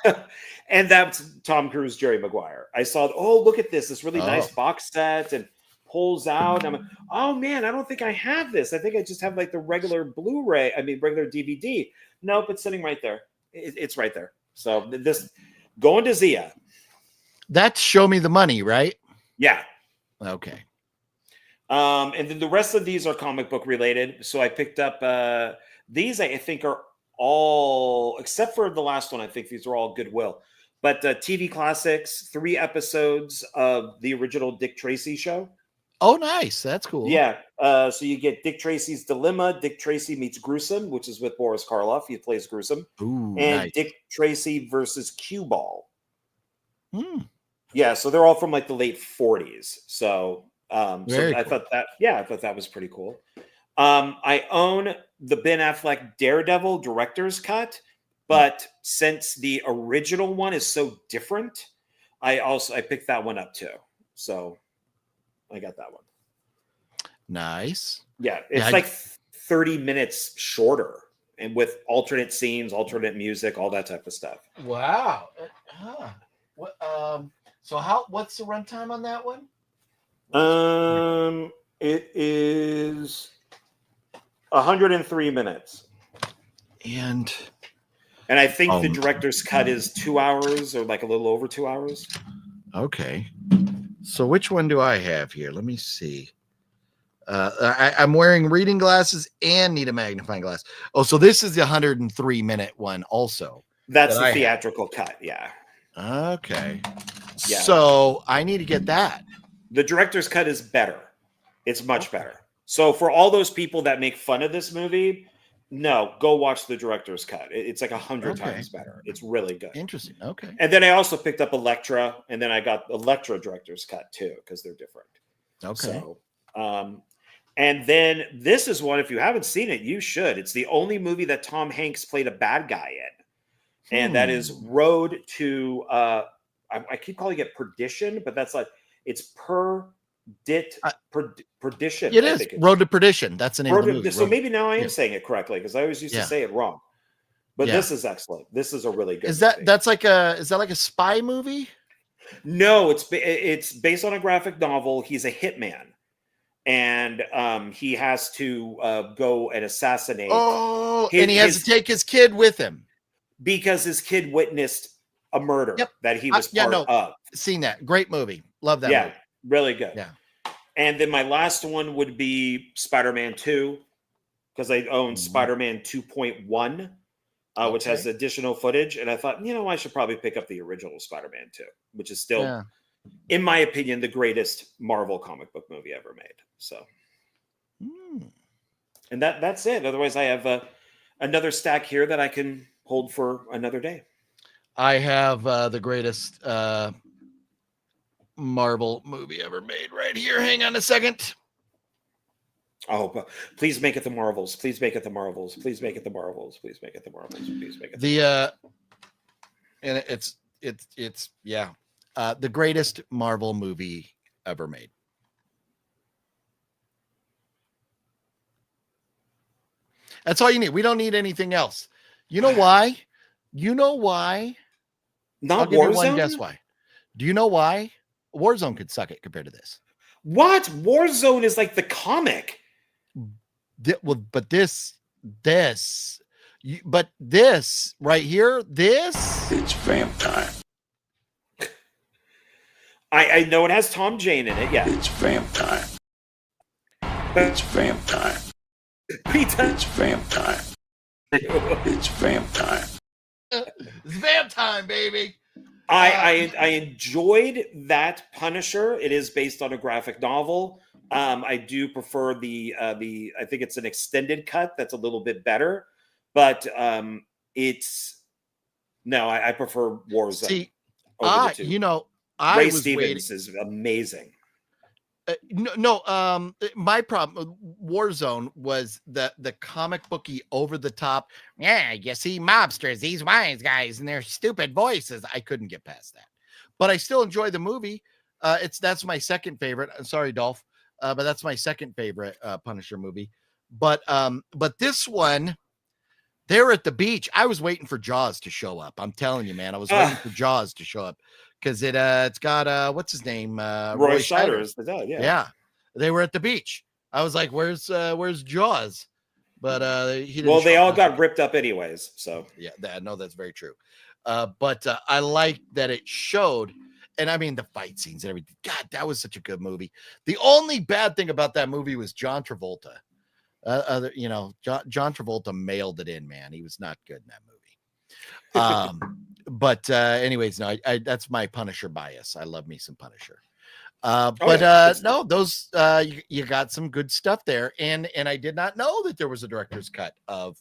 And that's Tom Cruise, Jerry Maguire. I saw, look at this really nice box set, and pulls out. I'm like, oh man, I don't think I have this. I think I just have like the regular Blu-ray. Regular DVD. Nope, it's sitting right there. It's right there. So this going to Zia. That's Show Me the Money, right? Yeah. Okay. And then the rest of these are comic book related. So I picked up these. I think are all except for the last one. I think these are all Goodwill. But TV classics, 3 episodes of the original Dick Tracy show. Oh, nice. That's cool. Yeah. So you get Dick Tracy's Dilemma, Dick Tracy Meets Gruesome, which is with Boris Karloff. He plays Gruesome. Ooh, and nice. Dick Tracy versus Cue Ball. Yeah. So they're all from like the late 40s. So, I thought that was pretty cool. I own the Ben Affleck Daredevil director's cut. But since the original one is so different, I picked that one up too. So I got that one. Nice. Yeah, it's like 30 minutes shorter and with alternate scenes, alternate music, all that type of stuff. Wow. What's the runtime on that one? It is 103 minutes. And I think the director's cut is 2 hours or like a little over 2 hours. Okay. So which one do I have here? Let me see. I'm wearing reading glasses and need a magnifying glass. Oh, so this is the 103-minute one also. That's the theatrical cut, yeah. Okay. Yeah. So I need to get that. The director's cut is better. It's much better. So for all those people that make fun of this movie, No, go watch the director's cut. It's like 100 Okay. times better. It's really good. Interesting. Okay. And then I also picked up Elektra, and then I got Elektra director's cut too because they're different. Okay. So, and then this is one, if you haven't seen it, you should. It's the only movie that Tom Hanks played a bad guy in, and that is Road to. I keep calling it Perdition, but that's like it's Perdition. It is Road to Perdition. That's the name of the movie. So maybe now I am saying it correctly because I always used to say it wrong. But this is excellent. This is a really good. Is that like a spy movie? No, it's based on a graphic novel. He's a hitman, and he has to go and assassinate. Oh, and he has to take his kid with him because his kid witnessed a murder that he was part of. Seen that? Great movie. Love that. movie. Really good. Yeah. And then my last one would be Spider-Man 2 because I own Spider-Man 2.1. Which has additional footage. And I thought, I should probably pick up the original Spider-Man 2, which is still, in my opinion, the greatest Marvel comic book movie ever made. So, and that's it. Otherwise, I have another stack here that I can hold for another day. I have the greatest Marvel movie ever made right here. Hang on a second. Oh, please make it the Marvels. Please make it the Marvels. Please make it the Marvels. Please make it the Marvels. Please make it and it's the greatest Marvel movie ever made. That's all you need. We don't need anything else. You know why? Not I'll give you Warzone. one guess why. Do you know why? Warzone could suck it compared to this. What? Warzone is like the comic. But this right here, It's vamp time. I know it has Tom Jane in it. Yeah, It's vamp time. It's vamp time. It's vamp time. It's vamp time. It's vamp time, baby. I enjoyed that Punisher. It is based on a graphic novel. I do prefer the I think it's an extended cut that's a little bit better, but I prefer Warzone. See, over the two. Ray Stevens is amazing. My problem with Warzone was the comic booky over the top. Yeah, you see mobsters, these wise guys, and their stupid voices. I couldn't get past that, but I still enjoy the movie. That's my second favorite. I'm sorry, Dolph, but that's my second favorite Punisher movie. But this one, they're at the beach. I was waiting for Jaws to show up. I'm telling you, man, I was waiting for Jaws to show up. Because it's got what's his name? Roy Scheider is the dad. Yeah. They were at the beach. I was like, where's Jaws? But he didn't. Well, they all got ripped up anyways. So yeah, no, that's very true. But I like that it showed, and I mean the fight scenes and everything. God, that was such a good movie. The only bad thing about that movie was John Travolta. John Travolta mailed it in, man. He was not good in that movie. But anyways, no, I that's my Punisher bias. I love me some Punisher. No, those you got some good stuff there, and I did not know that there was a director's cut of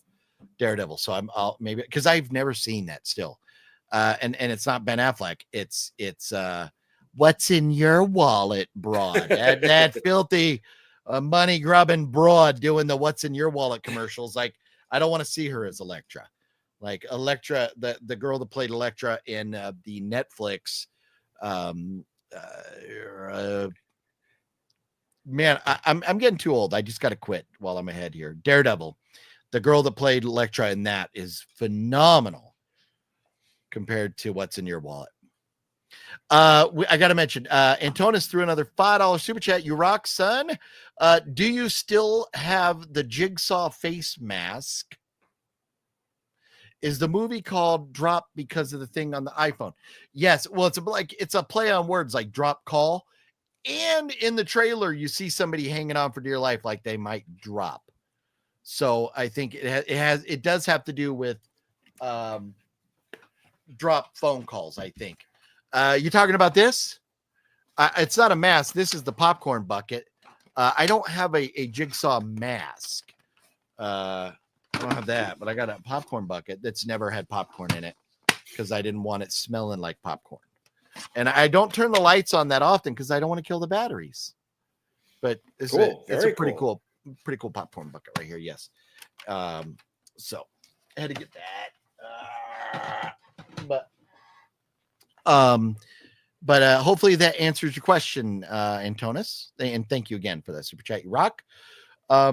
Daredevil. So I'll maybe because I've never seen that still. And it's not Ben Affleck. It's what's in your wallet, broad. that filthy money grubbing broad doing the what's in your wallet commercials. Like I don't want to see her as Elektra. Like Elektra, the girl that played Elektra in the Netflix, man, I'm getting too old. I just got to quit while I'm ahead here. Daredevil, the girl that played Elektra in that is phenomenal compared to what's in your wallet. I got to mention, Antonis threw another $5 super chat. You rock, son. Do you still have the Jigsaw face mask? Is the movie called Drop because of the thing on the iPhone? Yes. Well, it's a play on words like drop call. And in the trailer, you see somebody hanging on for dear life, like they might drop. So I think it does have to do with drop phone calls. I think you talking about this? It's not a mask. This is the popcorn bucket. I don't have a Jigsaw mask. don't have that, but I got a popcorn bucket that's never had popcorn in it because I didn't want it smelling like popcorn. And I don't turn the lights on that often because I don't want to kill the batteries. But it's a pretty cool popcorn bucket right here. Yes. So I had to get that. But hopefully that answers your question, Antonis. And thank you again for that super chat. You rock. I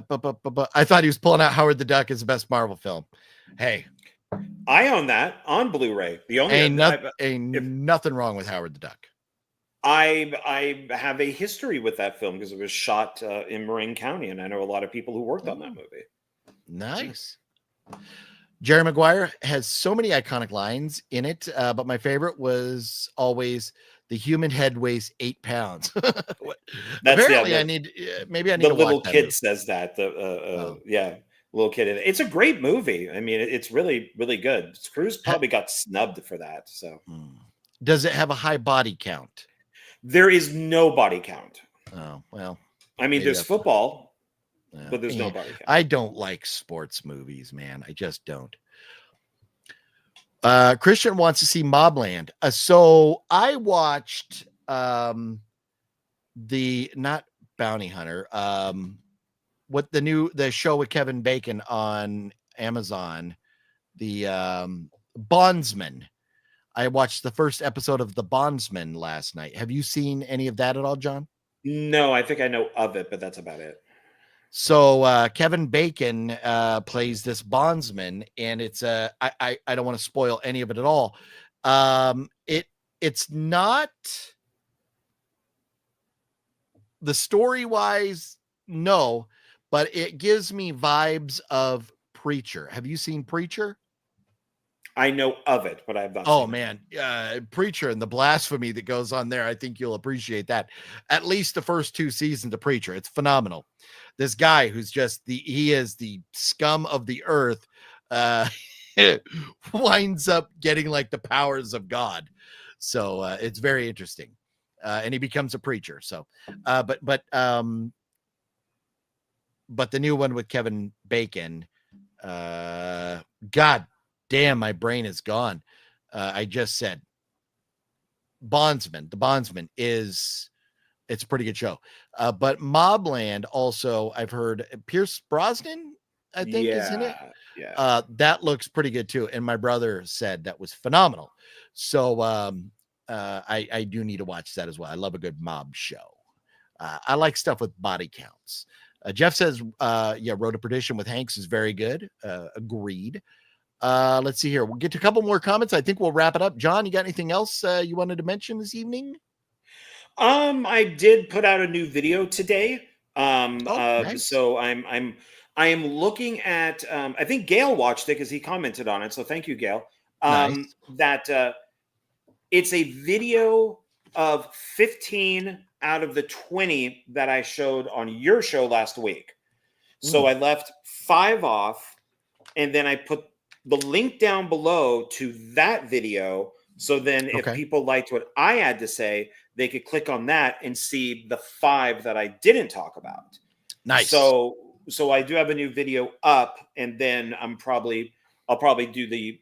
thought he was pulling out Howard the Duck as the best Marvel film. Hey, I own that on Blu-ray. The only ain't nothing wrong with Howard the Duck. I have a history with that film because it was shot in Marin County, and I know a lot of people who worked on that movie. Nice. Jerry Maguire has so many iconic lines in it, but my favorite was always the human head weighs 8 pounds. Apparently, I need to the little watch that kid movie. says that. Little kid. It's a great movie. I mean, it's really, really good. Cruise probably got snubbed for that. So, does it have a high body count? There is no body count. Oh well. I mean, there's football. But there's no body count. I don't like sports movies, man. I just don't. Christian wants to see Mobland. So I watched the not Bounty Hunter. What the show with Kevin Bacon on Amazon, the Bondsman. I watched the first episode of The Bondsman last night. Have you seen any of that at all, John? No, I think I know of it, but that's about it. So Kevin Bacon plays this bondsman, and it's I don't want to spoil any of it at all. It's not the story wise, no, but it gives me vibes of Preacher. Have you seen Preacher? I know of it, but I've not. Oh man, Preacher and the blasphemy that goes on there. I think you'll appreciate that. At least the first 2 seasons of Preacher. It's phenomenal. This guy who's just he is the scum of the earth, winds up getting like the powers of God. So it's very interesting. And he becomes a preacher. So, but the new one with Kevin Bacon, God damn, my brain is gone. I just said Bondsman. The Bondsman it's a pretty good show. But Mobland also, I've heard Pierce Brosnan, I think, is in it. Yeah. That looks pretty good too. And my brother said that was phenomenal. So I do need to watch that as well. I love a good mob show. I like stuff with body counts. Jeff says, Road to Perdition with Hanks is very good. Agreed. Let's see here. We'll get to a couple more comments. I think we'll wrap it up. John, you got anything else you wanted to mention this evening? I did put out a new video today. Nice. So I am looking at I think Gail watched it because he commented on it. So thank you, Gail. Nice. That it's a video of 15 out of the 20 that I showed on your show last week. So I left 5 off, and then I put the link down below to that video. So then if people liked what I had to say, they could click on that and see the 5 that I didn't talk about. Nice. So I do have a new video up, and then I'll probably do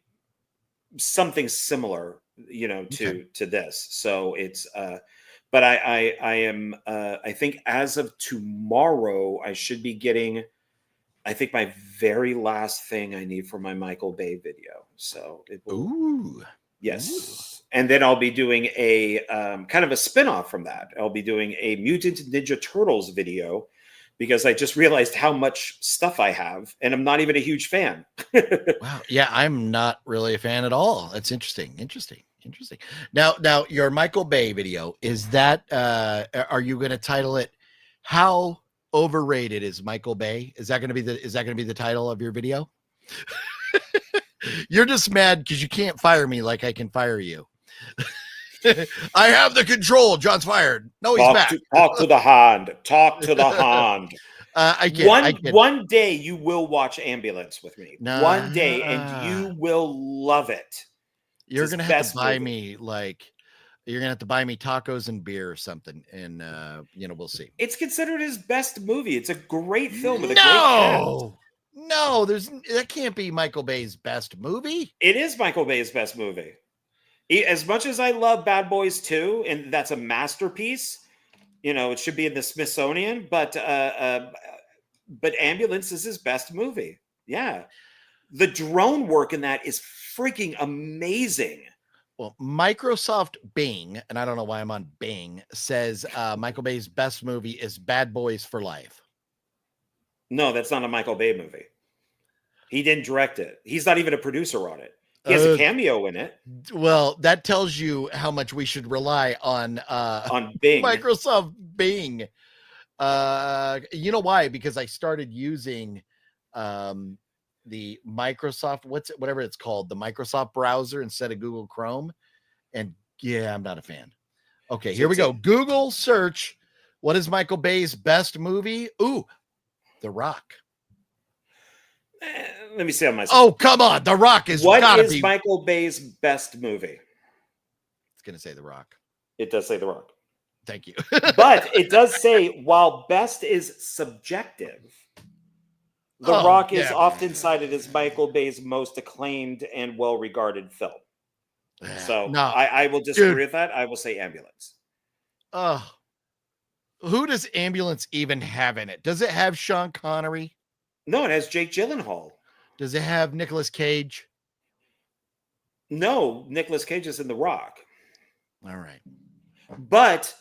something similar, to this. So it's but I am I think as of tomorrow I should be getting, I think, my very last thing I need for my Michael Bay video. So it will. Ooh. Yes. Ooh. And then I'll be doing a kind of a spin-off from that. I'll be doing a Mutant Ninja Turtles video because I just realized how much stuff I have, and I'm not even a huge fan. Wow. Yeah, I'm not really a fan at all. That's interesting. Now your Michael Bay video, is that are you going to title it How Overrated is Michael Bay? Is that going to be the title of your video? You're just mad because you can't fire me like I can fire you. I have the control. John's fired. No, he's back. Talk to the hand. Talk to the hand. One day you will watch Ambulance with me. One day, and you will love it. You're going to have to buy me like You're gonna have to buy me tacos and beer or something, and we'll see. It's considered his best movie. It's a great film with a great cast. No, that can't be Michael Bay's best movie. It is Michael Bay's best movie. As much as I love Bad Boys 2, and that's a masterpiece, it should be in the Smithsonian, but Ambulance is his best movie. Yeah. The drone work in that is freaking amazing. Well, Microsoft Bing, and I don't know why I'm on Bing, says Michael Bay's best movie is Bad Boys for Life. No, that's not a Michael Bay movie. He didn't direct it. He's not even a producer on it. He has a cameo in it. Well, that tells you how much we should rely on Bing. Microsoft Bing. You know why? Because I started using the Microsoft, whatever it's called, the Microsoft browser instead of Google Chrome. And yeah, I'm not a fan. Okay, here we go. Google search. What is Michael Bay's best movie? Ooh, The Rock. Let me see on my. Oh, come on. The Rock is what is Michael Bay's best movie? It's going to say The Rock. It does say The Rock. Thank you. But it does say, while best is subjective, The Rock is often cited as Michael Bay's most acclaimed and well-regarded film. So no, I will disagree with that. I will say Ambulance. Who does Ambulance even have in it? Does it have Sean Connery? No, it has Jake Gyllenhaal. Does it have Nicolas Cage? No, Nicolas Cage is in The Rock. All right. But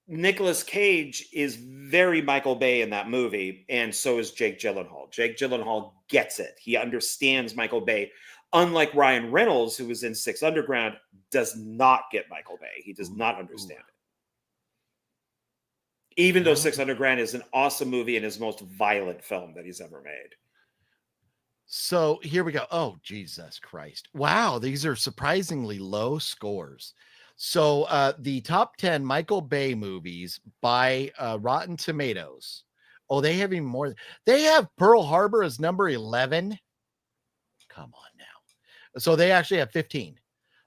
Nicolas Cage is very Michael Bay in that movie, and so is Jake Gyllenhaal. Jake Gyllenhaal gets it. He understands Michael Bay. Unlike Ryan Reynolds, who was in Six Underground, does not get Michael Bay. He does not understand it. Even though Six Underground is an awesome movie and his most violent film that he's ever made. So here we go. Oh, Jesus Christ. Wow, these are surprisingly low scores. So the top 10 Michael Bay movies by Rotten Tomatoes. Oh, they have even more. They have Pearl Harbor as number 11. Come on now. So they actually have 15.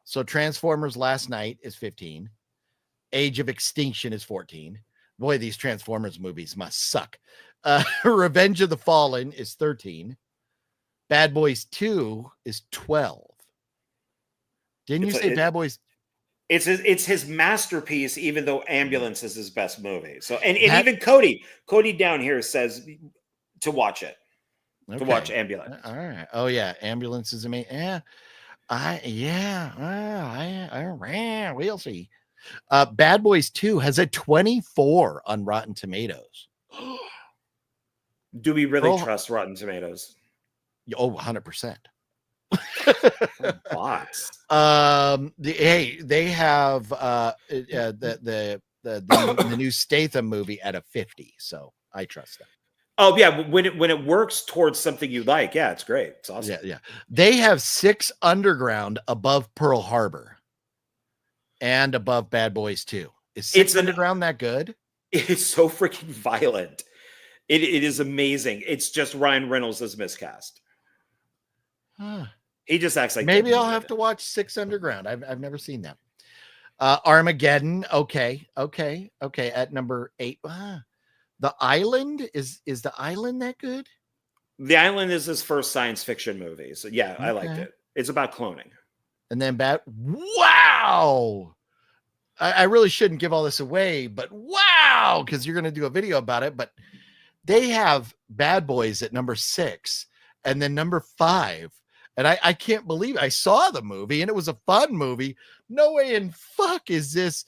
So Transformers Last Night is 15. Age of Extinction is 14. Boy, these Transformers movies must suck. Revenge of the Fallen is 13. Bad Boys 2 is 12. Didn't you say Bad Boys? It's his masterpiece, even though Ambulance is his best movie. So, and even Cody down here says to watch it, to watch Ambulance. All right. Oh yeah, Ambulance is amazing. We'll see. Bad Boys 2 has a 24 on Rotten Tomatoes. Do we really trust Rotten Tomatoes? Oh, 100%. Bots. They have the new Statham movie at a 50, so I trust them. Oh yeah, when it works towards something you like, yeah, it's great. It's awesome. Yeah. They have Six Underground above Pearl Harbor and above Bad Boys 2. Is Six Underground that good? It's so freaking violent. It is amazing. It's just Ryan Reynolds is miscast. He just acts like maybe I'll have to watch Six Underground. I've never seen that. Armageddon. Okay. At number 8. The Island is The Island that good? The Island is his first science fiction movie. So yeah, okay. I liked it. It's about cloning. And then wow. I really shouldn't give all this away, but wow, because you're going to do a video about it. But they have Bad Boys at number 6 and then number 5. And I can't believe I saw the movie and it was a fun movie. No way in fuck is this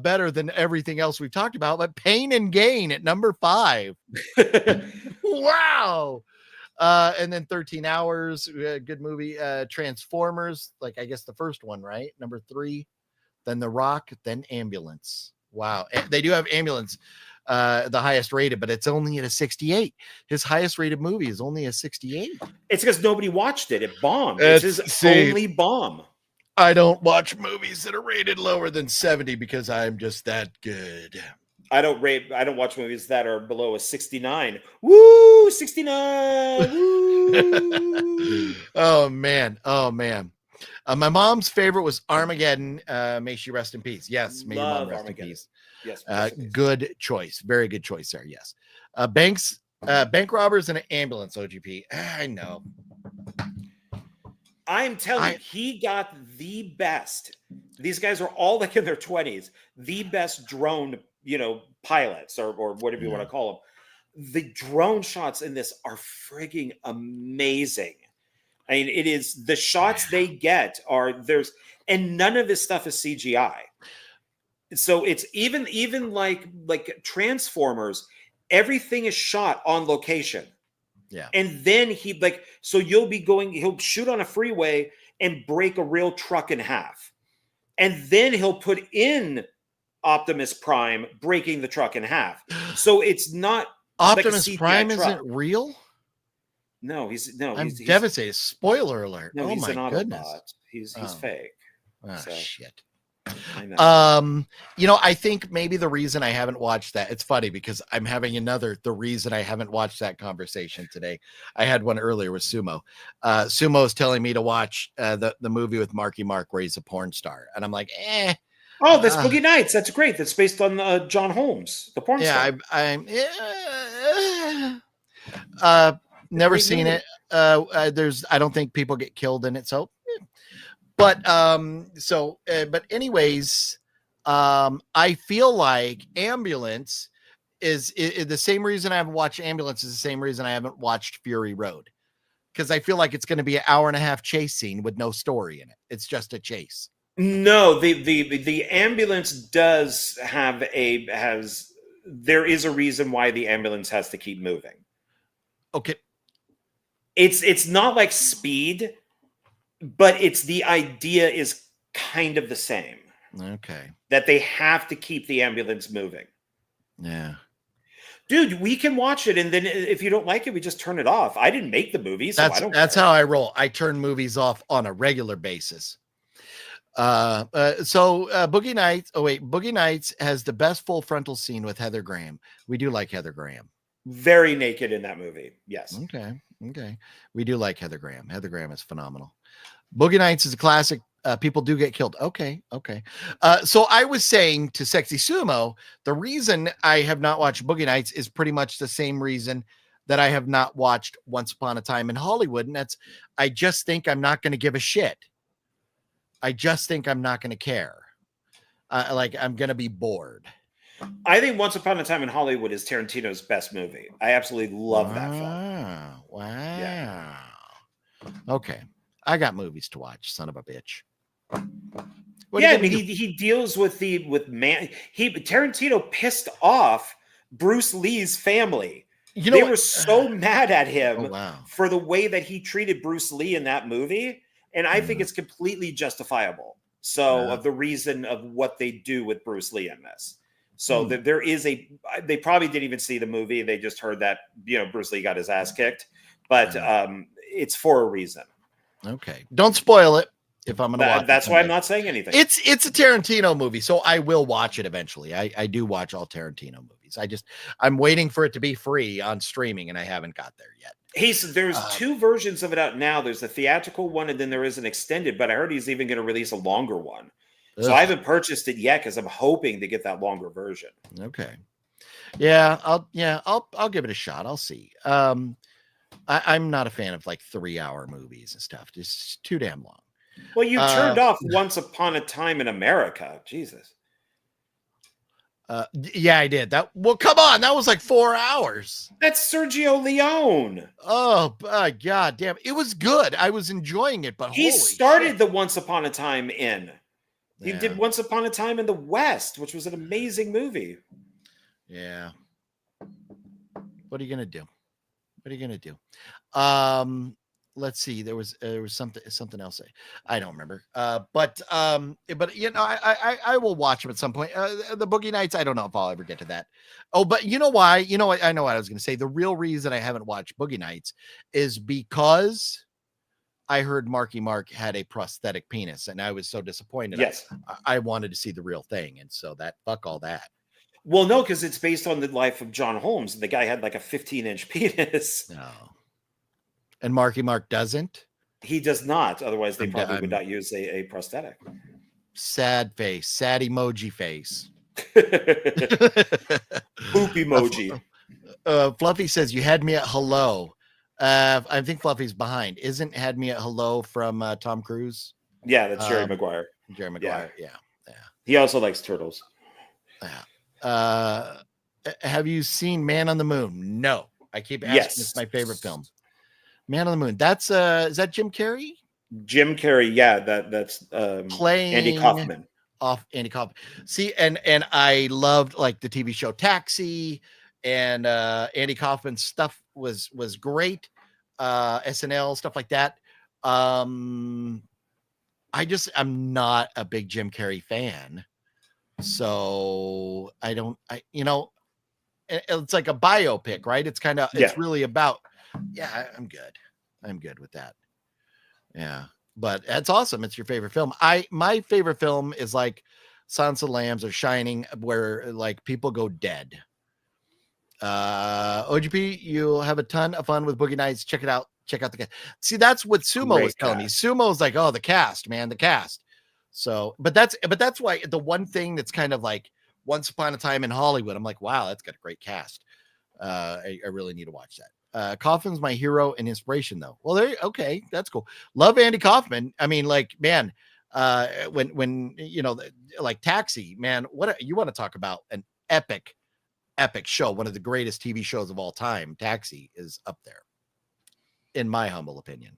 better than everything else we've talked about. But Pain and Gain at number 5. Wow. And then 13 Hours, good movie. Transformers, like I guess the first one, right? Number 3. Then The Rock, then Ambulance. Wow. They do have Ambulance, the highest rated, but it's only at a 68. His highest rated movie is only a 68. It's because nobody watched it. It bombed. It's his only bomb. I don't watch movies that are rated lower than 70 because I'm just that good. I don't watch movies that are below a 69. Woo, 69. Woo. Oh man. My mom's favorite was Armageddon. May she rest in peace. Yes, may your mom Love rest Armageddon. in peace. Yes. rest in peace. Good choice. Very good choice there. Yes. Bank robbers in an ambulance. OGP. I know. I'm telling you, he got the best. These guys are all like in their 20s, the best drone, pilots or whatever you want to call them. The drone shots in this are frigging amazing. I mean, it is the shots they get and none of this stuff is CGI. So it's even like Transformers, everything is shot on location. Yeah. And then he'll shoot on a freeway and break a real truck in half. And then he'll put in Optimus Prime breaking the truck in half. So it's not Optimus like Prime isn't real? No, he's devastated. Spoiler alert. No, oh he's my an goodness. Autobot. He's fake. Oh, so. Shit. I know. I think maybe the reason I haven't watched that, it's funny because I'm having the reason I haven't watched that conversation today. I had one earlier with Sumo. Sumo is telling me to watch the movie with Marky Mark where he's a porn star. And I'm like, Oh, that's Boogie Nights. That's great. That's based on John Holmes, the porn star. Never seen it. I don't think people get killed in it. So, but anyways, I feel like Ambulance is the same reason I haven't watched Ambulance is the same reason I haven't watched Fury Road. Because I feel like it's going to be an hour and a half chase scene with no story in it. It's just a chase. No, the Ambulance does there is a reason why the ambulance has to keep moving. Okay. It's not like Speed, but the idea is kind of the same. Okay. That they have to keep the ambulance moving. Yeah. Dude, we can watch it, and then if you don't like it, we just turn it off. I didn't make the movie, so I don't care. That's how I roll. I turn movies off on a regular basis. Boogie Nights. Oh wait, Boogie Nights has the best full frontal scene with Heather Graham. We do like Heather Graham. Very naked in that movie. Yes. Okay. We do like Heather Graham. Heather Graham is phenomenal. Boogie Nights is a classic. People do get killed. Okay. So I was saying to Sexy Sumo, the reason I have not watched Boogie Nights is pretty much the same reason that I have not watched Once Upon a Time in Hollywood. And that's, I just think I'm not going to give a shit. I just think I'm not going to care. I'm going to be bored. I think Once Upon a Time in Hollywood is Tarantino's best movie. I absolutely love that film. Wow. Yeah. Okay. I got movies to watch, son of a bitch. He deals with Tarantino pissed off Bruce Lee's family. They were so mad at him for the way that he treated Bruce Lee in that movie. And I think it's completely justifiable. So of the reason of what they do with Bruce Lee in this. So there is they probably didn't even see the movie. They just heard that, Bruce Lee got his ass kicked, but it's for a reason. Okay. Don't spoil it. If I'm going to watch that's why I'm not saying anything. It's a Tarantino movie, so I will watch it eventually. I do watch all Tarantino movies. I'm waiting for it to be free on streaming, and I haven't got there yet. Hey, so there's two versions of it out now. There's the theatrical one, and then there is an extended, but I heard he's even going to release a longer one. So I haven't purchased it yet because I'm hoping to get that longer version. Okay. Yeah, I'll give it a shot. I'll see. I'm not a fan of 3-hour movies and stuff. It's too damn long. Well, you turned off Once Upon a Time in America. Jesus. Yeah, I did. Come on. That was 4 hours. That's Sergio Leone. Oh, God damn. It was good. I was enjoying it, but he started the Once Upon a Time in. He did Once Upon a Time in the West, which was an amazing movie. Yeah. What are you going to do? Let's see. There was something else. I don't remember. But I will watch them at some point. The Boogie Nights. I don't know if I'll ever get to that. Oh, but you know why? You know what? I know what I was going to say. The real reason I haven't watched Boogie Nights is because I heard Marky Mark had a prosthetic penis, and I was so disappointed. Yes, I wanted to see the real thing, and so fuck all that. Well, no, because it's based on the life of John Holmes. The guy had a 15-inch penis. No. And Marky Mark doesn't? He does not. Otherwise, they I'm probably would I'm- not use a prosthetic. Sad face, sad emoji face. Poop emoji. Fluffy says you had me at hello. I think Fluffy's behind. Isn't had me at hello from Tom Cruise? Yeah, that's Jerry Maguire. Jerry Maguire. Yeah. He also likes turtles. Have you seen Man on the Moon? No. I keep asking. Yes. It's my favorite film. Man on the Moon. That's is that Jim Carrey? Jim Carrey, yeah, that's Playing Andy Kaufman. Off Andy Kaufman. See, and I loved like the TV show Taxi, and Andy Kaufman's stuff was great. SNL stuff like that. I'm not a big Jim Carrey fan, so it's like a biopic, right? It's kind of it's really about. Yeah, I'm good with that. Yeah, but that's awesome. It's your favorite film. My favorite film is like Silence of the Lambs or Shining, where like people go dead. OGP, you'll have a ton of fun with Boogie Nights. Check it out. Check out the cast. See, that's what Sumo was telling me. Sumo's like, oh, the cast, man, the cast. So, but that's why the one thing that's kind of like Once Upon a Time in Hollywood. I'm like, wow, that's got a great cast. I really need to watch that. Kaufman's my hero and inspiration, though. Well, okay, that's cool. Love Andy Kaufman. I mean, like, man, when like Taxi, man, what you want to talk about an epic show, one of the greatest TV shows of all time. Taxi is up there, in my humble opinion.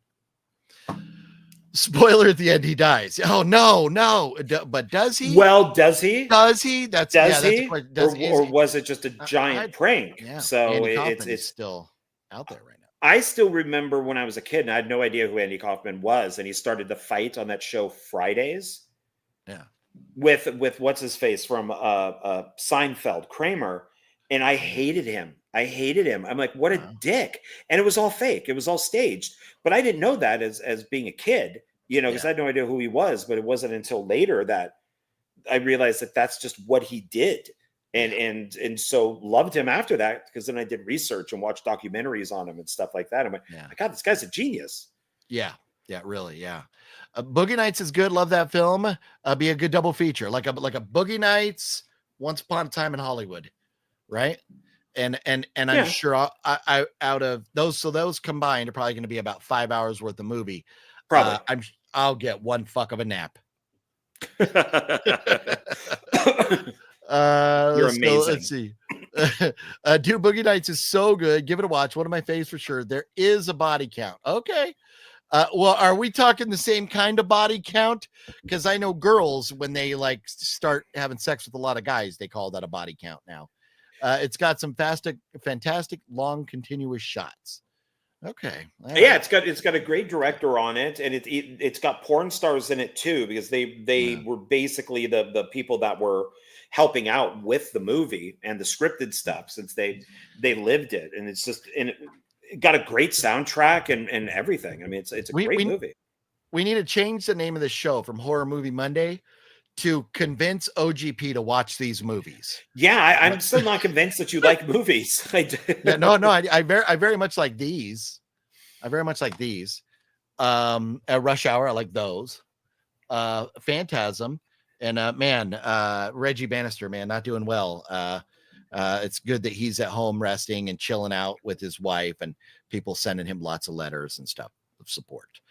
Spoiler at the end, he dies. Oh no, but does he? Well, does he? Does he? Or was it just a giant prank? Yeah, so it's still out there right now. I still remember when I was a kid and I had no idea who Andy Kaufman was, and he started the fight on that show Fridays. Yeah, with what's his face from Seinfeld, Kramer, and I hated him. I'm like, what a dick. And it was all fake. It was all staged. But I didn't know that as being a kid, because I had no idea who he was. But it wasn't until later that I realized that that's just what he did. And so loved him after that, because then I did research and watched documentaries on him and stuff like that. I'm like, my God, this guy's a genius. Yeah, really. Yeah. Boogie Nights is good. Love that film. Be a good double feature, like a Boogie Nights, Once Upon a Time in Hollywood. Right. And I'm sure I out of those, so those combined are probably going to be about 5 hours worth of movie. Probably. I'll get one fuck of a nap. You're amazing. Let's see. Dude, Boogie Nights is so good. Give it a watch. One of my faves for sure. There is a body count. Okay. Well, are we talking the same kind of body count? Because I know girls, when they like start having sex with a lot of guys, they call that a body count now. It's got some fantastic long continuous shots. Okay. Yeah, it's got a great director on it, and it's got porn stars in it too, because they were basically the people that were helping out with the movie and the scripted stuff, since they lived it, and it's just it got a great soundtrack and everything. I mean, it's a great movie. We need to change the name of the show from Horror Movie Monday to convince OGP to watch these movies. Yeah, I'm still not convinced that you like movies. No, I very much like these. I very much like these. At Rush Hour, I like those. Phantasm, and Reggie Bannister, man, not doing well. It's good that he's at home resting and chilling out with his wife, and people sending him lots of letters and stuff of support.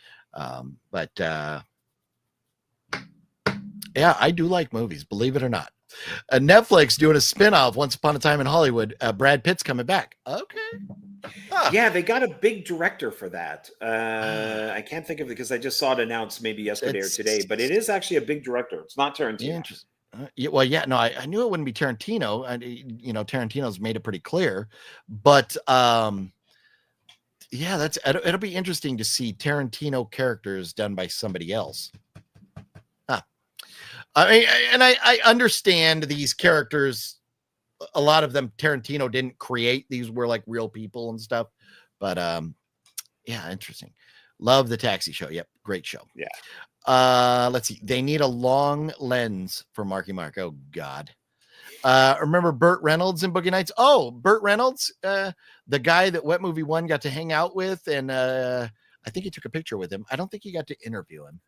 Yeah, I do like movies, believe it or not. Netflix doing a spinoff, Once Upon a Time in Hollywood. Brad Pitt's coming back. Okay. Huh. Yeah, they got a big director for that. I can't think of it because I just saw it announced maybe yesterday or today, but it is actually a big director. It's not Tarantino. Interesting. I knew it wouldn't be Tarantino. Tarantino's made it pretty clear, but it'll be interesting to see Tarantino characters done by somebody else. I understand these characters. A lot of them Tarantino didn't create. These were like real people and stuff. But interesting. Love the Taxi show. Yep, great show. Yeah. Let's see. They need a long lens for Marky Mark. Oh God. Remember Burt Reynolds in Boogie Nights? Oh, Burt Reynolds, the guy that Wet Movie 1 got to hang out with, and I I think he took a picture with him. I don't think he got to interview him.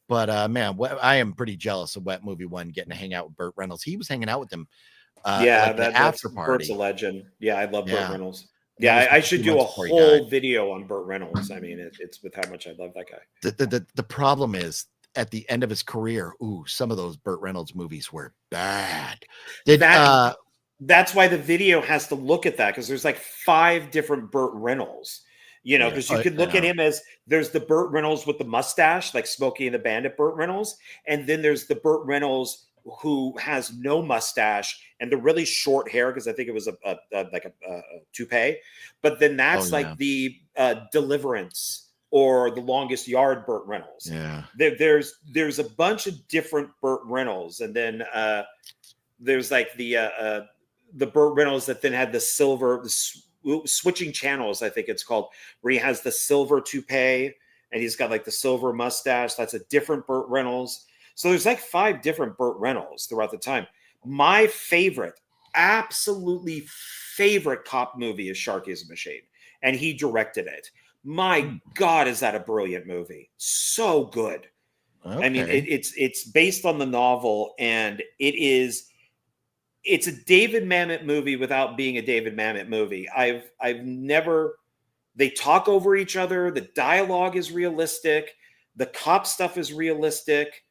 But man, I am pretty jealous of Wet Movie 1 getting to hang out with Burt Reynolds. He was hanging out with him like the that's after Bert's a party. legend. Yeah, I love Burt Yeah. Reynolds. And that Yeah, was I a should few do a months before he died. whole video on Burt Reynolds. I mean, it's with how much I love that guy. The problem is at the end of his career, some of those Burt Reynolds movies were bad. That's why the video has to look at that, because there's like 5 different Burt Reynolds. You know, because you could look at him as there's the Burt Reynolds with the mustache, like Smokey and the Bandit Burt Reynolds, and then there's the Burt Reynolds who has no mustache and the really short hair, because I think it was a toupee. But then that's the Deliverance or The Longest Yard Burt Reynolds. Yeah, there's a bunch of different Burt Reynolds, and then there's like the Burt Reynolds that then had the silver. Switching Channels, I think it's called, where he has the silver toupee and he's got like the silver mustache. That's a different Burt Reynolds. So there's like 5 different Burt Reynolds throughout the time. My favorite, absolutely favorite cop movie is Sharky's Machine, and he directed it. My God, is that a brilliant movie? So good. Okay. I mean, it's based on the novel, and it's a David Mamet movie without being a David Mamet movie. I've never. They talk over each other. The dialogue is realistic. The cop stuff is realistic.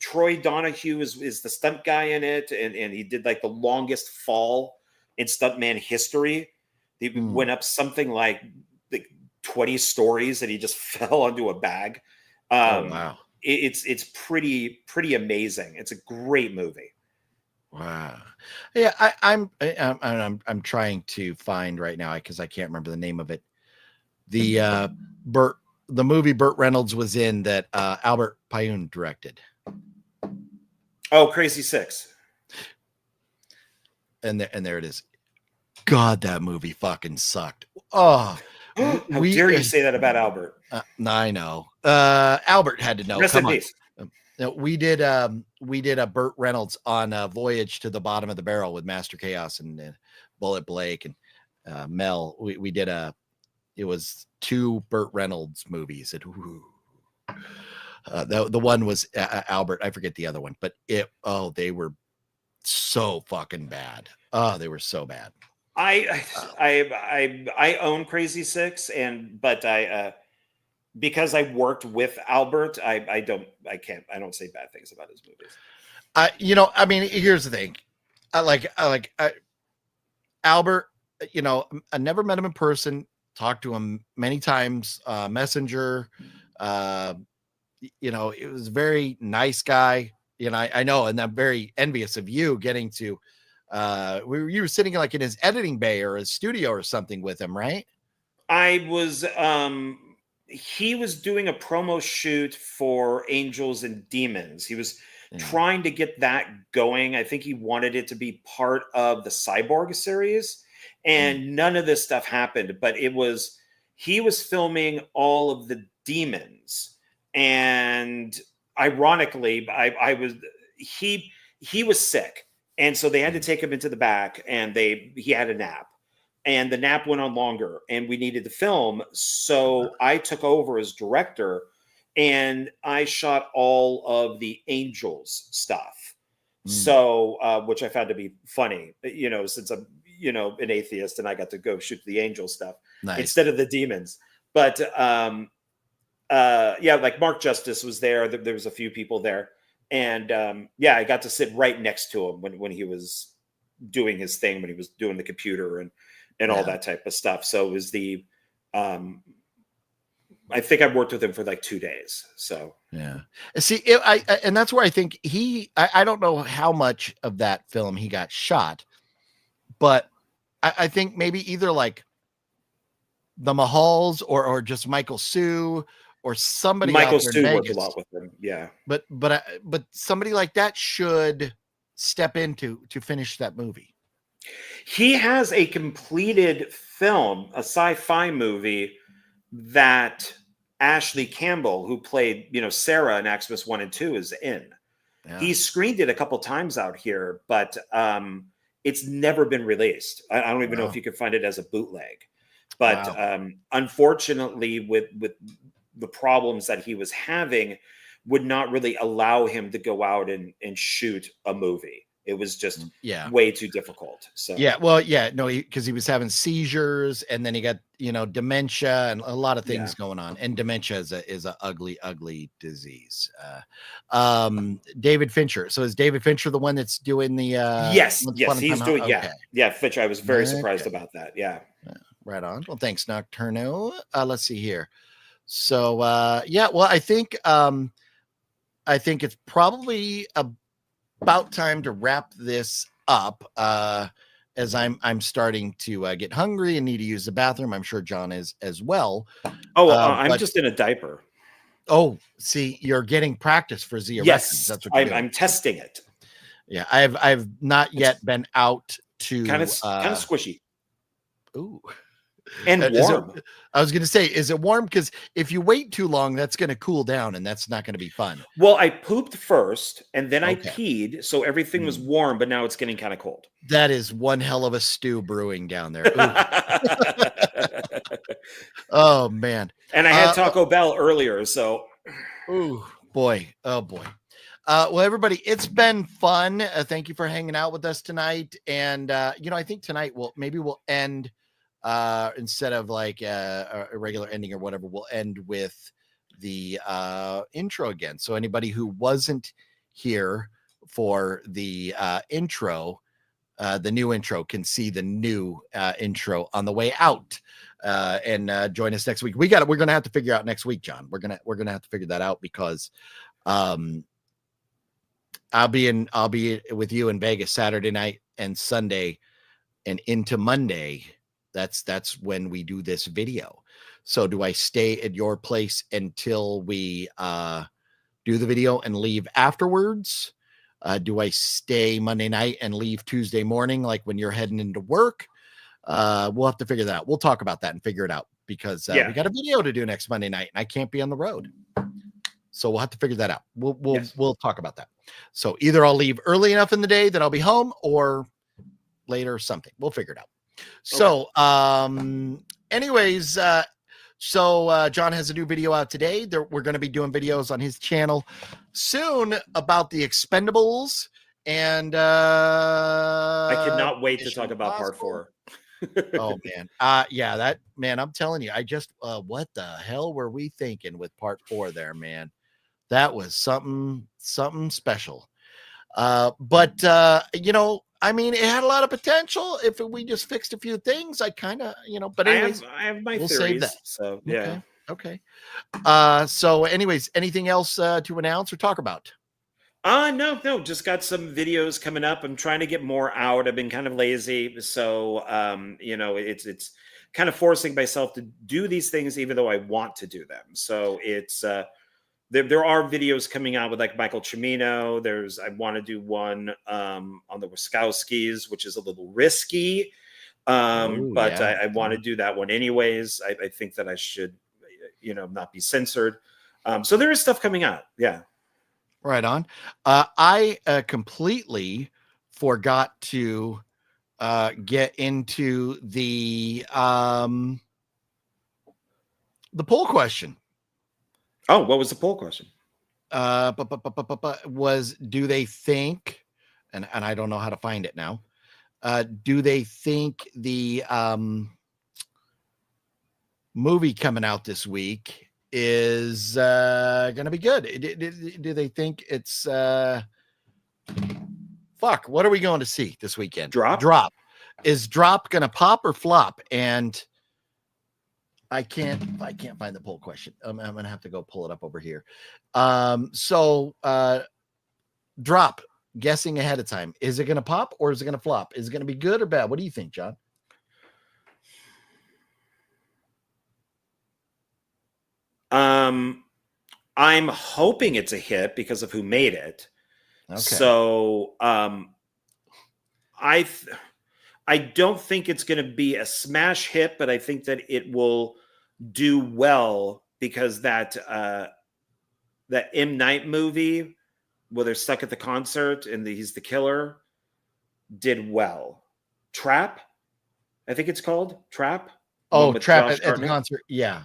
Troy Donahue is the stunt guy in it, and he did like the longest fall in stuntman history. He went up something like 20 stories, and he just fell onto a bag. Wow! It's pretty amazing. It's a great movie. Wow. Yeah, I'm trying to find right now because I can't remember the name of it. The movie Burt Reynolds was in that Albert Pyun directed. Oh, Crazy Six. And there it is. God, that movie fucking sucked. Oh, how dare you say that about Albert? I know. Albert had to know. Rest in peace. We did a Burt Reynolds on a Voyage to the Bottom of the Barrel with Master Chaos and Bulleit Blake and Mel. We did it was 2 Burt Reynolds movies. The one was Albert. I forget the other one, but they were so fucking bad. Oh, they were so bad. I own Crazy Six, but because I worked with Albert, I don't say bad things about his movies. I mean, here's the thing. I like Albert. I never met him in person. Talked to him many times. Messenger. It was a very nice guy. I know, and I'm very envious of you getting to. You were sitting like in his editing bay or his studio or something with him, right? I was. He was doing a promo shoot for Angels and Demons. He was trying to get that going. I think he wanted it to be part of the Cyborg series, and none of this stuff happened. But he was filming all of the Demons, and ironically, he was sick, and so they had to take him into the back, and he had a nap. And the nap went on longer, and we needed to film. So I took over as director, and I shot all of the Angels stuff. So, which I found to be funny, since I'm, an atheist, and I got to go shoot the Angel stuff instead of the Demons. But like Mark Justice was there. There was a few people there, and I got to sit right next to him when he was doing his thing, when he was doing the computer and all that type of stuff. So it was I think I worked with him for like 2 days. So yeah, see, and that's where I think I don't know how much of that film he got shot, but I think maybe either like the Mahals or just Michael Sue or somebody. Michael Sue worked a lot with him. Yeah, but somebody like that should step in to finish that movie. He has a completed film, a sci-fi movie that Ashley Campbell, who played, Sarah in Xmas 1 and 2, is in. Yeah. He screened it a couple times out here, but it's never been released. I don't even know if you could find it as a bootleg. But Wow. unfortunately, with the problems that he was having, would not really allow him to go out and shoot a movie. It was just Yeah. way too difficult. So Yeah. Well, yeah, no, because he was having seizures, and then he got, dementia and a lot of yeah. things going on. And dementia is a ugly, ugly disease. David Fincher. So is David Fincher the one that's doing the Yes, Once Upon yes, a Time? he's doing. Okay. Yeah, Fitch. I was very surprised Okay. about that. Yeah. Right on. Well, thanks, Nocturno. Let's see here. So yeah, well, I think it's probably about time to wrap this up. As I'm starting to get hungry and need to use the bathroom. I'm sure John is as well. Oh, I'm But just in a diaper. oh, see, you're getting practice for Zia Records. Yes, That's what you're doing. I'm testing it. Yeah, I've not It's yet been out kind of to squishy ooh. and Is it? warm. I was going to say, is it warm? Because if you wait too long, that's going to cool down, and that's not going to be fun. Well, I pooped first and then I Okay. peed, so everything was warm, but now it's getting kind of cold. That is one hell of a stew brewing down there. Oh man. And I had Taco Bell earlier, so Ooh, boy. Oh boy. Well, everybody, it's been fun. Thank you for hanging out with us tonight. And I think tonight we'll end instead of like a regular ending or whatever, we'll end with the intro again. So anybody who wasn't here for the intro, the new intro, can see the new intro on the way out. And join us next week. We're gonna have to figure out next week, John. We're gonna have to figure that out because I'll be with you in Vegas Saturday night and Sunday and into Monday. That's when we do this video. So do I stay at your place until we do the video and leave afterwards? Do I stay Monday night and leave Tuesday morning, like when you're heading into work? We'll have to figure that out. We'll talk about that and figure it out because we got a video to do next Monday night and I can't be on the road. So we'll have to figure that out. We'll talk about that. So either I'll leave early enough in the day that I'll be home or later or something. We'll figure it out. So, anyways, John has a new video out today. We're going to be doing videos on his channel soon about the Expendables. And I cannot wait to talk about part 4. Oh man. That man, I'm telling you, I just what the hell were we thinking with part 4 there, man? That was something special. But I mean, it had a lot of potential if we just fixed a few things. I kind of, but anyways, I have my we'll theories. save that. So yeah. Okay. So anyways, anything else to announce or talk about? No, just got some videos coming up. I'm trying to get more out. I've been kind of lazy. So it's kind of forcing myself to do these things even though I want to do them. So it's there are videos coming out with like Michael Cimino. I want to do one on the Wachowskis, which is a little risky. But I want to do that one anyways. I think that I should, not be censored. So there is stuff coming out. Yeah. Right on. I completely forgot to get into the poll question. Oh, what was the poll question? Was do they think, and I don't know how to find it now. Do they think the movie coming out this week is going to be good? Do they think it's fuck? What are we going to see this weekend? Drop. Is Drop going to pop or flop? And I can't find the poll question. I'm going to have to go pull it up over here. Drop, guessing ahead of time. Is it going to pop or is it going to flop? Is it going to be good or bad? What do you think, John? I'm hoping it's a hit because of who made it. Okay. So I don't think it's going to be a smash hit, but I think that it will do well because that M. Night movie where they're stuck at the concert and he's the killer did well. Trap, I think it's called Trap. Oh, with Trap Josh at the Hartnett. concert. Yeah.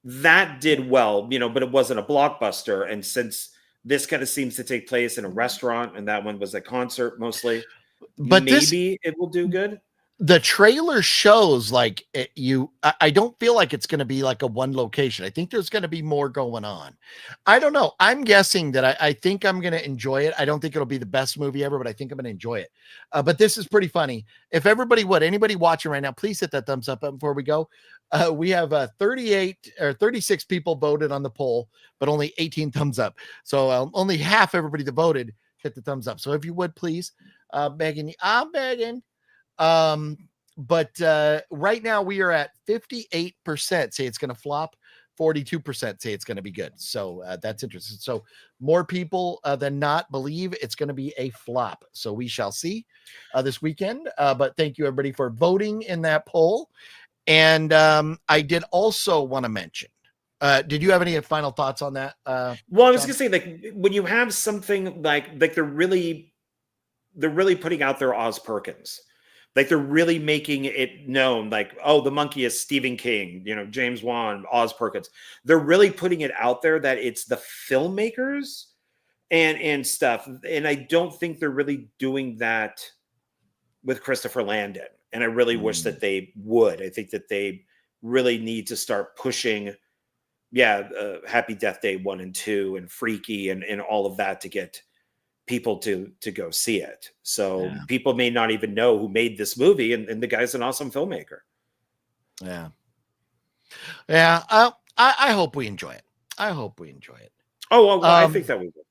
That did well, but it wasn't a blockbuster. And since this kind of seems to take place in a restaurant, and that one was a concert mostly, But maybe it will do good. The trailer shows like I don't feel like it's going to be like a one location. I think there's going to be more going on. I don't know. I'm guessing that I think I'm going to enjoy it. I don't think it'll be the best movie ever, but I think I'm going to enjoy it. But this is pretty funny. If anybody watching right now, please hit that thumbs up before we go. We have 38 or 36 people voted on the poll, but only 18 thumbs up. So only half everybody that voted hit the thumbs up. So if you would please, I'm begging. But right now we are at 58% say it's going to flop, 42% say it's going to be good. So that's interesting. So more people than not believe it's going to be a flop. So we shall see this weekend. But thank you everybody for voting in that poll. And I did also want to mention, did you have any final thoughts on that? Well, I was going to say, like, when you have something like they're really putting out their Oz Perkins. Like, they're really making it known, like, oh, the monkey is Stephen King, James Wan, Oz Perkins. They're really putting it out there that it's the filmmakers and stuff. And I don't think they're really doing that with Christopher Landon. And I really wish that they would. I think that they really need to start pushing, Happy Death Day 1 and 2 and Freaky and all of that to get people to go see it. So people may not even know who made this movie, and the guy's an awesome filmmaker. I hope we enjoy it. Oh, well, I think that we will.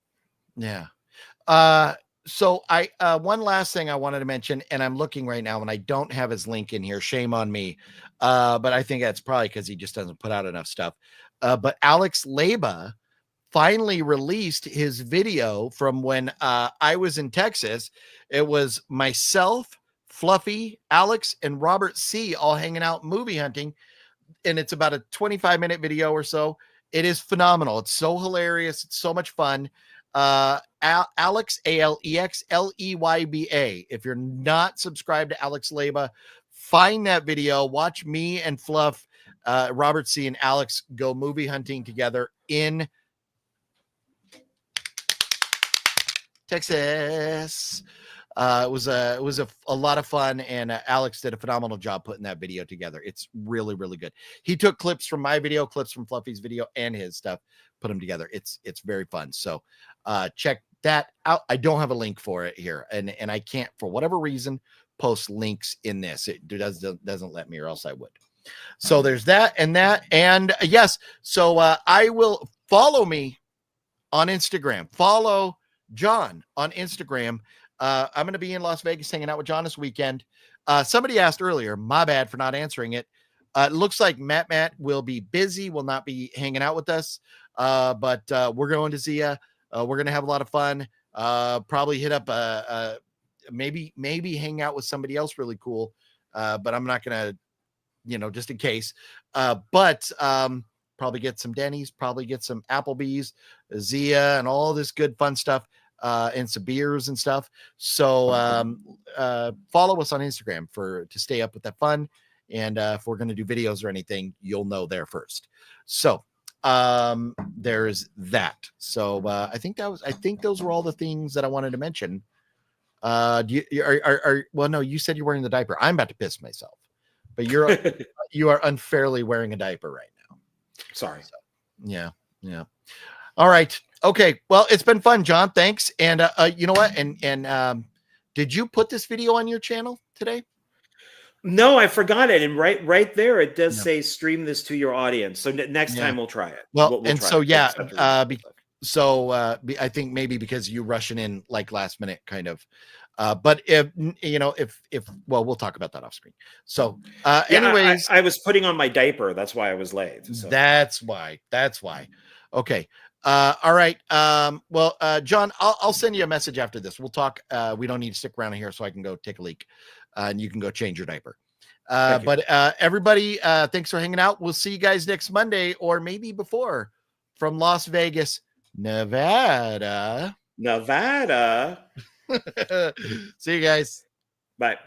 So one last thing I wanted to mention, and I'm looking right now and I don't have his link in here, shame on me, but I think that's probably because he just doesn't put out enough stuff. But Alex Leba finally released his video from when I was in Texas. It was myself, Fluffy, Alex, and Robert C. all hanging out movie hunting. And it's about a 25-minute video or so. It is phenomenal. It's so hilarious. It's so much fun. Alex, ALEXLEYBA. If you're not subscribed to Alex Leba, find that video. Watch me and Fluff, Robert C. and Alex go movie hunting together in Texas. It was a lot of fun, and Alex did a phenomenal job putting that video together. It's really, really good. He took clips from my video, clips from Fluffy's video, and his stuff, put them together. It's very fun. So check that out. I don't have a link for it here, and I can't, for whatever reason, post links in this. It doesn't let me, or else I would. So there's that, and yes. So I will follow me on Instagram. Follow John on Instagram. I'm going to be in Las Vegas hanging out with John this weekend. Somebody asked earlier, my bad for not answering it. It looks like Matt will be busy, will not be hanging out with us. But we're going to Zia. We're going to have a lot of fun. Probably hit up maybe hang out with somebody else really cool. But I'm not going to, just in case. But probably get some Denny's, probably get some Applebee's, Zia, and all this good fun stuff. And some beers and stuff. So follow us on Instagram to stay up with that fun. And if we're going to do videos or anything, you'll know there first. So there's that. So I think those were all the things that I wanted to mention. Well, no, you said you're wearing the diaper. I'm about to piss myself, but you are unfairly wearing a diaper right now. Sorry. So, yeah. All right. Okay. Well, it's been fun, John. Thanks. And you know what? And did you put this video on your channel today? No, I forgot it. And right there, it does say stream this to your audience. So next time we'll try it. Well, we'll try it. I think maybe because you rushing in like last minute kind of. But if we'll talk about that off screen. So anyways, I was putting on my diaper. That's why I was late. So. That's why. Okay. All right. John, I'll send you a message after this. We'll talk. We don't need to stick around here, so I can go take a leak, and you can go change your diaper. But everybody, thanks for hanging out. We'll see you guys next Monday, or maybe before, from Las Vegas, Nevada. See you guys. Bye.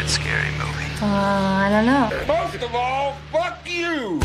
scary movie? I don't know. Most of all, fuck you!